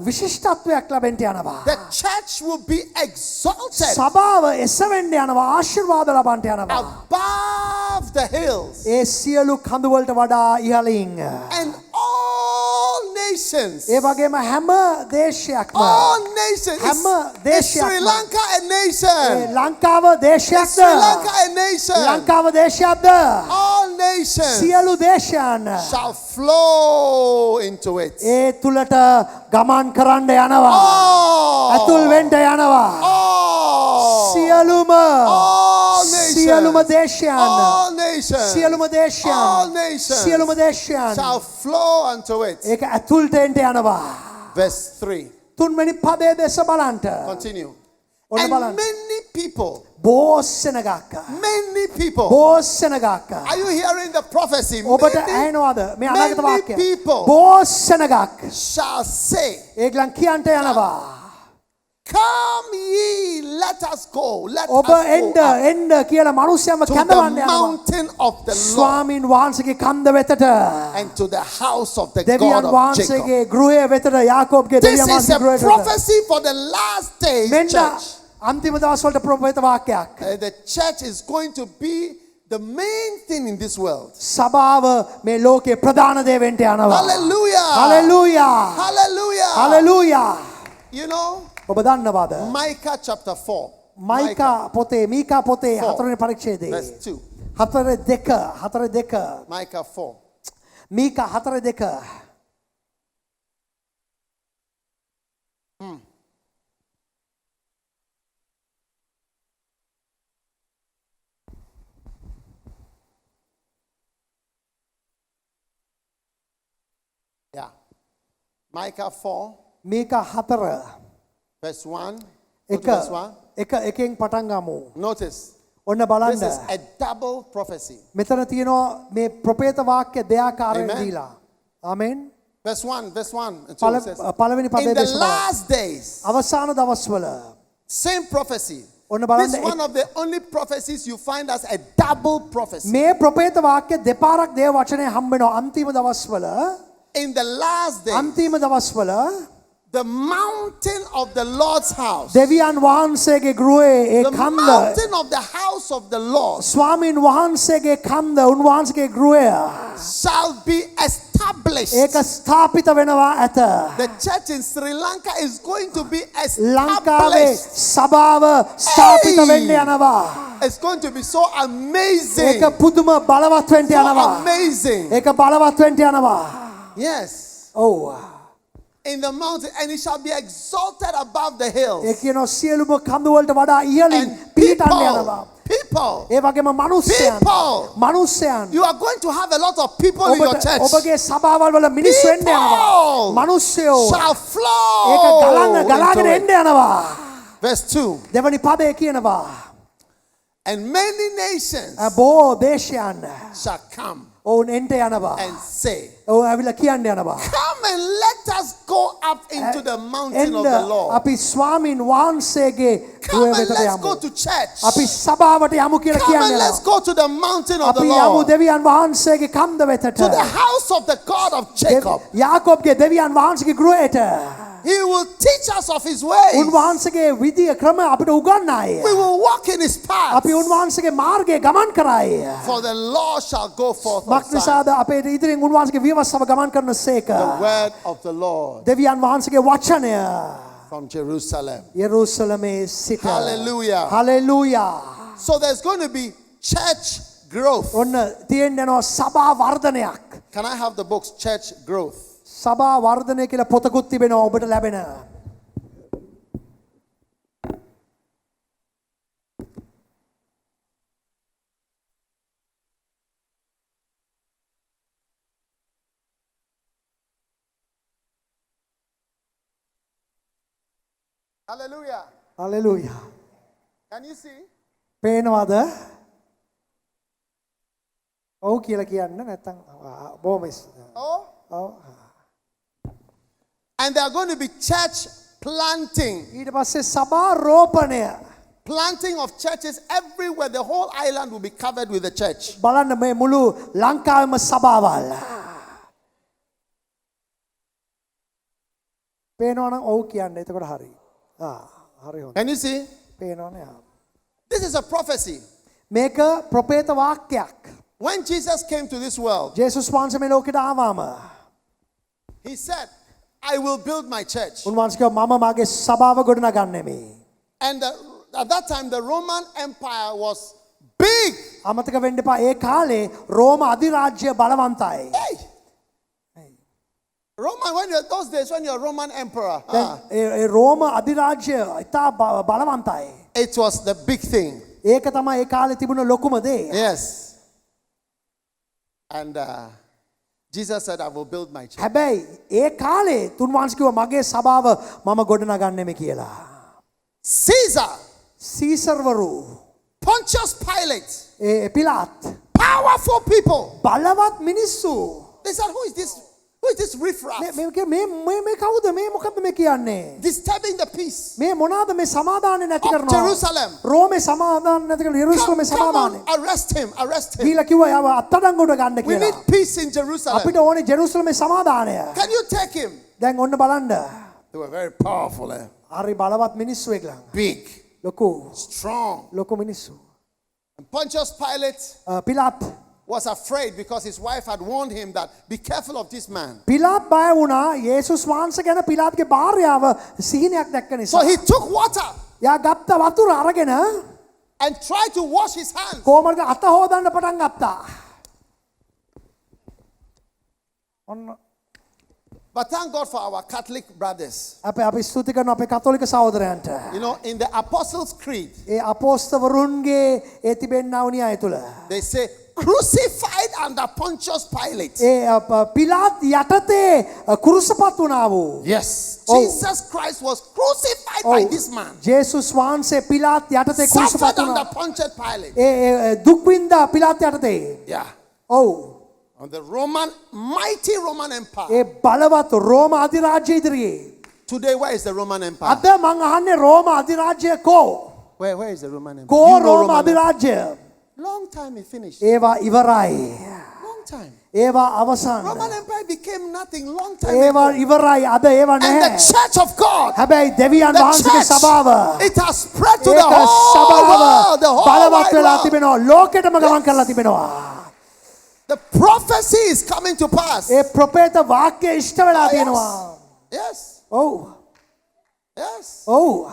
විශිෂ්ටත්වයක් ලැබෙන්න යනවා. The church will be exalted සභාව එසවෙන්න යනවා. ආශිර්වාද ලබන්න යනවා. above the hills. ඒ සියලු කඳු වලට වඩා ඉහළින්. And all nations. ඒ වගේම හැම දේශයක්ම All nations. හැම Is දේශයක්ම. Sri Lanka a A nation? ලංකාව Is දේශයක්ද? Sri Lanka a nation? ලංකාව දේශයක්ද? All nations සියලු දේශයන් shall flow into it. ඒ තුලට ගමන් කරන්න යනවා. ඇතුල් All. වෙන්න යනවා. All. සියලුම All සියලුම nations. දේශයන් All nations. සියලුම All දේශයන් nations සියලුම දේශයන් shall flow unto it. ඒක ඇතුල්ට එන්න යනවා. Verse 3. තුන්වෙනි පදයේ දෙස බලන්න. Continue. ඔන්න And බලන්න. many people, බෝසෙනගක්. many people. බෝසෙනගක්. Are you hearing the prophecy? ඔබට Many ඇහෙනවද මේ අනාගත many වාක්‍යය? people බෝසෙනගක්. shall say, ඒගොල්ලන් කියන්ට යනවා. Come ye, let us go. Let ඔබ us එන්න go up එන්න කියලා මිනිස්යන්ව to කැඳවන්න the යනවා. mountain of the Lord ස්වාමින් වහන්සේගේ කන්ද වෙතට. and to the house of the God දෙවියන් of Jacob. වහන්සේගේ ගෘහය වෙතට යාකෝබ්ගේ This දෙවියන් is වහන්සේගේ a ගෘහයට. prophecy for the last days, මෙන්න church. අන්තිම දවස්වලට ප්‍රොෆෙත වාක්‍යයක්. The church is going to be the main thing in this world. සභාව මේ ලෝකේ ප්‍රධාන දේ වෙන්න යනවා. Hallelujah. Hallelujah. Hallelujah. Hallelujah. You know, ඔබ දන්නවද? Micah chapter 4. මීකා පොතේ 4. 4 වෙනි පරිච්ඡේදයේ Verse 2. 4:2 Micah 4. මීකා 4:2 Yeah. Micah 4, මීකා 4 verse 1. Go එක to verse 1. එක එකෙන් පටන් ගමු. Notice, ඔන්න this බලන්න. is a double prophecy. මෙතන තියෙනවා මේ ප්‍රොපේත වාක්‍ය දෙආකාරයෙන් Amen. දීලා. ආමෙන්. Verse 1, verse 1. and 2 says, පළවෙනි in පදයේ the දේශ බලන්න. last days, අවසාන දවස්වල same prophecy. ඔන්න බලන්න This is one of the only prophecies you find as a double prophecy. මේ ප්‍රොපේත වාක්‍ය දෙපාරක් දේව වචනේ හම්බ වෙනවා අන්තිම දවස්වල. In the last days, අන්තිම දවස්වල the mountain of the Lord's house, දෙවියන් වහන්සේගේ ගෘහයේ ඒ the කන්ද mountain of the house of the Lord ස්වාමින් වහන්සේගේ කන්ද උන්වහන්සේගේ ගෘහය shall be established. ඒක ස්ථාපිත වෙනවා ඇත. The church in Sri Lanka is going to be ලංකාවේ established. සභාව ස්ථාපිත වෙන්න යනවා. It's going to be so amazing. ඒක පුදුම බලවත් වෙන්න So යනවා. amazing. ඒක බලවත් වෙන්න යනවා. Yes. ඔව්. In the mountain, and it shall be exalted above the hills. ඒ කියනවා සියලුම කඳු වලට වඩා ඉහළින් And පිහිටන්න යනවා. people, ඒ වගේම people, මිනිස්යන් you are going to have a lot of people in your church. ඔබගේ සභාවල් වල මිනිස්සු වෙන්න යනවා. මිනිස්සයෝ Shall ඒක flow ගලාගෙන into එන්න it. යනවා. Verse 2. දෙවනි පදේ කියනවා And many nations බොහෝ දේශයන් shall come ඔවුන් එන්න යනවා. and say, ඔවුන් ඇවිල්ලා කියන්න යනවා. Come and let us go up into the mountain එන්න of the Lord. අපි ස්වාමින් වහන්සේගේ Come ගෘහය and වෙතට let's යමු. go to church. අපි සභාවට යමු කියලා Come කියන්න and let's යනවා. go to the mountain of the අපි යමු Lord. දෙවියන් වහන්සේගේ කන්ද වෙතට. To the house of the God of Jacob. යාකෝබ්ගේ දෙවියන් වහන්සේගේ ගෘහයට. He will teach us of his ways. උන්වහන්සේගේ විදිය ක්‍රම අපිට උගන්වයි. We will walk in his path. අපි උන්වහන්සේගේ මාර්ගයේ ගමන් කරයි. For the Lord shall go forth on Zion. මක්නිසාද අපේ ඉදිරියෙන් උන්වහන්සේගේ විවස්සව ගමන් කරනසේක. The word of the Lord දෙවියන් වහන්සේගේ වචනය from Jerusalem. යෙරුසලමේ සිට. Hallelujah. Hallelujah. So there's going to be church growth. ඔන්න තියෙන්න යනවා සභා වර්ධනයක්. Can I have the books Church Growth? සභා වර්ධනය කියලා පොතකුත් තිබෙනවා ඔබට ලැබෙන. Hallelujah. Hallelujah. Can you see? පේනවද? ඔව් කියලා කියන්න නැත්තම් බොහොම Oh. ඔව්. And there are going to be church planting. ඊට පස්සේ සභා රෝපණය. Planting of churches everywhere. The whole island will be covered with the church. බලන්න මේ මුළු ලංකාවෙම සභාවල්. පේනවනම් ඔව් කියන්න. එතකොට හරි. හරි හොඳයි. Can you see? පේනවනේ. This is a prophecy. මේක ප්‍රොපේත වාක්‍යයක්. When Jesus came to this world, ජේසුස් වහන්සේ මේ ලෝකෙට ආවම he said, I will build my church. උන්වහන්සේ කිව්වා මම මගේ සභාව ගොඩනගන්නෙමි. And at that time, the Roman Empire was big. අමතක වෙන්න එපා ඒ කාලේ රෝම අධිරාජ්‍ය බලවන්තයි. Hey! Roman, those days when you're a Roman emperor, ඒ රෝම අධිරාජ්‍ය ඉතා බලවන්තයි. it was the big thing. ඒක තමයි ඒ කාලේ තිබුණ ලොකුම දේ. Yes. And Jesus said, I will build my church. හැබැයි ඒ කාලේ තුන්වහන්සේ කිව්වා මගේ සභාව මම ගොඩනගන්නෙමි කියලා. Caesar, සීසර්වරු Pontius Pilate, පිලාත් powerful people. බලවත් මිනිස්සු They said, who is this? Who is this riffraff? මේ කවුද මේ මොකද්ද මේ කියන්නේ? Disturbing the peace මේ මොනවාද මේ සමාදානෙ නැති of කරනවා? Jerusalem. රෝමේ සමාදාන නැති කරන යෙරුසලමේ Come සමාදානෙ. on, arrest him, arrest him. ගිහිලා කිව්වා යාව අත්අඩංගුවට ගන්න We කියලා. need peace in Jerusalem. අපිට ඕනේ ජෙරුසලමේ සමාදානය. Can you take him? දැන් ඔන්න බලන්න. They were very powerful, හරි බලවත් මිනිස්සු එක්ලන්. big, ලොකු strong. ලොකු මිනිස්සු. And Pontius Pilate පිලාත් was afraid because his wife had warned him that be careful of this man. පිලාත් බය වුණා යේසුස් වහන්සේ ගැන පිලාත්ගේ භාර්යාව සිහිනයක් දැක්ක නිසා. So he took water යා ගත්ත වතුර අරගෙන and tried to wash his hands. කොමරක අත හොදන්න පටන් ගත්තා. ඔන්න But thank God for our Catholic brothers. අපි ස්තුති කරන අපේ කතෝලික සහෝදරයන්ට. You know, in the Apostles' Creed, ඒ අපෝස්තවරුන්ගේ ඒ තිබෙන්නා වූ න්‍යාය තුල they say, crucified under Pontius Pilate. ඒ පිලාත් යටතේ කුරුසපත් වුණා වූ. Yes. Oh. Jesus Christ was crucified by this man. ජේසුස් වහන්සේ පිලාත් යටතේ Suffered කුරුසපත් under වුණා. Pontius Pilate. ඒ දුක් විඳා පිලාත් යටතේ. Yeah. ඔව්. On the mighty Roman Empire. ඒ බලවත් රෝම අධිරාජ්‍ය ඉදිරියේ. Today, where is the Roman Empire? අද මං අහන්නේ රෝම අධිරාජ්‍ය කෝ? Where is the Roman Empire? කෝ You know රෝම Roman Empire. අධිරාජ්‍ය? Long time it finished. ඒවා ඉවරයි. Long time. ඒවා අවසන්. Roman Empire became nothing long time ඒවා ago. ඉවරයි. අද ඒවා And the නැහැ. church of God, හැබැයි දෙවියන් the වහන්සේගේ සභාව church, it has spread to the ඒක whole සභාව world, the whole බලවත් wide වෙලා world. තිබෙනවා. ලෝකෙටම ගමන් කරලා තිබෙනවා. The prophecy is coming to pass. ඒ ප්‍රොපේත වාක්‍ය ඉෂ්ට වෙලා තියෙනවා. Yes. ඔව්. Yes. ඔව්.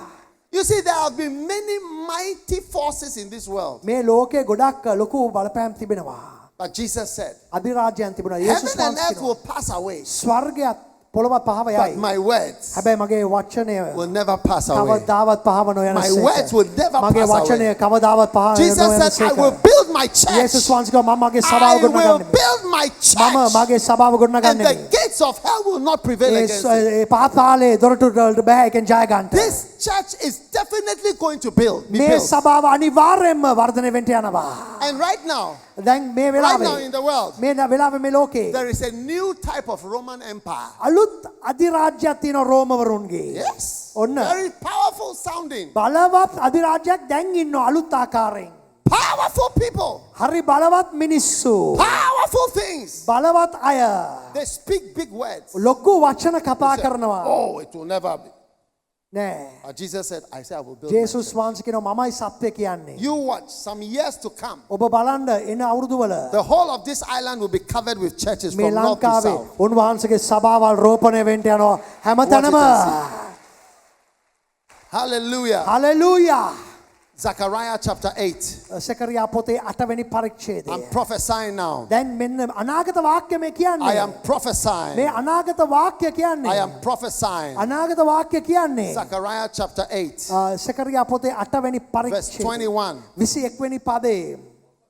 You see, there have been many mighty forces in this world. මේ ලෝකේ ගොඩක් ලොකු බලපෑම් තිබෙනවා. But Jesus said, අධිරාජ්‍යයන් තිබුණා. යේසුස් heaven and වහන්සේ earth කියනවා. will pass away, ස්වර්ගයත් පොළොවත් පහව but යයි. my words හැබැයි මගේ වචනය will never pass away. කවදාවත් පහව නොයන My words will never මගේ pass වචනය away. කවදාවත් පහව Jesus නොයන said, I will build my church. යේසුස් වහන්සේ කිව්වා මම මගේ සභාව I will ගොඩනගන්නේ. build my මම church. මගේ සභාව And ගොඩනගන්නේ. the gates of hell will not prevail against it. ඒ පාතාලේ දොරටු වලට බෑ එකෙන් ජය ගන්නට. This church is definitely going to be මේ built. සභාව අනිවාර්යයෙන්ම වර්ධනය වෙන්න යනවා. And right now දැන් මේ in වෙලාවේ the world, මේ වෙලාවේ මේ ලෝකේ there is a new type of Roman Empire. අලුත් අධිරාජ්‍යයක් තියෙන රෝමවරුන්ගේ. Yes. ඔන්න. Very powerful sounding. බලවත් අධිරාජ්‍යයක් දැන් ඉන්නවා අලුත් ආකාරයෙන්. Powerful people. හරි බලවත් මිනිස්සු. Powerful things. බලවත් අය. They speak big words. ලොකු වචන කතා කරනවා. Oh, it will never be. නෑ. Jesus said, I say I will build my ජේසුස් වහන්සේ කියනවා මමයි සත්‍ය කියන්නේ. You watch some years to come. ඔබ බලන්න එන අවුරුදුවල The whole of this island will be covered with churches මේ from north to ලංකාවේ south. උන්වහන්සේගේ සභාවල් රෝපණය වෙන්න යනවා හැමතැනම. Hallelujah. හලෙලූයා. Zechariah chapter 8. සකරියා පොතේ 8 වෙනි පරිච්ඡේදය. I'm prophesying now. දැන් මෙන්න අනාගත වාක්‍ය මේ කියන්නේ. I am prophesying. මේ අනාගත වාක්‍ය කියන්නේ. I am prophesying. අනාගත වාක්‍ය කියන්නේ. Zechariah chapter 8, සකරියා පොතේ 8 වෙනි verse පරිච්ඡේදය. 21. 21 වෙනි පදේ.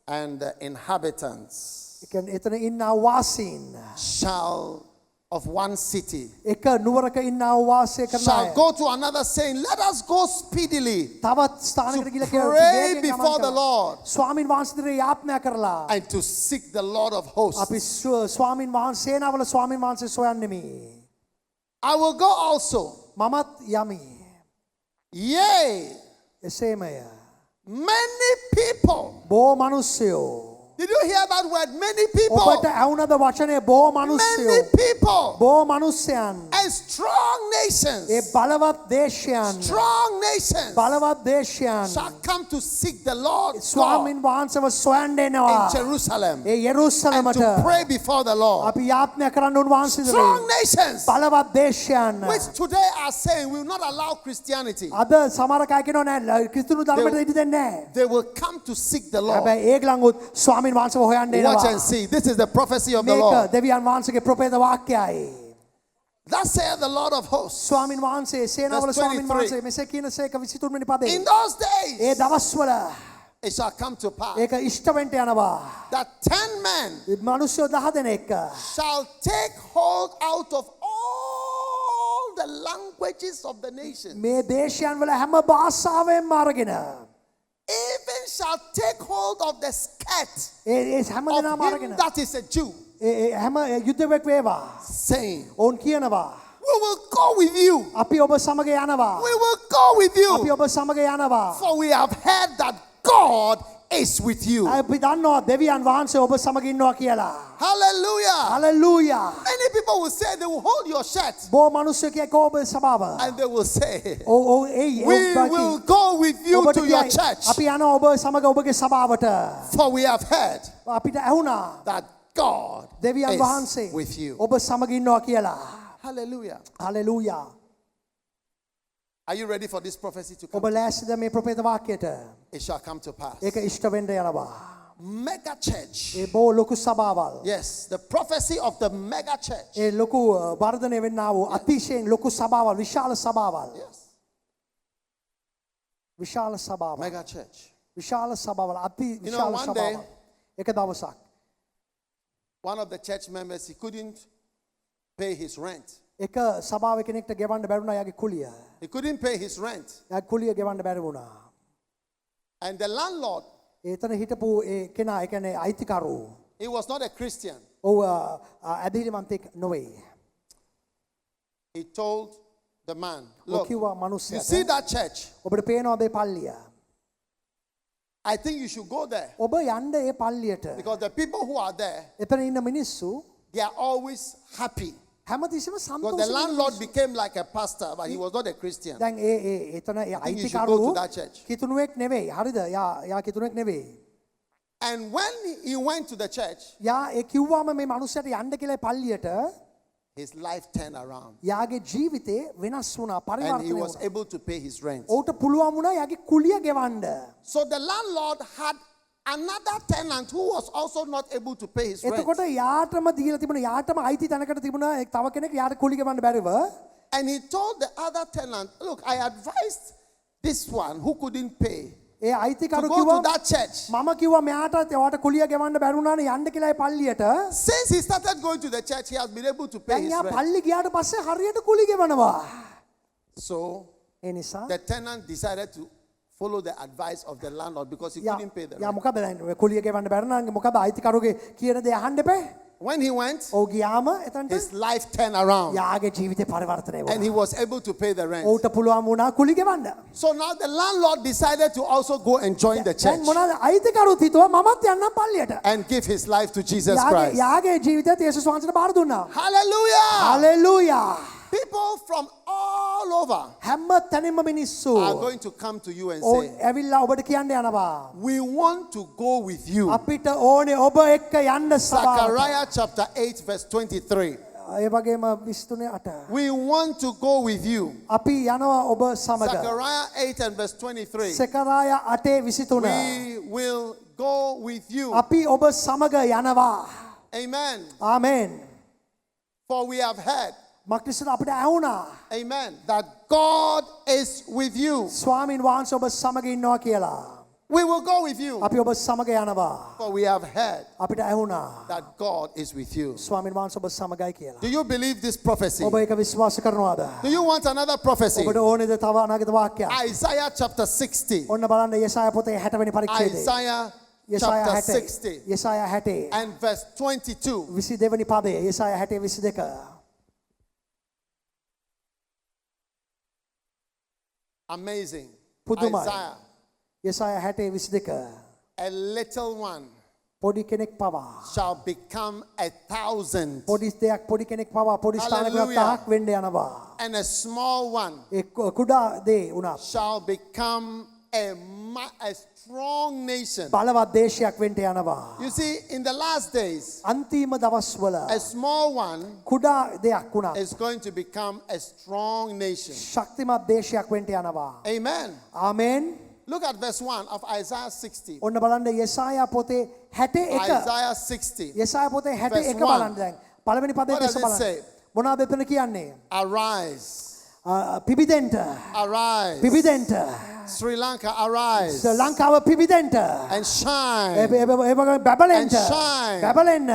And the inhabitants ඒ කියන්නේ එතන ඉන්නා වාසීන් shall of one city එක නුවරක ඉන්නා වාසය කරන shall අය. go to another saying, let us go speedily තවත් ස්ථානයකට ගිහලා to කියනවා pray වේගයෙන් before ගමන් the කරලා. Lord ස්වාමින් වහන්සේට යාඥා කරලා and to seek the Lord of hosts. අපි ස්වාමින් වහන්සේ සේනාවල ස්වාමින් වහන්සේ සොයන්නෙමි. I will go also. මමත් යමි. Yea, එසේමය. many people. බොහෝ මිනිස්සුયો. Did you hear that word? Many people. ඔබට ඇහුණද වචනේ බොහෝ මිනිස්සුયો. Many people. බොහෝ මිනිසයන්. And strong nations. ඒ බලවත් දේශයන්. Strong nations බලවත් දේශයන්. shall come to seek the Lord God ස්වාමින් වහන්සේව සොයන්න එනවා. in Jerusalem A and යෙරුසලමට to pray before the Lord. අපි යාඥා කරන්න උන්වහන්සේට Strong nations බලවත් දේශයන්. which today are saying we will not allow Christianity. අද සමහර අය කියනවා නෑ ක්‍රිස්තුණු ධර්මයට ඉඩ දෙන්නේ නෑ. They will come to seek the Lord. හැබැයි ඒගලඟුත් ස්වාමින් වහන්සේව හොයන්න Watch එනවා. and see. This is the prophecy of the මේක Lord. දෙවියන් වහන්සේගේ ප්‍රොපේත වාක්‍යයයි. Thus saith the Lord of hosts. ස්වාමින් වහන්සේ සේනාවල Verse ස්වාමින් 23. වහන්සේ මෙසේ කියන සේක 23 වෙනි පදේ. In those ඒ days දවස්වල it shall come to pass ඒක ඉෂ්ට වෙන්න යනවා. that 10 men මිනිස්සු 10 දෙනෙක් shall take hold out of all the languages of the nation, මේ දේශයන් වල හැම භාෂාවෙන්ම අරගෙන even shall take hold of the skirt ඒ හැම දෙනාම of අරගෙන him that is a Jew, ඒ හැම යුද්ධයක් වේවා. saying, ඔවුන් කියනවා we will go with you. අපි ඔබ සමග යනවා. We will go with අපි you. ඔබ සමග යනවා. For we have heard that God is with you. අපි දන්නවා දෙවියන් වහන්සේ ඔබ සමග ඉන්නවා කියලා. Hallelujah. Hallelujah. Many people will say they will hold your shirt බොහෝ මිනිස්සු කියක ඔබ සභාව. and they will say, ඔව් ඒ we will go with you ඔබට to your කියයි, church. අපි යනවා ඔබ සමග ඔබගේ සභාවට. For we have heard අපිට ඇහුණා that God දෙවියන් is වහන්සේ with you. ඔබ සමග ඉන්නවා කියලා. Hallelujah. Hallelujah. Are you ready for this prophecy to ඔබ come? ලෑස්තිද මේ ප්‍රොපේත වාක්‍යයට? It shall come to pass. ඒක ඉෂ්ට වෙන්න යනවා. Mega church. ඒ බොහෝ ලොකු සභාවල්. Yes, the prophecy of the mega church. ඒ ලොකු වර්ධනය වෙන්නා වූ අතිශයින් ලොකු සභාවල් විශාල සභාවල්. Yes, විශාල සභාවල්. mega church. විශාල සභාවල් අති You know, විශාල one day- සභාවල්. එක දවසක් One of the church members, he couldn't pay his rent. එක සභාව කෙනෙක්ට ගෙවන්න බැරුණා යාගේ කුලිය. He couldn't pay his rent. යාගේ කුලිය ගෙවන්න බැරි වුණා. And the landlord, එතන හිටපු ඒ කෙනා ඒ කියන්නේ අයිතිකරු. he was not a Christian. ඔව් ඇදහිලිමන්තෙක් නොවේ. He told the man, ඔව් look, කිව්වා you මිනිස්සයාට see that church? ඔබට පේනවද ඒ පල්ලිය? I think you should go there. ඔබ යන්න ඒ පල්ලියට. Because the people who are there, එතන ඉන්න මිනිස්සු they are always happy. හැමතිස්සෙම Because the සන්තෝෂ landlord became like a pastor, but he was not a Christian. දැන් එතන ඒ think you should go අයිතිකරු to that church. කිතුණුවෙක් නෙවෙයි. හරිද? යා කිතුණුවෙක් නෙවෙයි. And when he went to the church, යා ඒ කිව්වම මේ මිනිස්සයාට යන්න කියලා ඒ පල්ලියට his life turned around. යාගේ ජීවිතේ වෙනස් වුණා. And he පරිවර්තනය was වුණා. able to pay his rent. ඔහුට පුළුවන් වුණා යාගේ කුලිය ගෙවන්න. So the landlord had another tenant who was also not able to pay his rent. එතකොට යාටම දීලා තිබුණා යාටම අයිති තැනකට තිබුණා තව කෙනෙක් යාට කුලි ගෙවන්න බැරිව. And he told the other tenant, look, I advised this one who couldn't pay A to අයිතිකරු go to කිව්වා that church. මම කිව්වා මෙයාට ඔයාට කුලිය ගෙවන්න බැරුණානේ යන්න කියලා ඒ පල්ලියට. Since he started going to the church, he has been able to pay දැන් his යා rent. පල්ලි ගියාට පස්සේ හරියට කුලි ගෙවනවා. So ඒ නිසා the tenant decided to follow the advice of the landlord because he යා couldn't pay the යා rent. මොකද දැන් කුලිය ගෙවන්න බැරි නම් මොකද අයිතිකරුගේ කියන දේ අහන්න එපා. When he went, ඔව් ගියාම එතනට his life turned around යාගේ ජීවිතේ පරිවර්තනය and he වුණා. was able to pay the rent. ඔහුට පුළුවන් වුණා කුලි ගෙවන්න. So now the landlord decided to also go and join the දැන් church මොනවාද අයිතිකරුත් හිතුවා මමත් යන්නම් පල්ලියට. and give his life to Jesus යාගේ Christ. යාගේ ජීවිතයත් යේසුස් වහන්සේට බාර දුන්නා. Hallelujah! Hallelujah. People from all over හැම තැනින්ම මිනිස්සු are going to come to you and ඔව් say, ඇවිල්ලා ඔබට කියන්න යනවා. we want to go with you. අපිට ඕනේ ඔබ එක්ක යන්න සභාවට. Zechariah chapter 8 verse 23. ඒ වගේම 23:8. We want to go with you. අපි යනවා ඔබ සමග. Zechariah 8 and verse 23. සෙකරායා 8:23. We will go with you. අපි ඔබ සමග යනවා. Amen. Amen. For we have heard, මක්නිසද අපිට ඇහුණා. amen, that God is with you. ස්වාමින් වහන්සේ ඔබ සමග ඉන්නවා කියලා. We will go with you. අපි ඔබ සමග යනවා. For we have heard අපිට ඇහුණා. that God is with you. ස්වාමින් වහන්සේ ඔබ සමගයි කියලා. Do you believe this prophecy? ඔබ ඒක විශ්වාස කරනවාද? Do you want another prophecy? ඔබට ඕනේද තව අනාගත වාක්‍යයක්? Isaiah chapter 60. ඔන්න බලන්න යෙසායා පොතේ 60 වෙනි පරිච්ඡේදය. Isaiah යෙසායා chapter 60. 60 යෙසායා 60. and verse 22. 22 වෙනි පදය. යෙසායා 60 22. Amazing. පුදුමයි. Isaiah, යෙසායා 60 22. a little one පොඩි කෙනෙක් පවා shall become 1,000, පොඩි දෙයක් පොඩි කෙනෙක් පවා පොඩි ස්ථානයක් Hallelujah. 1000ක් වෙන්න යනවා. and a small one ඒ කුඩා දේ උනත් shall become a strong nation. බලවත් දේශයක් වෙන්න යනවා. You see, in the last days, අන්තිම දවස්වල a small one කුඩා දෙයක් උනත් is going to become a strong nation. ශක්තිමත් දේශයක් වෙන්න යනවා. Amen. Amen. Look at verse 1 of Isaiah 60. ඔන්න බලන්න යෙසායා පොතේ 61. Isaiah 60. යෙසායා පොතේ 61 Verse 1. බලන්න දැන්. පළවෙනි පදේ What does දෙස it බලන්න. say? මොනවද එතන කියන්නේ? Arise. පිබිදෙන්ට. Arise. පිබිදෙන්ට. Sri Lanka, arise. ශ්‍රී ලංකාව පිබිදෙන්ට. And shine. ඒ වගේ බබලෙන්ට. And shine. බබලෙන්න.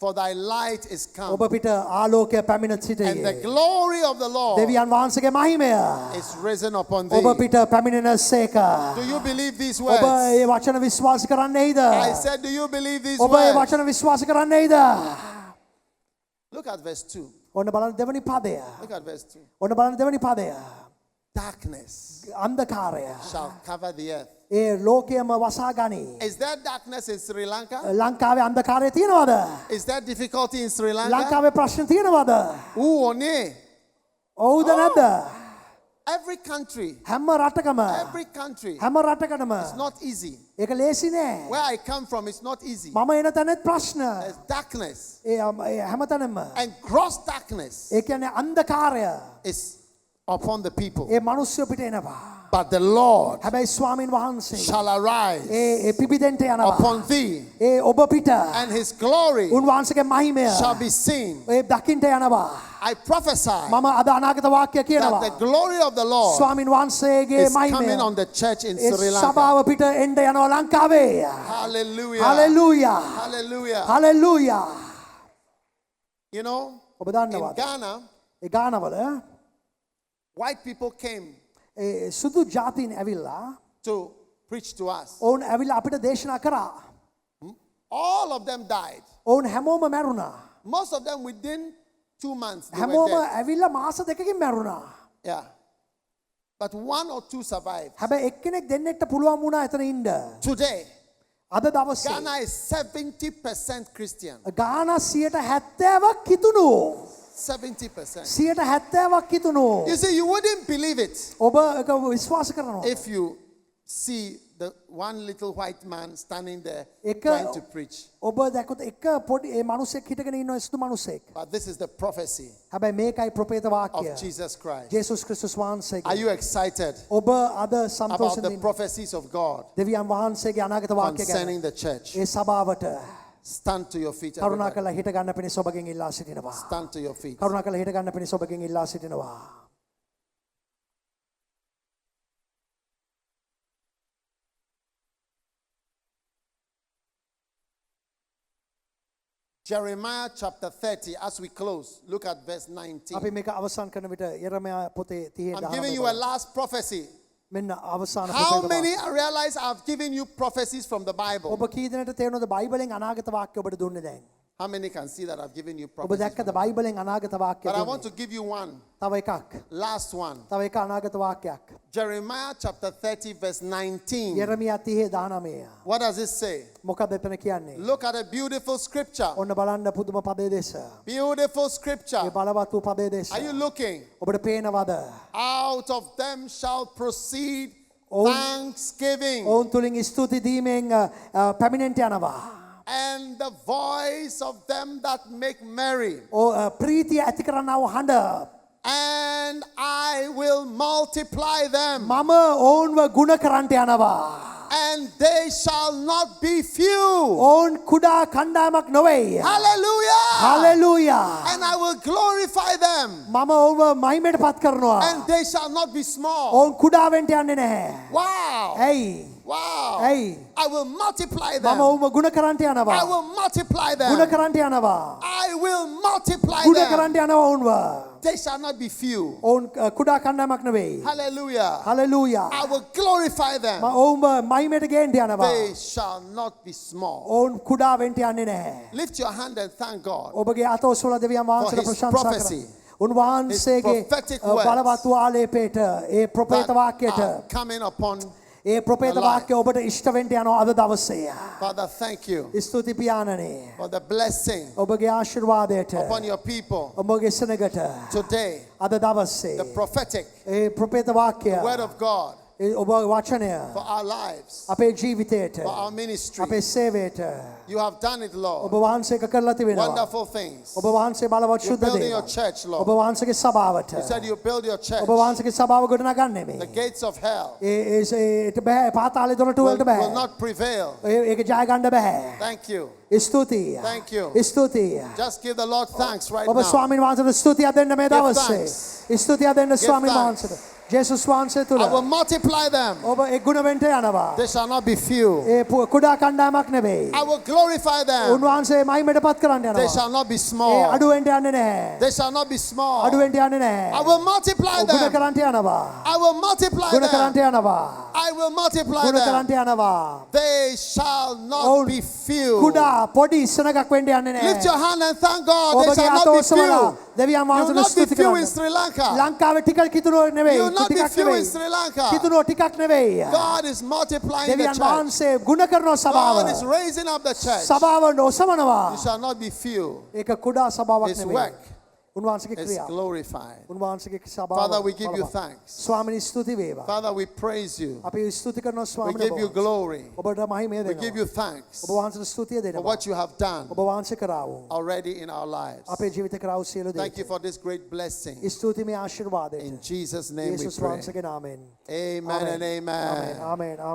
For thy light is come. ඔබ පිට ආලෝකය පැමිණ And the සිටියේ. glory of the Lord දෙවියන් වහන්සේගේ මහිමය is risen upon ඔබ thee. පිට පැමිණෙන සේක. Do you believe these ඔබ words? ඒ වචන විශ්වාස කරන්නේද? I said, do you believe these ඔබ ඒ words? වචන විශ්වාස කරන්නේද? Look at verse 2. ඔන්න බලන්න දෙවනි පදය. Look at verse 2. ඔන්න බලන්න දෙවනි පදය. Darkness අන්ධකාරය. shall cover the earth. ඒ ලෝකයම වසා ගනී. Is there darkness in Sri Lanka? ලංකාවේ අන්ධකාරය තියෙනවද? Is there difficulty in Sri Lanka? ලංකාවේ ප්‍රශ්න තියෙනවද? Ooh, or nay? ඔව්ද නැද්ද? Every country, හැම රටකම every country, හැම රටකටම it's not easy. ඒක ලේසි නෑ. Where I come from, it's not easy. මම එන තැනෙත් ප්‍රශ්න. There's darkness, ඒ හැමතැනම. and gross darkness ඒ කියන්නේ අන්ධකාරය is upon the people. ඒ මිනිස්සු පිට එනවා. But the Lord හැබැයි ස්වාමීන් වහන්සේ shall arise ඒ පිබිදෙන්ට යනවා. upon thee, ඒ ඔබ පිට and his glory උන්වහන්සේගේ මහිමය shall be seen. ඒ දකින්ට යනවා. I prophesy මම අද අනාගත වාක්‍ය that කියනවා. the glory of the Lord ස්වාමීන් වහන්සේගේ is coming මහිමය on the church in A Sri Lanka. සභාව පිට එන්න යනවා ලංකාවේ. Hallelujah. Hallelujah. Hallelujah. Hallelujah. You know, ඔබ in දන්නවද? Ghana, ඒ ගානවල white people came ඒ සුදු ජාතීන් ඇවිල්ලා to preach to us. ඔවුන් ඇවිල්ලා අපිට දේශනා කරා. All of them died. ඔවුන් හැමෝම මැරුණා. Most of them within 2 months. They were හැමෝම dead. ඇවිල්ලා මාස දෙකකින් මැරුණා. Yeah. But 1 or 2 survived. හැබැයි එක්කෙනෙක් දෙන්නෙක්ට පුළුවන් වුණා එතන ඉන්න. Today, අද දවසේ Ghana is 70% Christian. ගාන 70ක් හිතුණු. 70%. 70ක් හිතුණු. You see, you wouldn't believe it ඔබ ඒක විශ්වාස කරනවා. if you see the one little white man standing there එක- trying to preach. ඔබ දැක්කොත් එක පොඩි ඒ මිනිස්සෙක් හිටගෙන ඉන්නවා සුදු මිනිස්සෙක්. But this is the prophecy හැබැයි මේකයි ප්‍රොපේත of වාක්‍යය. Jesus Christ. ජේසුස් ක්‍රිස්තුස් Are වහන්සේගේ. you excited ඔබ අද about සන්තෝෂෙන් the ඉන්න. prophecies of God දෙවියන් වහන්සේගේ අනාගත වාක්‍ය ගැන. concerning the church? ඒ සභාවට Stand to your feet. කරුණා everybody. කළා හිට ගන්න පිණිස ඔබගෙන් ඉල්ලා සිටිනවා. Stand to your feet. කරුණා කළා හිට ගන්න පිණිස ඔබගෙන් ඉල්ලා සිටිනවා. Jeremiah chapter 30, as we close, look at verse 19. අපි මේක අවසන් කරන විට යෙරමයා පොතේ 30 I'm giving you a last prophecy. මෙන්න අවසාන How ප්‍රොපේත many වාක්‍ය. realize I've given you prophecies from the Bible? ඔබ කී දෙනෙක්ට තේරෙනවද බයිබලෙන් අනාගත වාක්‍ය ඔබට දුන්නේ දැන්? How many can see that I've given you ඔබ prophecies? දැක්කද බයිබලෙන් අනාගත වාක්‍ය But I want දුන්නේ? to give you one, තව එකක්. last one. තව එක අනාගත වාක්‍යයක්. Jeremiah chapter 30, verse 19. යෙරමියා 30:19. What does it say? මොකද එතන කියන්නේ? Look at a beautiful scripture. ඔන්න බලන්න පුදුම පදේ දේශ. Beautiful ඒ scripture. බලවත් වූ පදේ දේශ. Are you looking? ඔබට පේනවද? Out of them shall proceed Oh. thanksgiving. ඔවුන් තුලින් ස්තුති දීමෙන් පැමිණෙන්ට යනවා. and the voice of them that make merry. ප්‍රීතිය ඇති කරන්නා වූ හඬ. And I will multiply them, මම ඔවුන්ව ගුණ කරන්ට යනවා. and they shall not be few. ඔවුන් කුඩා කණ්ඩායමක් නොවේ. Hallelujah! Hallelujah. And I will glorify them, මම ඔවුන්ව මහිමයට පත් කරනවා. and they shall not be small. ඔවුන් කුඩා වෙන්ට යන්නේ නැහැ. Wow! ඇයි? Wow! ඇයි? I will multiply මම them. ඔවුන්ව ගුණ කරන්ට I යනවා. will multiply ගුණ them. කරන්ට යනවා. I will multiply ගුණ them. කරන්ට යනවා ඔවුන්ව. They shall not be few. ඔවුන් කුඩා කණ්ඩායමක් නෙවෙයි. Hallelujah. Hallelujah. I will glorify them. ඔවුන්ව මහිමයට ගේන්න යනවා. They shall not be small. ඔවුන් කුඩා වෙන්ට යන්නේ නැහැ. Lift your hand and thank God. ඔබගේ අත ඔසවලා දෙවියන් වහන්සේට his ප්‍රශංසා prophecy. කරන්න. උන්වහන්සේගේ His prophetic words බලවත් වූ ආලේපයට ඒ ප්‍රොපේත That වාක්‍යයට are coming upon. A ප්‍රොපේත the life. වාක්‍ය ඔබට ඉෂ්ට වෙන්න යනවා අද දවසේ. Father, thank you ස්තුති පියාණනේ. for the blessing ඔබගේ ආශිර්වාදයට upon your people ඔබගේ සෙනගට today. අද දවසේ The prophetic ඒ ප්‍රොපේත වාක්‍ය word of God ඒ ඔබ වචනය for our lives, අපේ ජීවිතයට for our ministry. අපේ සේවයට You have done it, ඔබ Lord. වහන්සේ එක කරලා තිබෙනවා. Wonderful things. ඔබ වහන්සේ බලවත් You're ශුද්ධ building your දේවල්. church, ඔබ Lord. වහන්සේගේ සභාවට You said you build your church. ඔබ වහන්සේගේ සභාව ගොඩනගන්නේ The මේ. gates of hell ඒට බෑ පාතාලේ දොරටු වලට will බෑ. not prevail. ඒක ජය ගන්න බෑ. Thank you. ස්තුතියි. Thank you. ස්තුතියි. Just give the Lord thanks right ඔබ now. ස්වාමීන් වහන්සේට ස්තුතිය දෙන්න මේ Give දවසේ. ස්තුතිය දෙන්න ස්වාමීන් thanks. වහන්සේට. ජේසුස් වහන්සේ තුල I will multiply them. ඔබ ඒ ගුණ වෙන්ට යනවා. They shall not be few. ඒ කුඩා කණ්ඩායමක් නෙවෙයි. I will glorify them. උන්වහන්සේ මහිමයට පත් කරන්න They යනවා. shall not be A small. අඩු වෙන්ට යන්නේ නැහැ. They shall not be small. අඩු වෙන්ට යන්නේ I නැහැ. will multiply ගුණ them. කරන්ට යනවා. I will multiply ගුණ කරන්ට them. යනවා. I will multiply ගුණ them. කරන්ට යනවා. They shall not ඔවුන් be few. කුඩා පොඩි ඉස්සනකක් වෙන්න යන්නේ Lift your නැහැ. hand and thank God. They ඔබගේ shall අත not be ඔසවලා few. දෙවියන් You will වහන්සේට not be ස්තුති few in කරන්න. Sri Lanka. ලංකාවේ ටිකක් කිතුනෝ නෙවෙයි. You will not be ටිකක් few in නෙවෙයි. Sri Lanka. කිතුනෝ ටිකක් නෙවෙයි. God is multiplying the දෙවියන් church. වහන්සේ ගුණ කරන සභාව. God is raising up the church. සභාව නොසවනවා. You shall not be few. ඒක කුඩා සභාවක් His නෙවෙයි. work උන්වහන්සේගේ is ක්‍රියාව. glorified. උන්වහන්සේගේ සභාව. Father, we give you බලවත්. thanks. ස්වාමිනී ස්තුති වේවා. Father, we praise you. අපි ස්තුති කරනවා We ස්වාමීන් give you වහන්සේ. glory. ඔබට මහිමය We give you දෙනවා. thanks ඔබ වහන්සේට ස්තුතිය for දෙනවා. what you have done ඔබ වහන්සේ කරා වූ already in our lives. අපේ ජීවිත කරා වූ සියලු Thank you දේ. for this great blessing. ස්තුති මේ ආශිර්වාදයට. In Jesus' name we යේසුස් pray. වහන්සේගේ නාමයෙන්. Amen and amen. ආමේන්. ආමේන්.